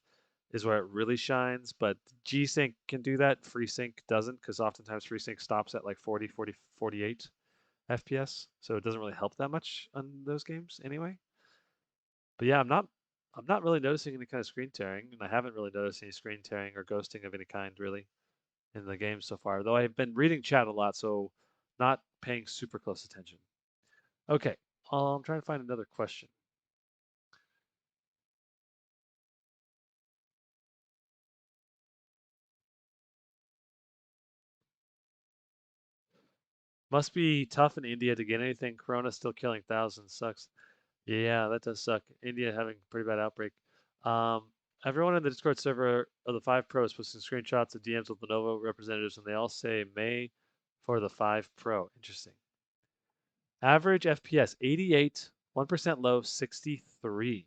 is where it really shines. But G-Sync can do that. FreeSync doesn't because oftentimes FreeSync stops at like 40, 40, 48 FPS. So it doesn't really help that much on those games anyway. But yeah, I'm not really noticing any kind of screen tearing, and I haven't really noticed any screen tearing or ghosting of any kind really in the game so far. Though I've been reading chat a lot, so not paying super close attention. Okay, I'm trying to find another question. Must be tough in India to get anything. Corona still killing thousands. Sucks. Yeah, that does suck. India having a pretty bad outbreak. Um, Everyone in the Discord server of the 5 Pro is posting screenshots of DMs with Lenovo representatives, and they all say May for the 5 Pro. Interesting. Average FPS 88, 1% low 63.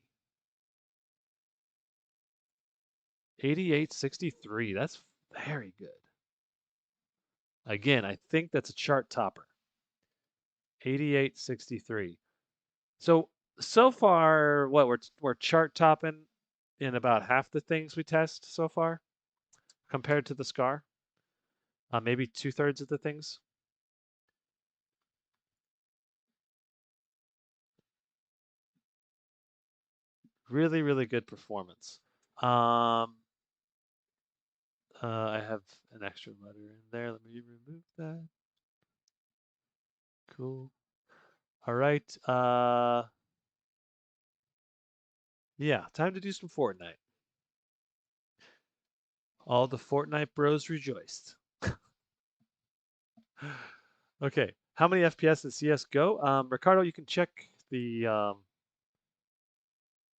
88, 63. That's very good. Again, I think that's a chart topper. 88, 63. So far, what we're chart topping in about half the things we test so far compared to the SCAR. Maybe 2/3 of the things. Really, really good performance. I have an extra letter in there. Let me remove that. Cool. All right. Yeah, time to do some Fortnite. All the Fortnite bros rejoiced. Okay, how many FPS in CS:GO? Ricardo, you can check the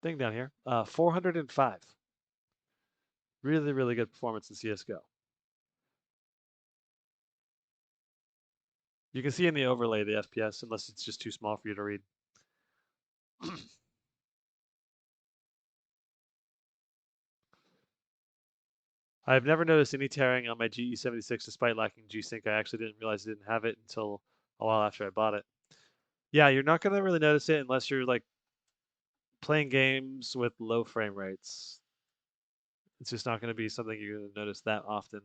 thing down here. 405. Really, really good performance in CS:GO. You can see in the overlay the FPS, unless it's just too small for you to read. I've never noticed any tearing on my GE76 despite lacking G-Sync. I actually didn't realize I didn't have it until a while after I bought it. Yeah, you're not gonna really notice it unless you're like playing games with low frame rates. It's just not gonna be something you're gonna notice that often.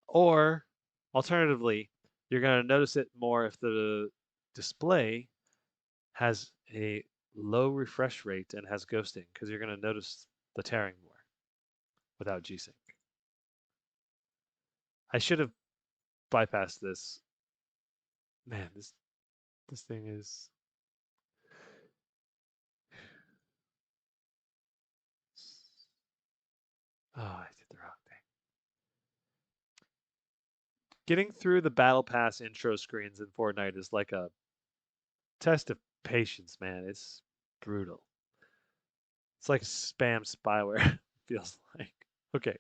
Or alternatively, you're gonna notice it more if the display has a low refresh rate and has ghosting, because you're gonna notice the tearing more without G-Sync. I should have bypassed this. Man, this thing is. Oh, I did the wrong thing. Getting through the battle pass intro screens in Fortnite is like a test of patience, man. It's brutal. It's like spam spyware, feels like. Okay.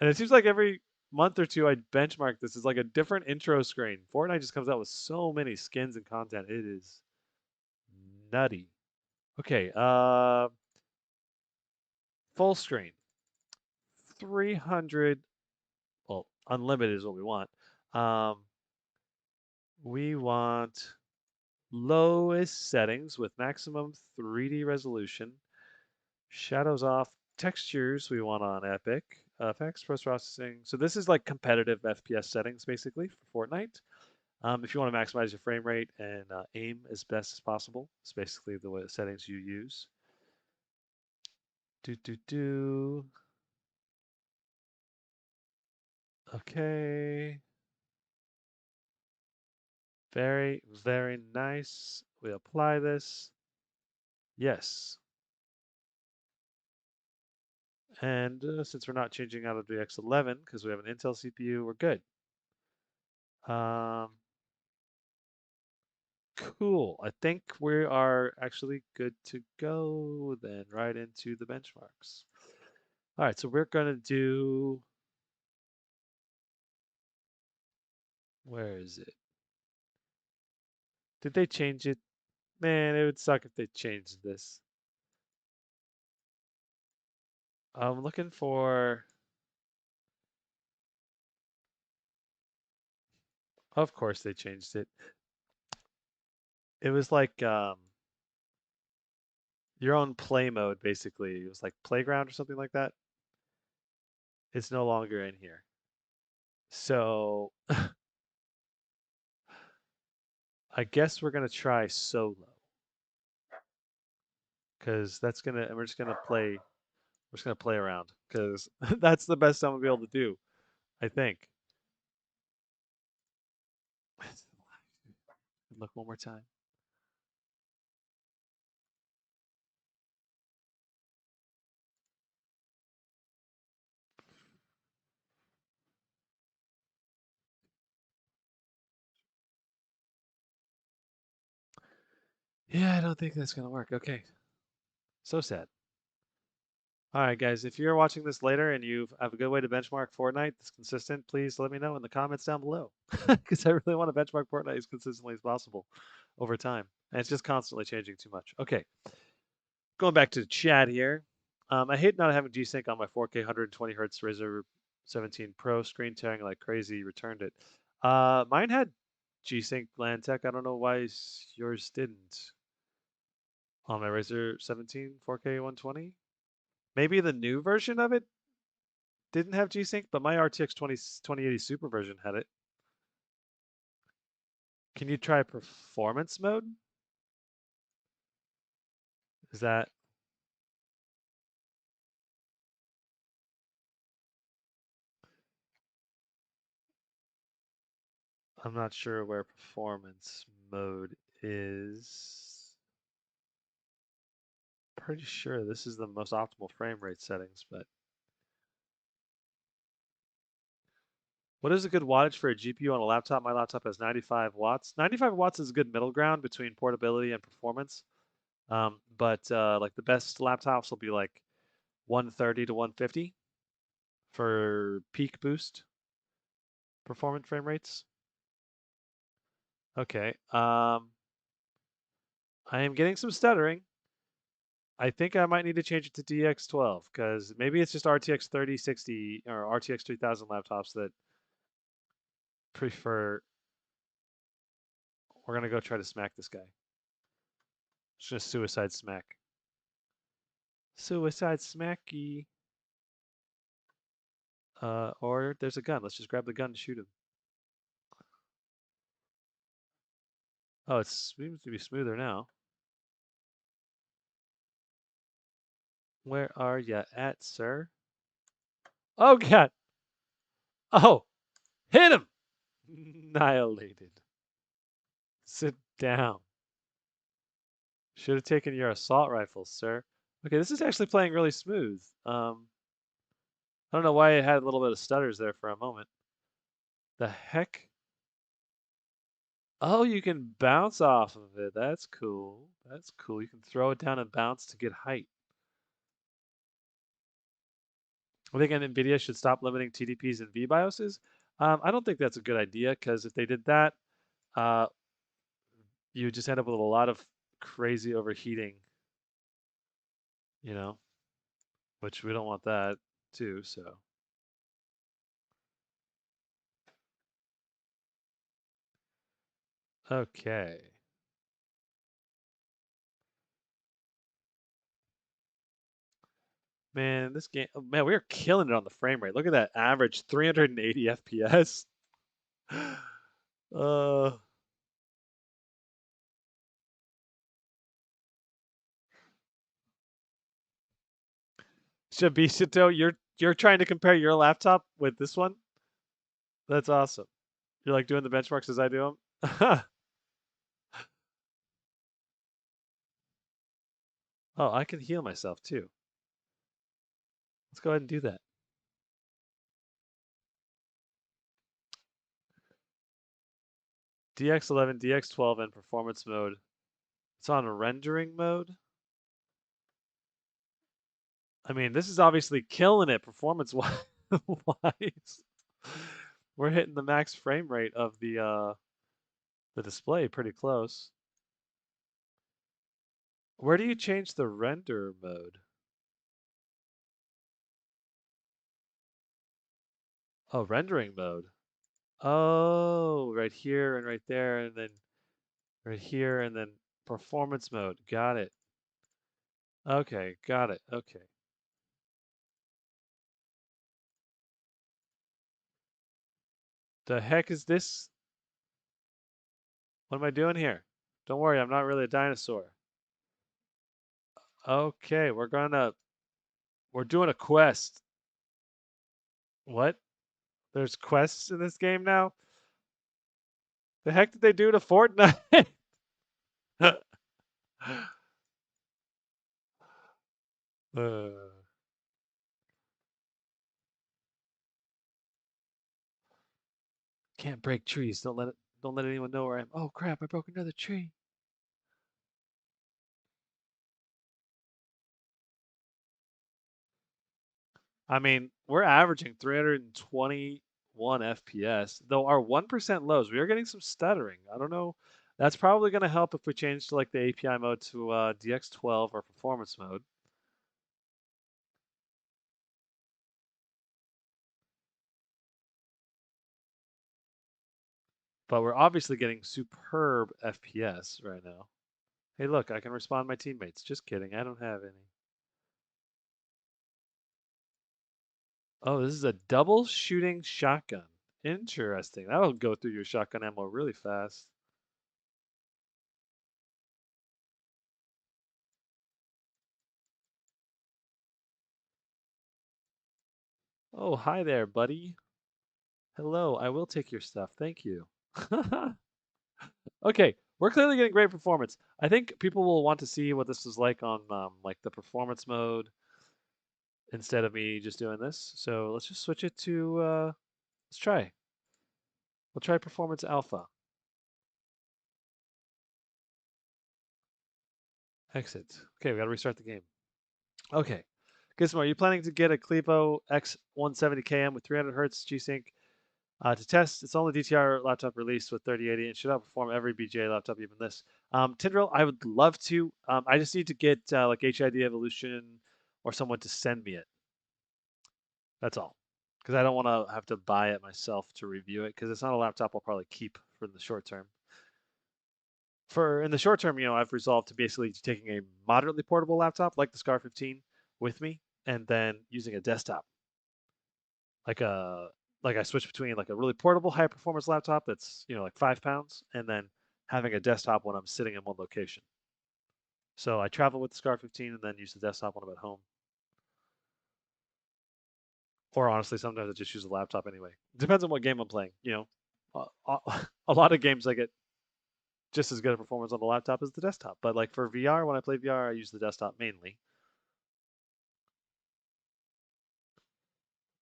And it seems like every month or two I benchmark this. It's like a different intro screen. Fortnite just comes out with so many skins and content. It is nutty. Okay, full screen. 300, well, unlimited is what we want. Um, we want lowest settings with maximum 3D resolution. Shadows off. Textures we want on Epic. Effects, post processing. So this is like competitive FPS settings basically for Fortnite. If you want to maximize your frame rate and aim as best as possible, it's basically the way the settings you use. Do do do. Okay. Very, very nice. We apply this. Yes. And since we're not changing out of the X11 because we have an Intel CPU, we're good. Um, cool. I think we are actually good to go then right into the benchmarks. All right, so we're gonna do, where is it? Did they change it? Man, it would suck if they changed this. I'm looking for, of course they changed it. It was like your own play mode, basically. It was like playground or something like that. It's no longer in here. So I guess we're gonna try solo because that's gonna, and we're just gonna play. We're just gonna play around because that's the best I'm gonna be able to do, I think. Look one more time. Yeah, I don't think that's gonna work. Okay. So sad. All right, guys, if you're watching this later and you have a good way to benchmark Fortnite that's consistent, please let me know in the comments down below. Because I really want to benchmark Fortnite as consistently as possible over time. And it's just constantly changing too much. Okay, going back to the chat here. I hate not having G-Sync on my 4K 120 hertz Razer 17 Pro screen tearing like crazy. Returned it. Mine had G-Sync LAN tech. I don't know why yours didn't on my Razer 17 4K 120. Maybe the new version of it didn't have G-Sync, but my RTX 2080 Super version had it. Can you try performance mode? Is that... I'm not sure where performance mode is. Pretty sure this is the most optimal frame rate settings, but what is a good wattage for a GPU on a laptop? My laptop has 95 watts. 95 watts is a good middle ground between portability and performance. But like the best laptops will be like 130 to 150 for peak boost performance frame rates. Okay. I am getting some stuttering. I think I might need to change it to DX12 because maybe it's just RTX 3060 or RTX 3000 laptops that prefer. We're gonna go try to smack this guy. It's just suicide smack. Suicide smacky. Or there's a gun. Let's just grab the gun and shoot him. Oh, it seems to be smoother now. Where are ya at, sir? Oh god. Oh, hit him. Annihilated. Sit down. Should have taken your assault rifle, sir. Okay, this is actually playing really smooth. I don't know why it had a little bit of stutters there for a moment. The heck? Oh, you can bounce off of it. That's cool. That's cool. You can throw it down and bounce to get height. I think NVIDIA should stop limiting TDPs and VBIOSes. I don't think that's a good idea because if they did that, uh, you would just end up with a lot of crazy overheating, you know, which we don't want that too, so. Okay. Man, this game, oh, man, we are killing it on the frame rate. Look at that average 380 FPS. uh, Shabishito, you're trying to compare your laptop with this one? That's awesome. You're like doing the benchmarks as I do them? Oh, I can heal myself too. Let's go ahead and do that. DX11, DX12, and performance mode. It's on rendering mode. I mean, this is obviously killing it performance-wise. We're hitting the max frame rate of the display pretty close. Where do you change the render mode? Oh, rendering mode. Oh, right here and right there, and then right here, and then performance mode. Got it. Okay, got it. Okay. The heck is this? What am I doing here? Don't worry, I'm not really a dinosaur. Okay, we're doing a quest. What? There's quests in this game now? The heck did they do to Fortnite? uh, can't break trees. Don't let anyone know where I am. Oh crap, I broke another tree. I mean, we're averaging 321 FPS, though our 1% lows, we are getting some stuttering. I don't know. That's probably going to help if we change to like the API mode to DX12 or performance mode. But we're obviously getting superb FPS right now. Hey, look, I can respond to my teammates. Just kidding. I don't have any. Oh, this is a double shooting shotgun. Interesting. That'll go through your shotgun ammo really fast. Oh, hi there, buddy. Hello, I will take your stuff. Thank you. Okay, we're clearly getting great performance. I think people will want to see what this is like on like the performance mode instead of me just doing this. So let's just switch it to let's try. We'll try performance alpha. Exit. Okay, we gotta restart the game. Okay. Gizmo, are you planning to get a Clevo X170KM with 300 hertz G-Sync to test? It's only DTR laptop released with 3080 and should outperform every BGA laptop, even this. Tindril, I would love to. I just need to get like HID Evolution or someone to send me it. That's all. Because I don't want to have to buy it myself to review it because it's not a laptop I'll probably keep for the short term. For in the short term, I've resolved to basically taking a moderately portable laptop like the Scar 15 with me and then using a desktop. Like a like I switch between like a really portable high performance laptop that's, like 5 pounds and then having a desktop when I'm sitting in one location. So I travel with the Scar 15 and then use the desktop when I'm at home. Or honestly, sometimes I just use a laptop anyway. Depends on what game I'm playing. A lot of games I get just as good a performance on the laptop as the desktop. But like for VR, when I play VR, I use the desktop mainly.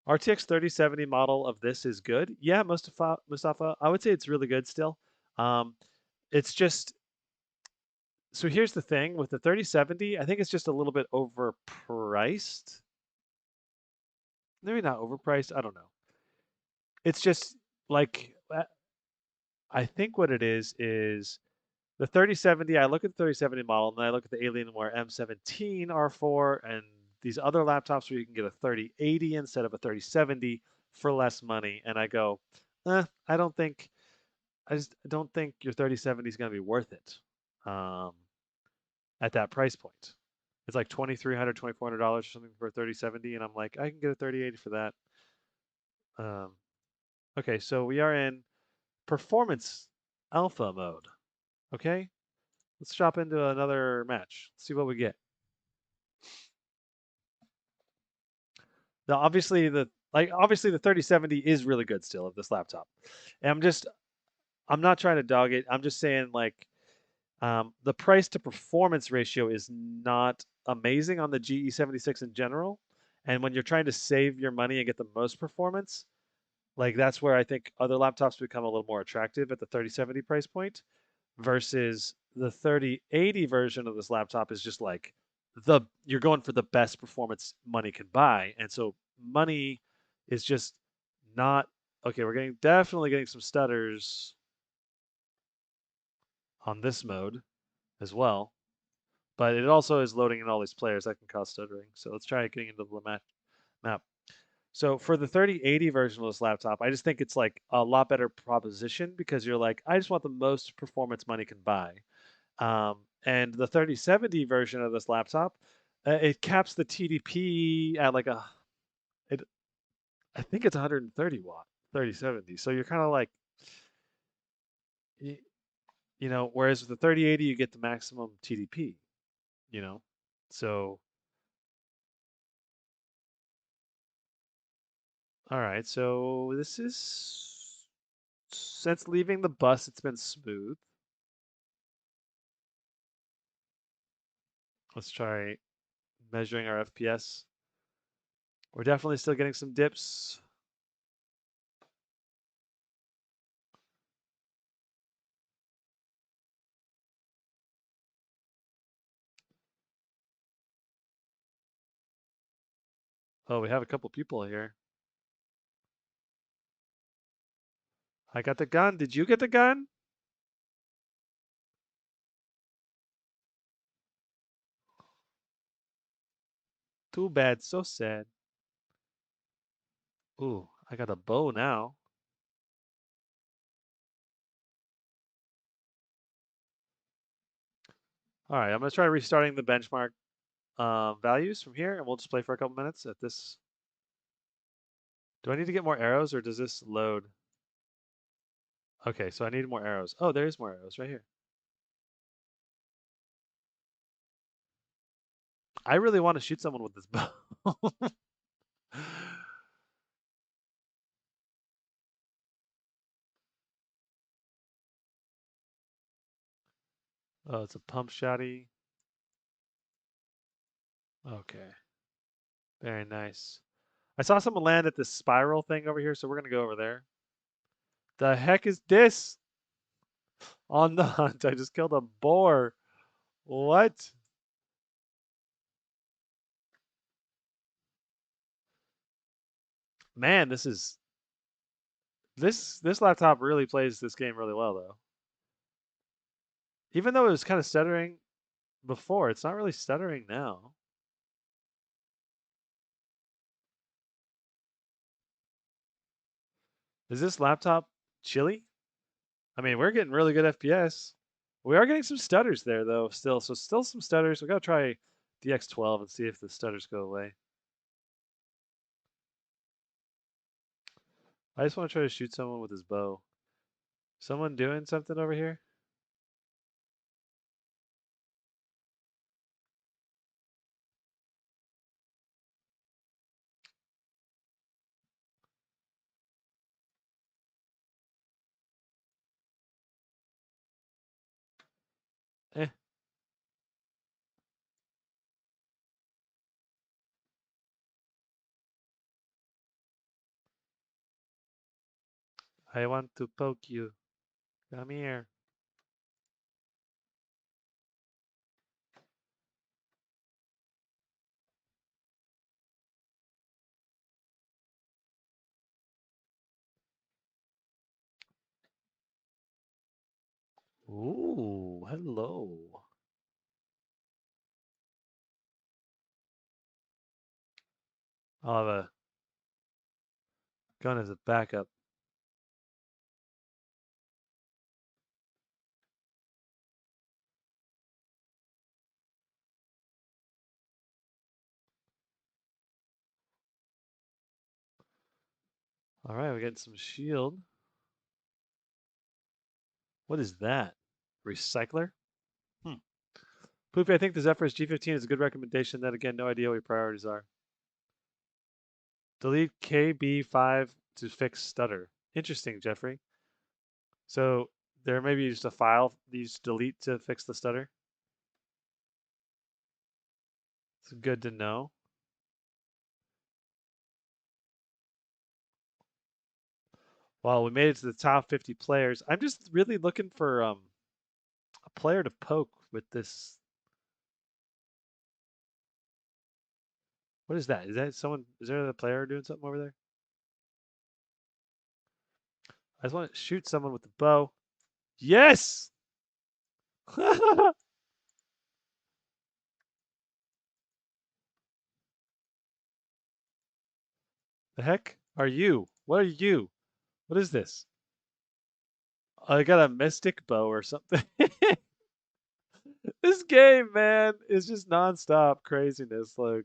RTX 3070 model of this is good. Yeah, Mustafa, I would say it's really good still. Um, it's just so here's the thing with the 3070, I think it's just a little bit overpriced. Maybe not overpriced. I don't know. It's just like I think what it is the 3070. I look at the 3070 model and I look at the Alienware M17 R4 and these other laptops where you can get a 3080 instead of a 3070 for less money, and I go, I just don't think your 3070 is going to be worth it um, at that price point. It's like $2,300, $2,400 or something for a 3070, and I'm like, I can get a 3080 for that. Um, okay, so we are in performance alpha mode. Okay, let's drop into another match. Let's see what we get. Now, obviously the 3070 is really good still of this laptop. And I'm not trying to dog it. I'm just saying like the price to performance ratio is not amazing on the GE76 in general. And when you're trying to save your money and get the most performance, like that's where I think other laptops become a little more attractive at the 3070 price point versus the 3080 version of this laptop is just like you're going for the best performance money can buy. And so money is just not okay, we're definitely getting some stutters on this mode as well. But it also is loading in all these players that can cause stuttering. So let's try getting into the map. So for the 3080 version of this laptop, I just think it's like a lot better proposition because you're like, I just want the most performance money can buy. And the 3070 version of this laptop, it caps the TDP at like it, I think it's 130 watt 3070. So you're kind of like, whereas with the 3080, you get the maximum TDP, you know. So, all right. So this is since leaving the bus, it's been smooth. Let's try measuring our FPS. We're definitely still getting some dips. Oh, we have a couple people here. I got the gun. Did you get the gun? Too bad. So sad. Ooh, I got a bow now. All right, I'm gonna try restarting the benchmark values from here, and we'll just play for a couple minutes at this. Do I need to get more arrows, or does this load? Okay, so I need more arrows. Oh, there's more arrows right here. I really want to shoot someone with this bow. Oh, it's a pump shotty. Okay, very nice. I saw someone land at this spiral thing over here, so we're gonna go over there. The heck is this? On the hunt, I just killed a boar. What? Man, this laptop really plays this game really well though. Even though it was kind of stuttering before, it's not really stuttering now. Is this laptop chilly? I mean, we're getting really good FPS. We are getting some stutters there though, still. So still some stutters. We gotta try the X12 and see if the stutters go away. I just want to try to shoot someone with his bow. Someone doing something over here? Eh, I want to poke you. Come here. Ooh, hello. I'll have a gun as a backup. All right, we're getting some shield. What is that? Recycler? Hmm. Poopy, I think the Zephyrus G15 is a good recommendation. Then again, no idea what your priorities are. Delete KB5 to fix stutter. Interesting, Jeffrey. So there may be just a file you just delete to fix the stutter. It's good to know. Well, we made it to the top 50 players. I'm just really looking for a player to poke with this. What is that? Is that someone? Is there a player doing something over there? I just want to shoot someone with the bow. Yes! The heck are you? What are you? What is this? I got a mystic bow or something. This game, man, is just nonstop craziness. Like,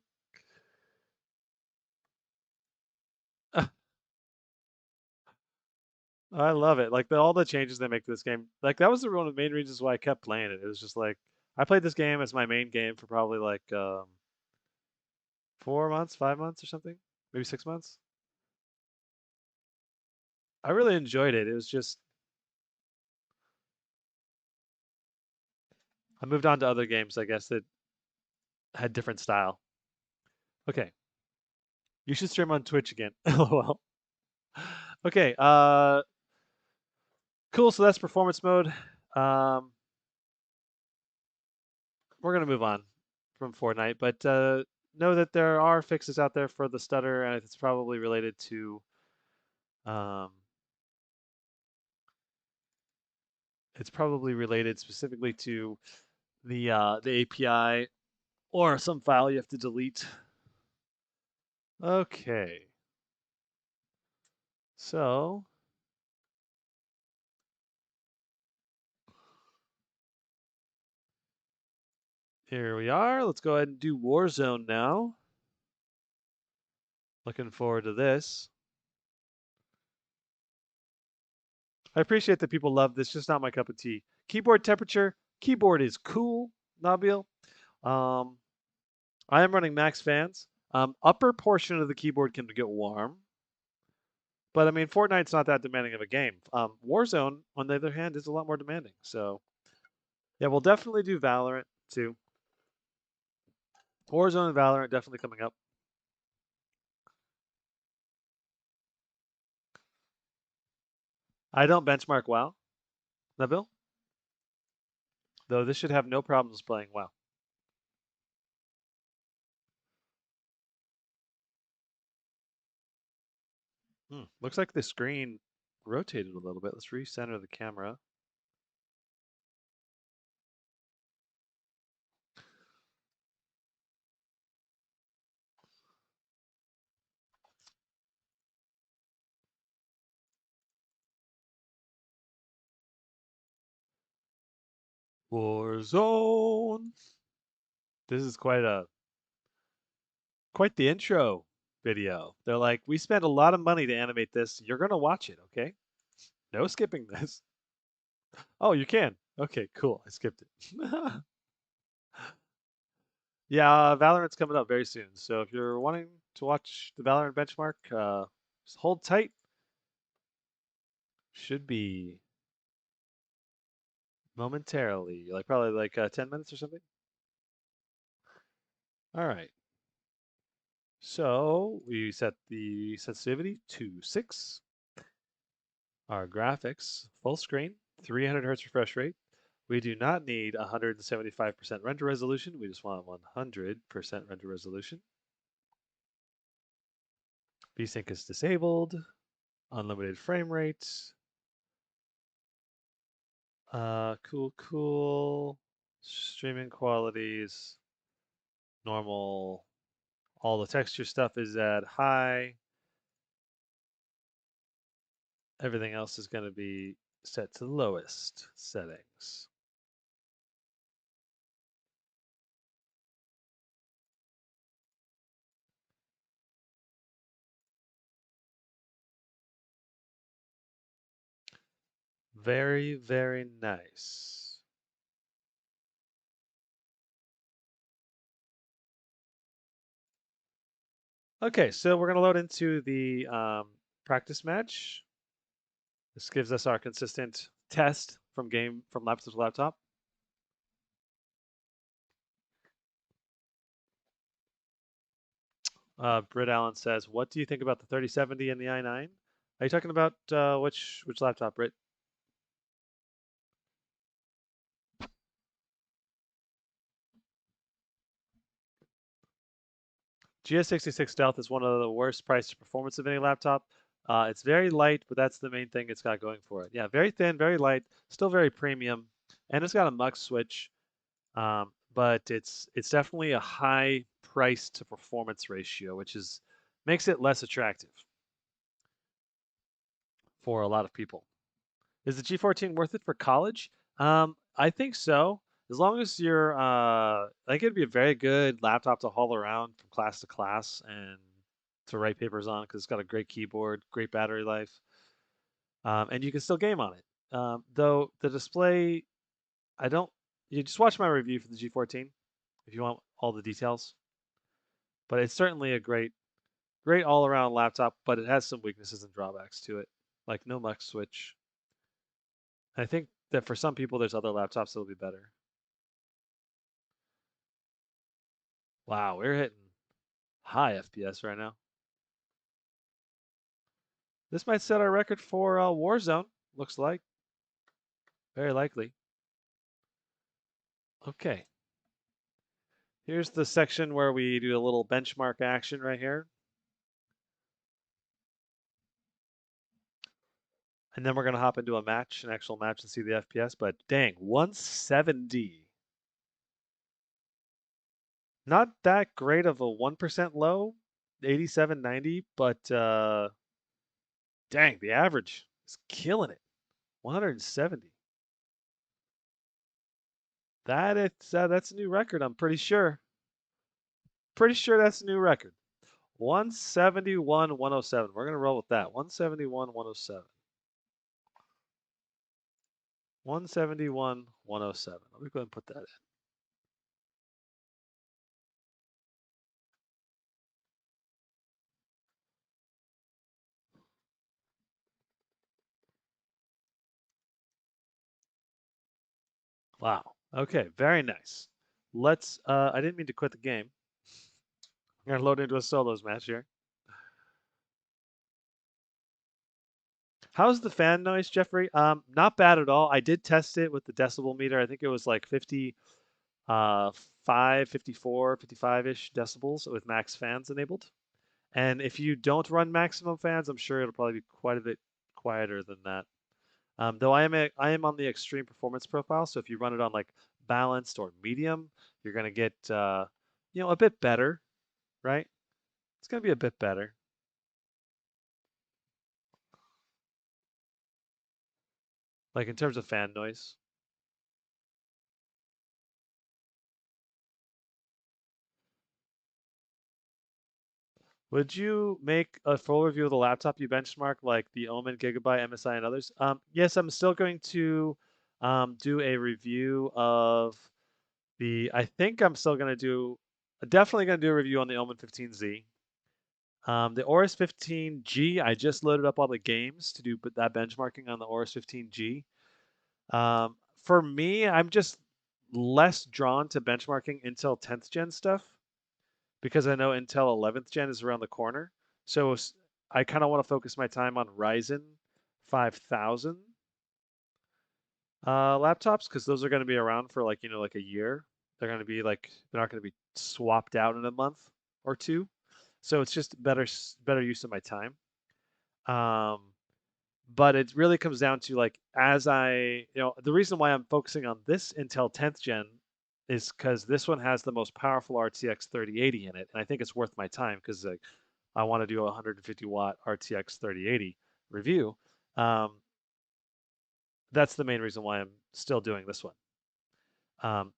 I love it. Like all the changes they make to this game. Like that was one of the main reasons why I kept playing it. It was just like I played this game as my main game for probably like 4 months, 5 months or something, maybe 6 months. I really enjoyed it. It was just I moved on to other games, I guess, that had different style. Okay, you should stream on Twitch again. LOL. Okay, cool. So that's performance mode. We're gonna move on from Fortnite, but know that there are fixes out there for the stutter, and it's probably related to um, specifically to the API or some file you have to delete. Okay, so here we are. Let's go ahead and do Warzone now. Looking forward to this. I appreciate that people love this, just not my cup of tea. Keyboard temperature. Keyboard is cool, Nabil. Um, I am running max fans. Upper portion of the keyboard can get warm, but I mean, Fortnite's not that demanding of a game. Warzone, on the other hand, is a lot more demanding. So, yeah, we'll definitely do Valorant too. Warzone and Valorant definitely coming up. I don't benchmark WoW, Nabil, though this should have no problems playing WoW. Looks like the screen rotated a little bit. Let's recenter the camera. Warzone. This is quite the intro video. They're like, we spent a lot of money to animate this. You're gonna watch it, okay? No skipping this. Oh, you can. Okay, cool. I skipped it. Yeah, Valorant's coming up very soon. So if you're wanting to watch the Valorant benchmark, just hold tight. Should be momentarily, like probably like 10 minutes or something. All right. So we set the sensitivity to 6. Our graphics, full screen, 300 hertz refresh rate. We do not need 175% render resolution. We just want 100% render resolution. VSync is disabled. Unlimited frame rates. Cool. Streaming qualities. Normal. All the texture stuff is at high. Everything else is going to be set to lowest settings. Very nice. Okay, so we're going to load into the practice match. This gives us our consistent test from laptop to laptop. Britt Allen says, "What do you think about the 3070 and the i9?" Are you talking about which laptop, Britt? GS66 Stealth is one of the worst price to performance of any laptop. It's very light, but that's the main thing it's got going for it. Yeah, very thin, very light, still very premium, and it's got a mux switch. But it's definitely a high price to performance ratio, which makes it less attractive for a lot of people. Is the G14 worth it for college? I think so. As long as I think it'd be a very good laptop to haul around from class to class and to write papers on because it's got a great keyboard, great battery life, and you can still game on it. Though the display, I don't. You just watch my review for the G14 if you want all the details. But it's certainly a great all-around laptop. But it has some weaknesses and drawbacks to it, like no mux switch. I think that for some people, there's other laptops that'll be better. Wow, we're hitting high FPS right now. This might set our record for Warzone, looks like. Very likely. Okay. Here's the section where we do a little benchmark action right here. And then we're going to hop into a match, an actual match, and see the FPS. But dang, 170. Not that great of a 1% low, 8790, but dang, the average is killing it. 170. That's a new record, I'm pretty sure. Pretty sure that's a new record. 171, 107. We're going to roll with that. 171, 107. 171, 107. Let me go ahead and put that in. Wow. Okay, very nice. I didn't mean to quit the game. I'm going to load into a solos match here. How's the fan noise, Jeffrey? Not bad at all. I did test it with the decibel meter. I think it was like 50, 54, 55-ish decibels with max fans enabled. And if you don't run maximum fans, I'm sure it'll probably be quite a bit quieter than that. Though I am on the extreme performance profile, so if you run it on like balanced or medium, you're gonna get a bit better, right? It's gonna be a bit better. Like in terms of fan noise. Would you make a full review of the laptop you benchmark, like the Omen, Gigabyte, MSI, and others? Yes, I'm still going to do a review of I think I'm still going to definitely going to do a review on the Omen 15Z. The Aorus 15G, I just loaded up all the games to do that benchmarking on the Aorus 15G. For me, I'm just less drawn to benchmarking Intel 10th gen stuff because I know Intel 11th gen is around the corner. So I kind of want to focus my time on Ryzen 5000 laptops because those are going to be around for like a year. They're not going to be swapped out in a month or two. So it's just better use of my time. Um, but it really comes down to like the reason why I'm focusing on this Intel 10th gen is because this one has the most powerful RTX 3080 in it, and I think it's worth my time because I want to do a 150-watt RTX 3080 review. Um, that's the main reason why I'm still doing this one.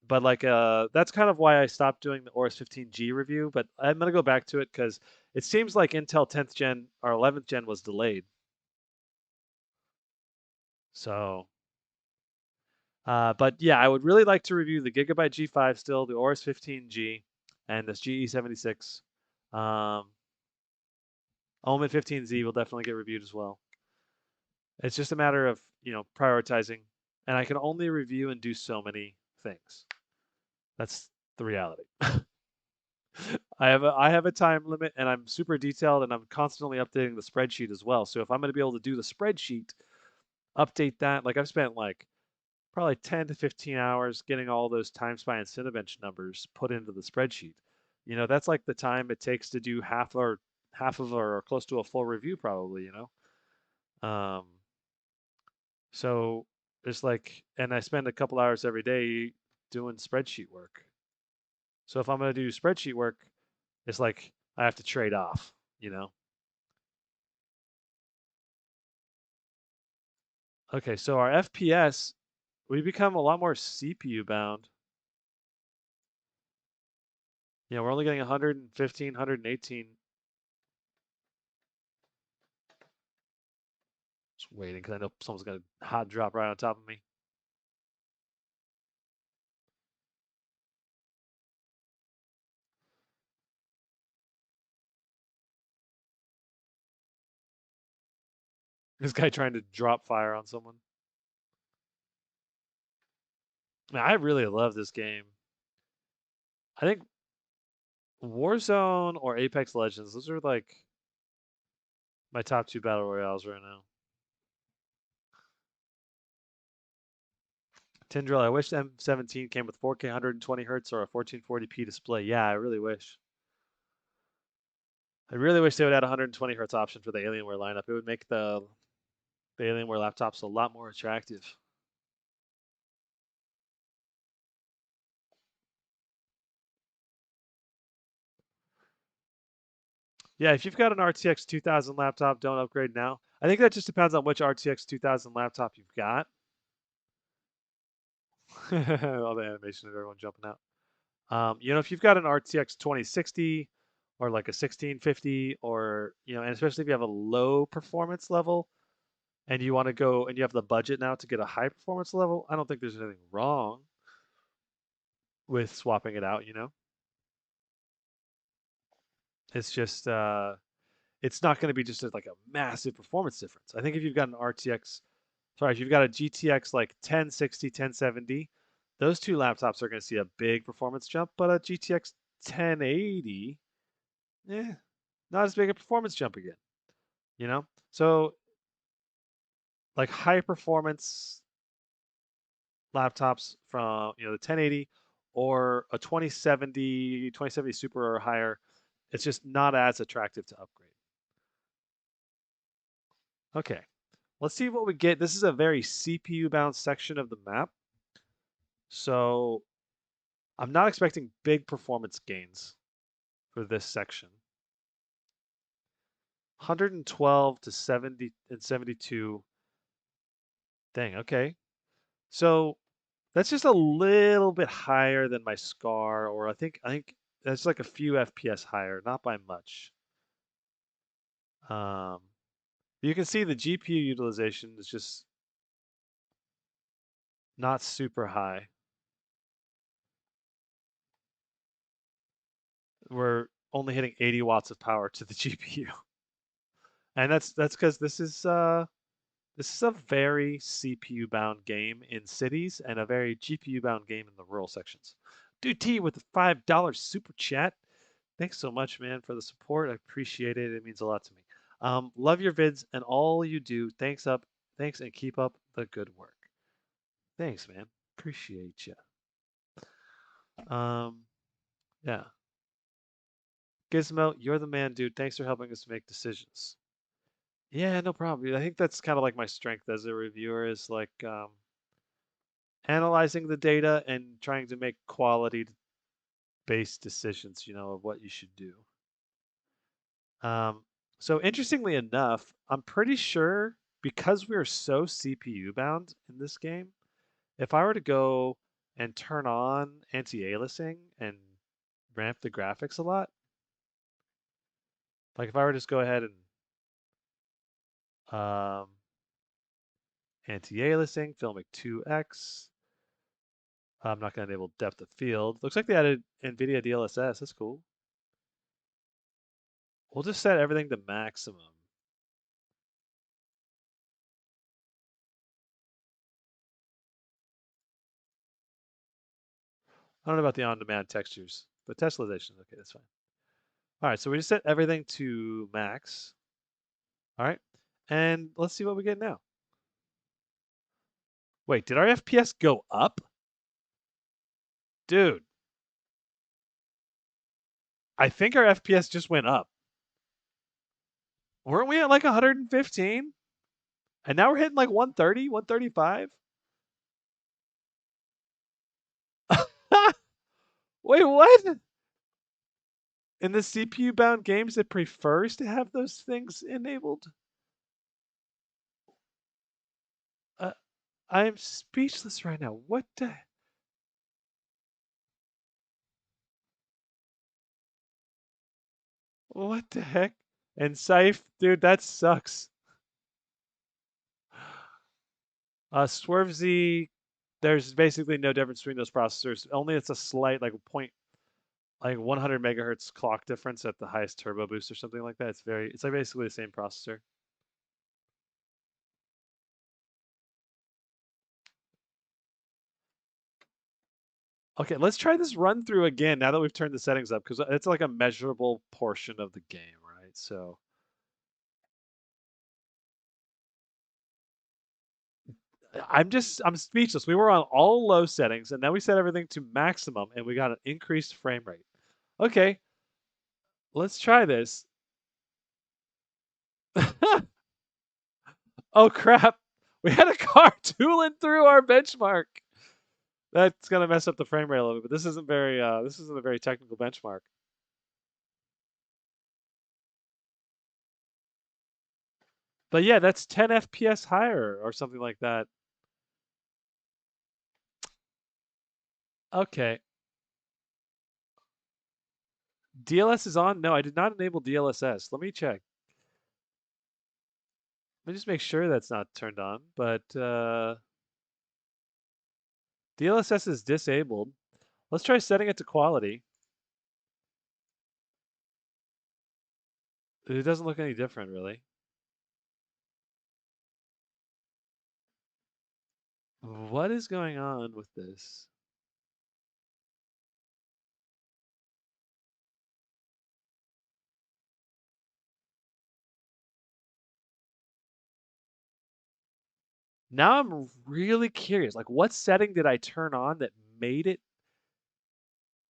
But that's kind of why I stopped doing the Aorus 15G review. But I'm gonna go back to it because it seems like Intel 10th gen or 11th gen was delayed. So, but yeah, I would really like to review the Gigabyte G5 still, the Aorus 15G, and this GE76. Um, Omen 15Z will definitely get reviewed as well. It's just a matter of prioritizing, and I can only review and do so many things. That's the reality. I have a time limit, and I'm super detailed, and I'm constantly updating the spreadsheet as well. So if I'm going to be able to do the spreadsheet, update that, like I've spent like probably 10 to 15 hours getting all those Timespy and Cinebench numbers put into the spreadsheet. That's like the time it takes to do half of or close to a full review, probably. Um, so it's like, and I spend a couple hours every day doing spreadsheet work. So if I'm going to do spreadsheet work, it's like I have to trade off. Okay, so our FPS, we become a lot more CPU bound. We're only getting 115, 118. Just waiting because I know someone's gonna hot drop right on top of me. This guy trying to drop fire on someone. Man, I really love this game. I think Warzone or Apex Legends, those are like my top two battle royales right now. Tindril, I wish the M17 came with 4K 120 hertz or a 1440p display. Yeah, I really wish. I really wish they would add a 120 hertz option for the Alienware lineup. It would make the Alienware laptops a lot more attractive. Yeah, if you've got an RTX 2000 laptop, don't upgrade now. I think that just depends on which RTX 2000 laptop you've got. All the animation of everyone jumping out. If you've got an RTX 2060 or like a 1650 or, and especially if you have a low performance level and you want to go and you have the budget now to get a high performance level, I don't think there's anything wrong with swapping it out. It's just it's not going to be just like a massive performance difference. I think if you've got an if you've got a GTX like 1060, 1070, those two laptops are going to see a big performance jump, but a GTX 1080, not as big a performance jump again, you know? So like high performance laptops from, the 1080 or a 2070 Super or higher, it's just not as attractive to upgrade. Okay, let's see what we get. This is a very CPU bound section of the map. So I'm not expecting big performance gains for this section. 112 to 70 and 72. Dang, okay. So that's just a little bit higher than my SCAR, or I think that's like a few FPS higher, not by much. Um, you can see the GPU utilization is just not super high. We're only hitting 80 watts of power to the GPU, and that's because this is a very CPU bound game in cities and a very GPU bound game in the rural sections. Dude T with the $5 super chat. Thanks so much, man, for the support. I appreciate it. It means a lot to me. Love your vids and all you do. Thanks and keep up the good work. Thanks, man. Appreciate you. Um, yeah. Gizmo, you're the man, dude. Thanks for helping us make decisions. Yeah, no problem. I think that's kind of like my strength as a reviewer is like analyzing the data and trying to make quality based decisions, of what you should do. Um, so interestingly enough, I'm pretty sure because we're so CPU bound in this game, if I were to go and turn on anti-aliasing and ramp the graphics a lot, like if I were to just go ahead and um, anti-aliasing, filmic 2x, I'm not going to enable depth of field. Looks like they added NVIDIA DLSS. That's cool. We'll just set everything to maximum. I don't know about the on-demand textures, but Teslaization, okay, that's fine. All right, so we just set everything to max. All right, and let's see what we get now. Wait, did our FPS go up? Dude, I think our FPS just went up. Weren't we at like 115? And now we're hitting like 130, 135? Wait, what? In the CPU bound games, it prefers to have those things enabled? Uh, I'm speechless right now. What the heck? And Scythe, dude, that sucks. Swerve Z, there's basically no difference between those processors. Only it's a slight like 100 megahertz clock difference at the highest turbo boost or something like that. It's like basically the same processor. Okay, let's try this run through again now that we've turned the settings up because it's like a measurable portion of the game, right? So, I'm speechless. We were on all low settings, and then we set everything to maximum, and we got an increased frame rate. Okay, let's try this. Oh crap! We had a car tooling through our benchmark. That's gonna mess up the frame rate a little bit. But this isn't very. This isn't a very technical benchmark. But yeah, that's 10 FPS higher or something like that. Okay. DLS is on? No, I did not enable DLSS. Let me check. Let me just make sure that's not turned on. But DLSS is disabled. Let's try setting it to quality. It doesn't look any different, really. What is going on with this? Now I'm really curious. Like, what setting did I turn on that made it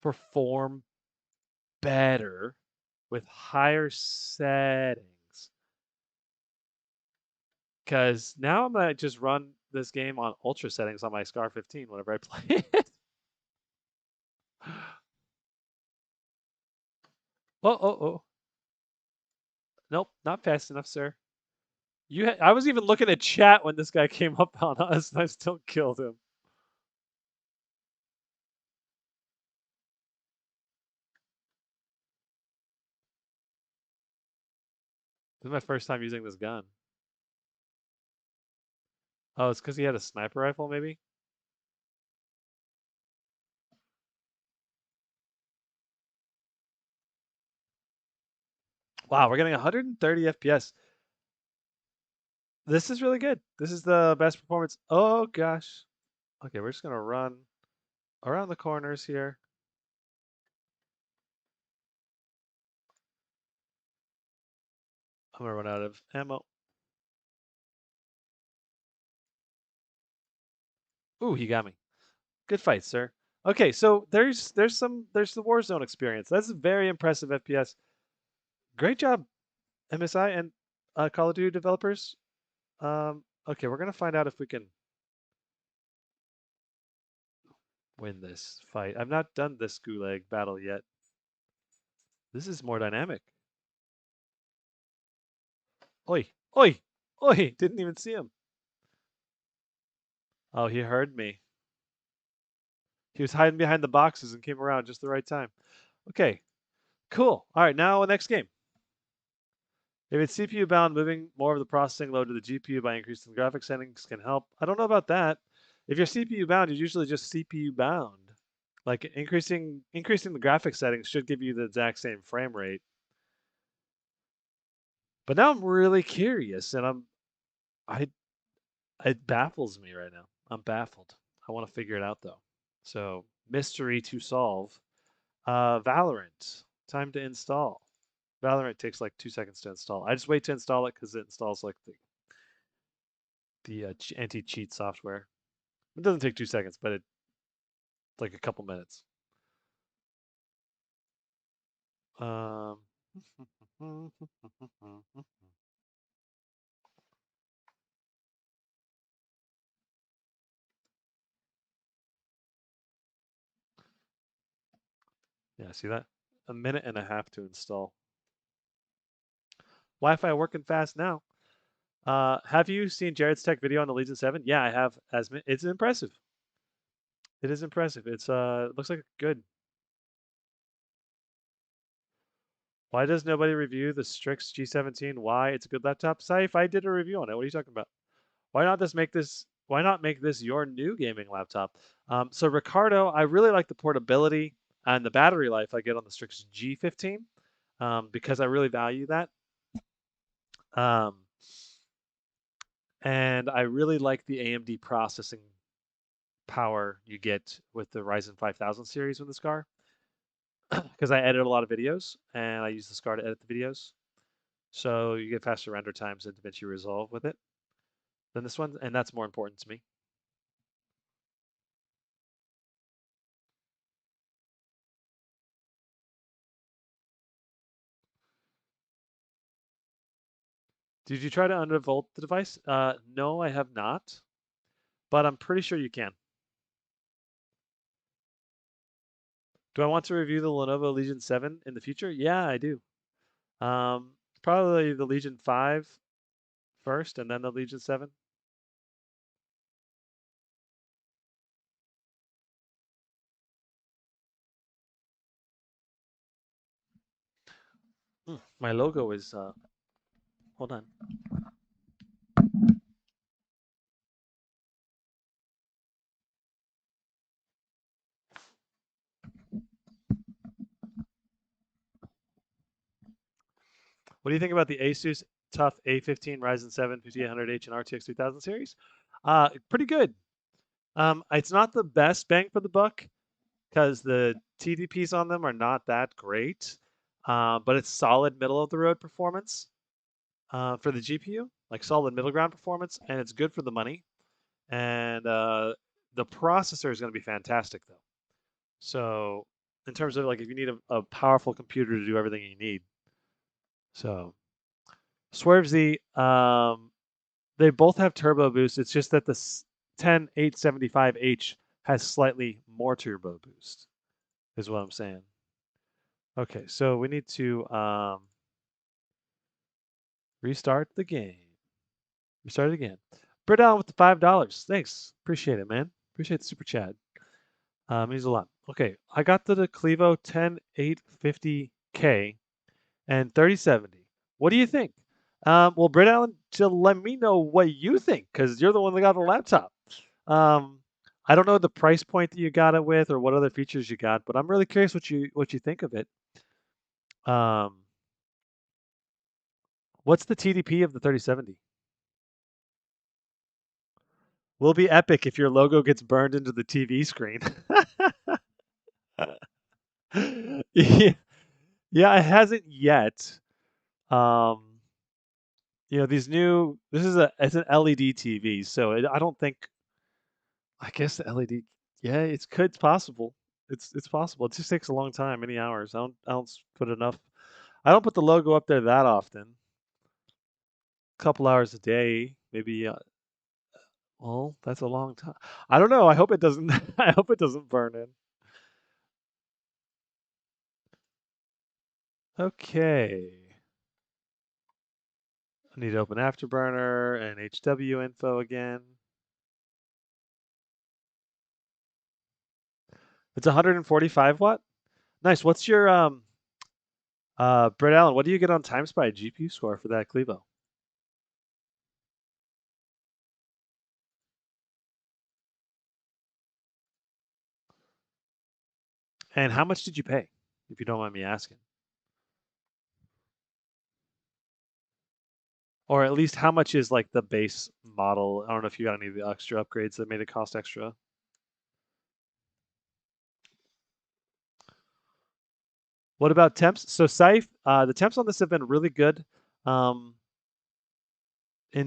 perform better with higher settings? Because now I'm gonna just run this game on ultra settings on my Scar 15 whenever I play it. Oh. Nope, not fast enough, sir. I was even looking at chat when this guy came up on us, and I still killed him. This is my first time using this gun. Oh, it's because he had a sniper rifle, maybe? Wow, we're getting 130 FPS. This is really good. This is the best performance. Oh, gosh. Okay, we're just going to run around the corners here. I'm going to run out of ammo. Ooh, he got me. Good fight, sir. Okay, so there's the Warzone experience. That's a very impressive FPS. Great job, MSI and Call of Duty developers. Okay, we're gonna find out if we can win this fight. I've not done this Gulag battle yet. This is more dynamic. Oi, oi, oi! Didn't even see him. Oh, he heard me. He was hiding behind the boxes and came around just the right time. Okay, cool. All right, now next game. If it's CPU bound, moving more of the processing load to the GPU by increasing the graphics settings can help. I don't know about that. If you're CPU bound, you're usually just CPU bound. Like increasing the graphics settings should give you the exact same frame rate. But now I'm really curious, and I it baffles me right now. I'm baffled. I want to figure it out though. So mystery to solve. Valorant. Time to install. Valorant takes like 2 seconds to install. I just wait to install it because it installs like the anti-cheat software. It doesn't take 2 seconds, but it's like a couple minutes. Um, yeah, see that? A minute and a half to install. Wi-Fi working fast now. Have you seen Jared's tech video on the Legion 7? Yeah, I have. It's impressive. It is impressive. It looks like good. Why does nobody review the Strix G17? Why? It's a good laptop. Saif, I did a review on it. What are you talking about? Why not make this your new gaming laptop? So Ricardo, I really like the portability and the battery life I get on the Strix G15 because I really value that. Um, and I really like the AMD processing power you get with the Ryzen 5000 series with this car because I edit a lot of videos and I use this car to edit the videos. So you get faster render times and DaVinci Resolve with it than this one, and that's more important to me. Did you try to undervolt the device? No, I have not, but I'm pretty sure you can. Do I want to review the Lenovo Legion 7 in the future? Yeah, I do. Probably the Legion 5 first, and then the Legion 7. My logo is, hold on. What do you think about the Asus TUF A15 Ryzen 7 5800H and RTX 3000 series? Pretty good. It's not the best bang for the buck because the TDPs on them are not that great, but it's solid middle of the road performance for the GPU, like solid middle ground performance, and it's good for the money. And the processor is going to be fantastic though. So in terms of like if you need a powerful computer to do everything you need. So Swerve Z, they both have turbo boost. It's just that the 10875H has slightly more turbo boost, is what I'm saying. Okay, so we need to restart the game. Restart it again. Britt Allen with the $5. Thanks. Appreciate it, man. Appreciate the super chat. Means a lot. Okay, I got the Clevo 10850K and 3070. What do you think? Well, Britt Allen, to let me know what you think, because you're the one that got the laptop. I don't know the price point that you got it with or what other features you got, but I'm really curious what you think of it. What's the TDP of the 3070? Will be epic if your logo gets burned into the TV screen. yeah, yeah, it hasn't yet. Um, these new. It's an LED TV, so I don't think. I guess the LED. Yeah, it's possible. It's possible. It just takes a long time, many hours. I don't put enough. I don't put the logo up there that often. A couple hours a day, maybe. Well, that's a long time. I don't know. I hope it doesn't. I hope it doesn't burn in. Okay. I need to open Afterburner and HW info again. It's 145 watt. Nice. What's your Brett Allen? What do you get on Timespy GPU score for that Clevo? And how much did you pay, if you don't mind me asking? Or at least how much is like the base model? I don't know if you got any of the extra upgrades that made it cost extra. What about temps? So Scythe, the temps on this have been really good. In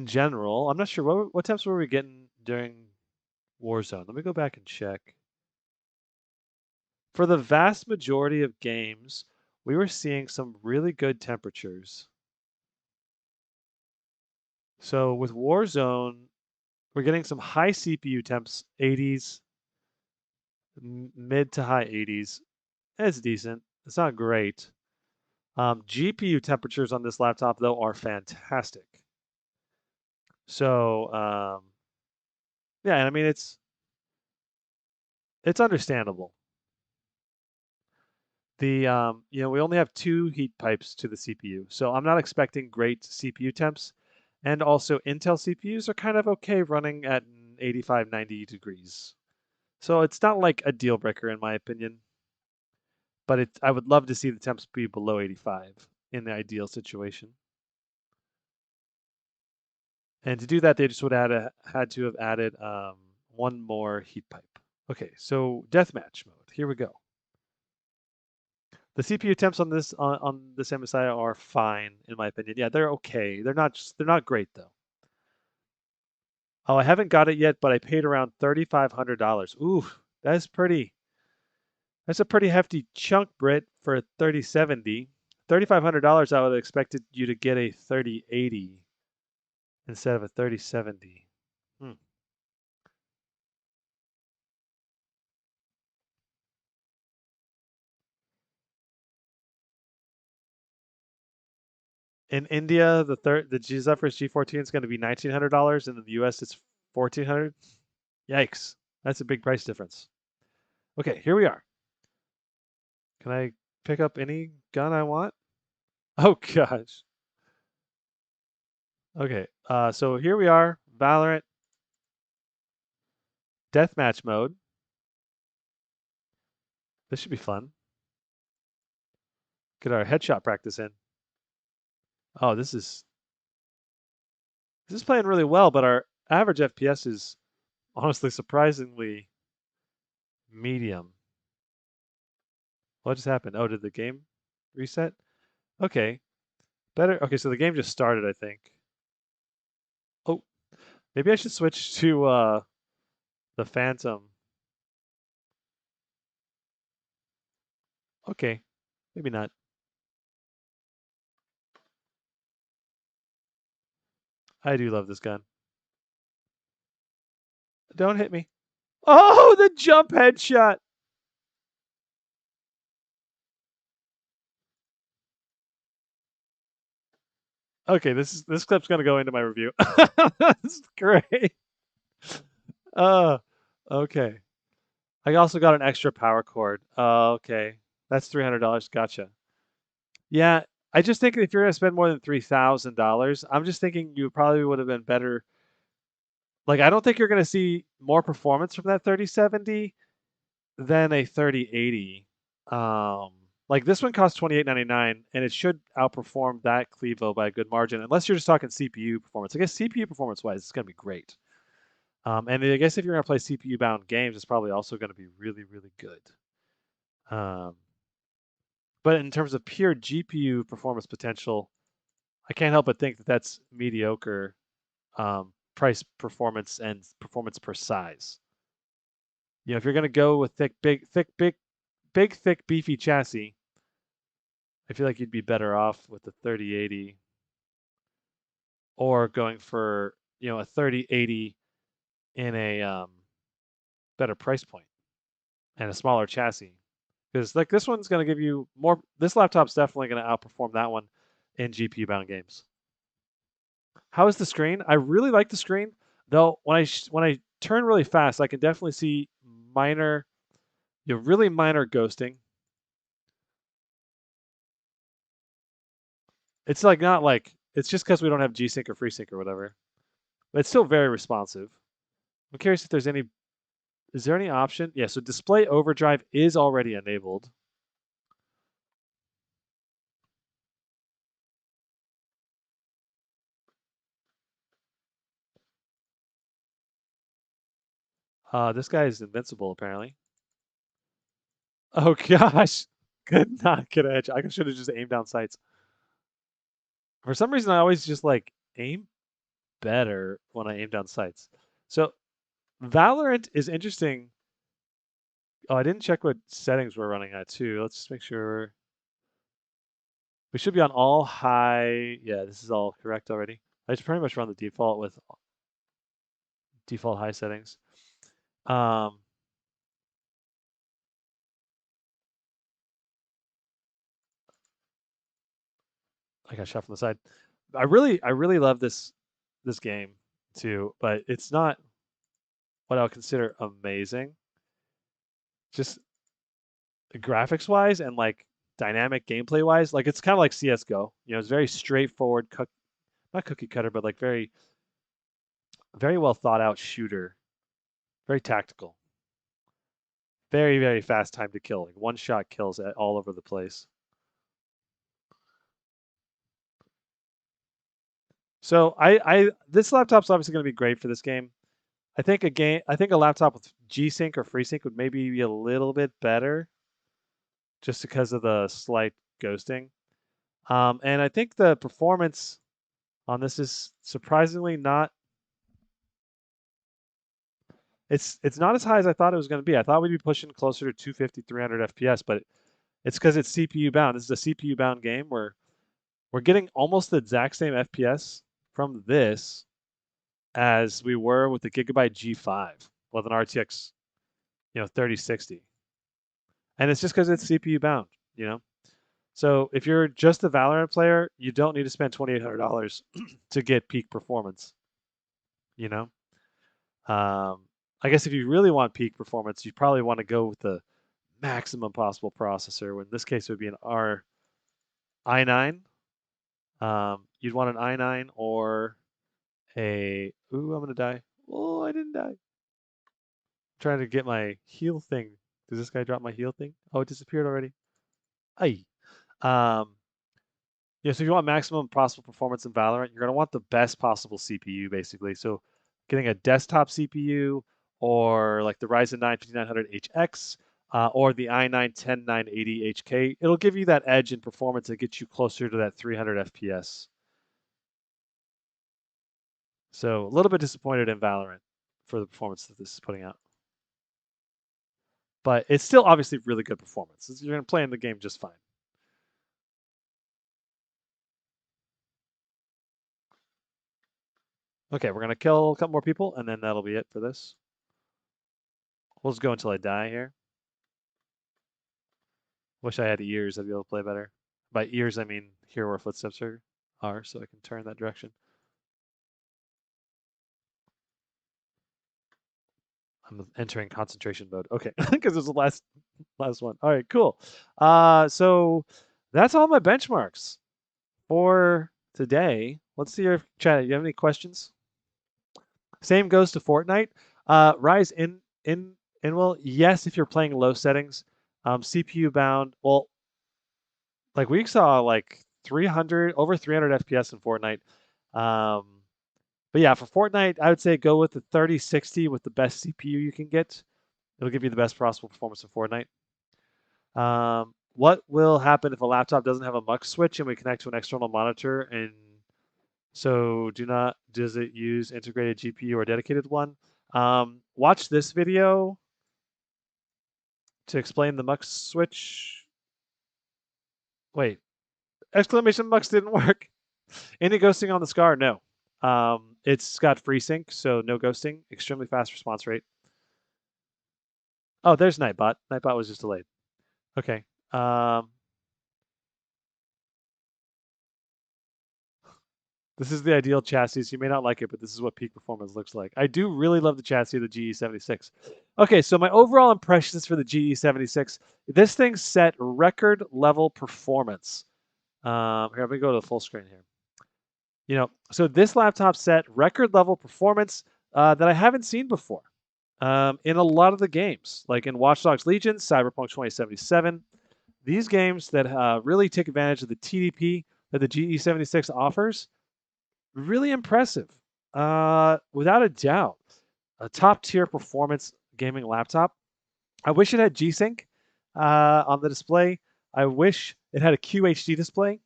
general, I'm not sure what temps were we getting during Warzone. Let me go back and check. For the vast majority of games, we were seeing some really good temperatures. So with Warzone, we're getting some high CPU temps, 80s, mid to high 80s. It's decent. It's not great. GPU temperatures on this laptop, though, are fantastic. So, yeah, and I mean, it's understandable. We only have 2 heat pipes to the CPU, so I'm not expecting great CPU temps. And also, Intel CPUs are kind of okay running at 85, 90 degrees. So it's not like a deal breaker in my opinion, but I would love to see the temps be below 85 in the ideal situation. And to do that, they just would have had to have added one more heat pipe. Okay, so deathmatch mode. Here we go. The CPU temps on this MSI are fine in my opinion. Yeah, they're okay. They're not great though. Oh, I haven't got it yet, but I paid around $3,500. Ooh, that's pretty. That's a pretty hefty chunk, Brit, for a 3070. $3,500, I would have expected you to get a 3080. instead of a 3070. Hmm. In India, the Zephyrus G14 is going to be $1,900, and in the US it's 1,400. Yikes, that's a big price difference. Okay, here we are. Can I pick up any gun I want? Oh gosh. Okay, so here we are, Valorant deathmatch mode. This should be fun. Get our headshot practice in. Oh, this is playing really well, but our average FPS is honestly surprisingly medium. What just happened? Oh, did the game reset? Okay, better. Okay, so the game just started, I think. Oh, maybe I should switch to the Phantom. Okay, maybe not. I do love this gun. Don't hit me. Oh, the jump headshot. Okay, this clip's gonna go into my review. This is great. Uh, okay. I also got an extra power cord. Okay, that's $300. Gotcha. Yeah, I just think if you're gonna spend more than $3,000, I'm just thinking you probably would have been better. Like, I don't think you're gonna see more performance from that 3070 than a 3080. Um, like this one costs $28.99, and it should outperform that Clevo by a good margin, unless you're just talking CPU performance. I guess CPU performance wise, it's gonna be great. And I guess if you're gonna play CPU bound games, it's probably also gonna be really, really good. Um, but in terms of pure GPU performance potential, I can't help but think that that's mediocre price performance and performance per size. You know, if you're gonna go with thick, beefy chassis, I feel like you'd be better off with the 3080 or going for, a 3080 in a better price point and a smaller chassis. Because like this one's going to give you more. This laptop's definitely going to outperform that one in GPU bound games. How is the screen? I really like the screen, though. When I turn really fast, I can definitely see minor, really minor ghosting. It's like not like it's just because we don't have G-Sync or FreeSync or whatever. But it's still very responsive. I'm curious if there's any. Is there any option? Yeah, so display overdrive is already enabled. This guy is invincible apparently. Oh gosh, could not get a headshot. I should have just aimed down sights. For some reason, I always just like aim better when I aim down sights. So Valorant is interesting. Oh, I didn't check what settings we're running at too. Let's just make sure. We should be on all high. Yeah, this is all correct already. I just pretty much run the default with default high settings. Um, I got shot from the side. I really love this game too, but it's not what I would consider amazing. Just graphics wise and like dynamic gameplay wise, like it's kind of like CS:GO. It's very straightforward, not cookie cutter, but like very very well thought out shooter, very tactical, very very fast time to kill, like one shot kills all over the place. So this laptop's obviously going to be great for this game. I think a laptop with G-Sync or FreeSync would maybe be a little bit better, just because of the slight ghosting. And I think the performance on this is surprisingly not. It's not as high as I thought it was going to be. I thought we'd be pushing closer to 250, 300 FPS, but it's because it's CPU bound. This is a CPU bound game where we're getting almost the exact same FPS from this as we were with the Gigabyte G5 with an RTX, 3060. And it's just because it's CPU bound. So if you're just a Valorant player, you don't need to spend $2,800 to get peak performance, you know? I guess if you really want peak performance, you probably want to go with the maximum possible processor. In this case, it would be an i9. You'd want an i9 or a. Ooh, I'm gonna die. Oh, I didn't die. I'm trying to get my heal thing. Does this guy drop my heal thing? Oh, it disappeared already. Aye. Um, yeah, so if you want maximum possible performance in Valorant, you're gonna want the best possible CPU, basically. So getting a desktop CPU or like the Ryzen 9 5900HX or the i9 10980HK, it'll give you that edge in performance that gets you closer to that 300 FPS. So a little bit disappointed in Valorant for the performance that this is putting out. But it's still obviously really good performance. You're going to play in the game just fine. Okay, we're going to kill a couple more people, and then that'll be it for this. We'll just go until I die here. Wish I had ears, I'd be able to play better. By ears, I mean hear where footsteps are, so I can turn that direction. I'm entering concentration mode. Okay, because it was the last one. All right, cool. So that's all my benchmarks for today. Let's see your chat. You have any questions? Same goes to Fortnite. Rise in well, yes, if you're playing low settings, CPU bound. Well, like we saw like 300 over 300 FPS in Fortnite. Um, but yeah, for Fortnite, I would say go with the 3060 with the best CPU you can get. It'll give you the best possible performance in Fortnite. What will happen if a laptop doesn't have a mux switch and we connect to an external monitor? And so does it use integrated GPU or dedicated one? Watch this video to explain the mux switch. Wait, exclamation mux didn't work. Any ghosting on the SCAR? No. It's got FreeSync, so no ghosting. Extremely fast response rate. Oh, there's Nightbot. Nightbot was just delayed. Okay. This is the ideal chassis. You may not like it, but this is what peak performance looks like. I do really love the chassis of the GE76. Okay, so my overall impressions for the GE76. This thing set record level performance. Here, let me go to the full screen here. So this laptop set record level performance that I haven't seen before in a lot of the games, like in Watch Dogs Legion, Cyberpunk 2077. These games that really take advantage of the TDP that the GE76 offers, really impressive. Without a doubt, a top tier performance gaming laptop. I wish it had G-Sync on the display. I wish it had a QHD display.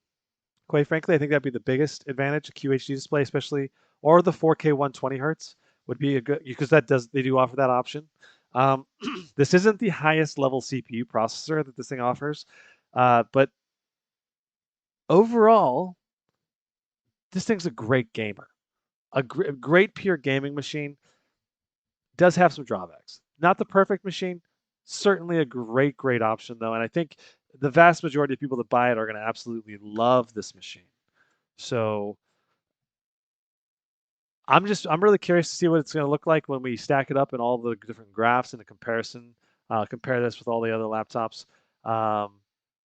Quite frankly, I think that'd be the biggest advantage, a QHD display, especially, or the 4K 120 hertz would be a good, because they do offer that option. This isn't the highest level CPU processor that this thing offers, but overall, this thing's a great gamer. A great pure gaming machine. Does have some drawbacks. Not the perfect machine. Certainly a great option though, and I think the vast majority of people that buy it are going to absolutely love this machine. So I'm really curious to see what it's going to look like when we stack it up in all the different graphs and a comparison. Compare this with all the other laptops.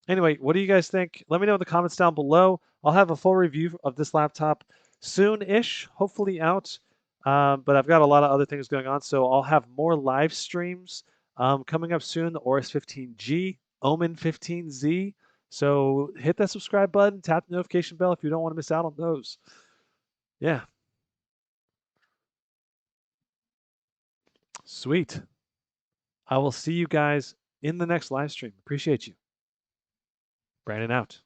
Anyway, what do you guys think? Let me know in the comments down below. I'll have a full review of this laptop soon-ish, hopefully out. But I've got a lot of other things going on, so I'll have more live streams coming up soon. The Aorus 15G, Omen 15Z. So hit that subscribe button, tap the notification bell if you don't want to miss out on those. Yeah. Sweet. I will see you guys in the next live stream. Appreciate you. Brandon out.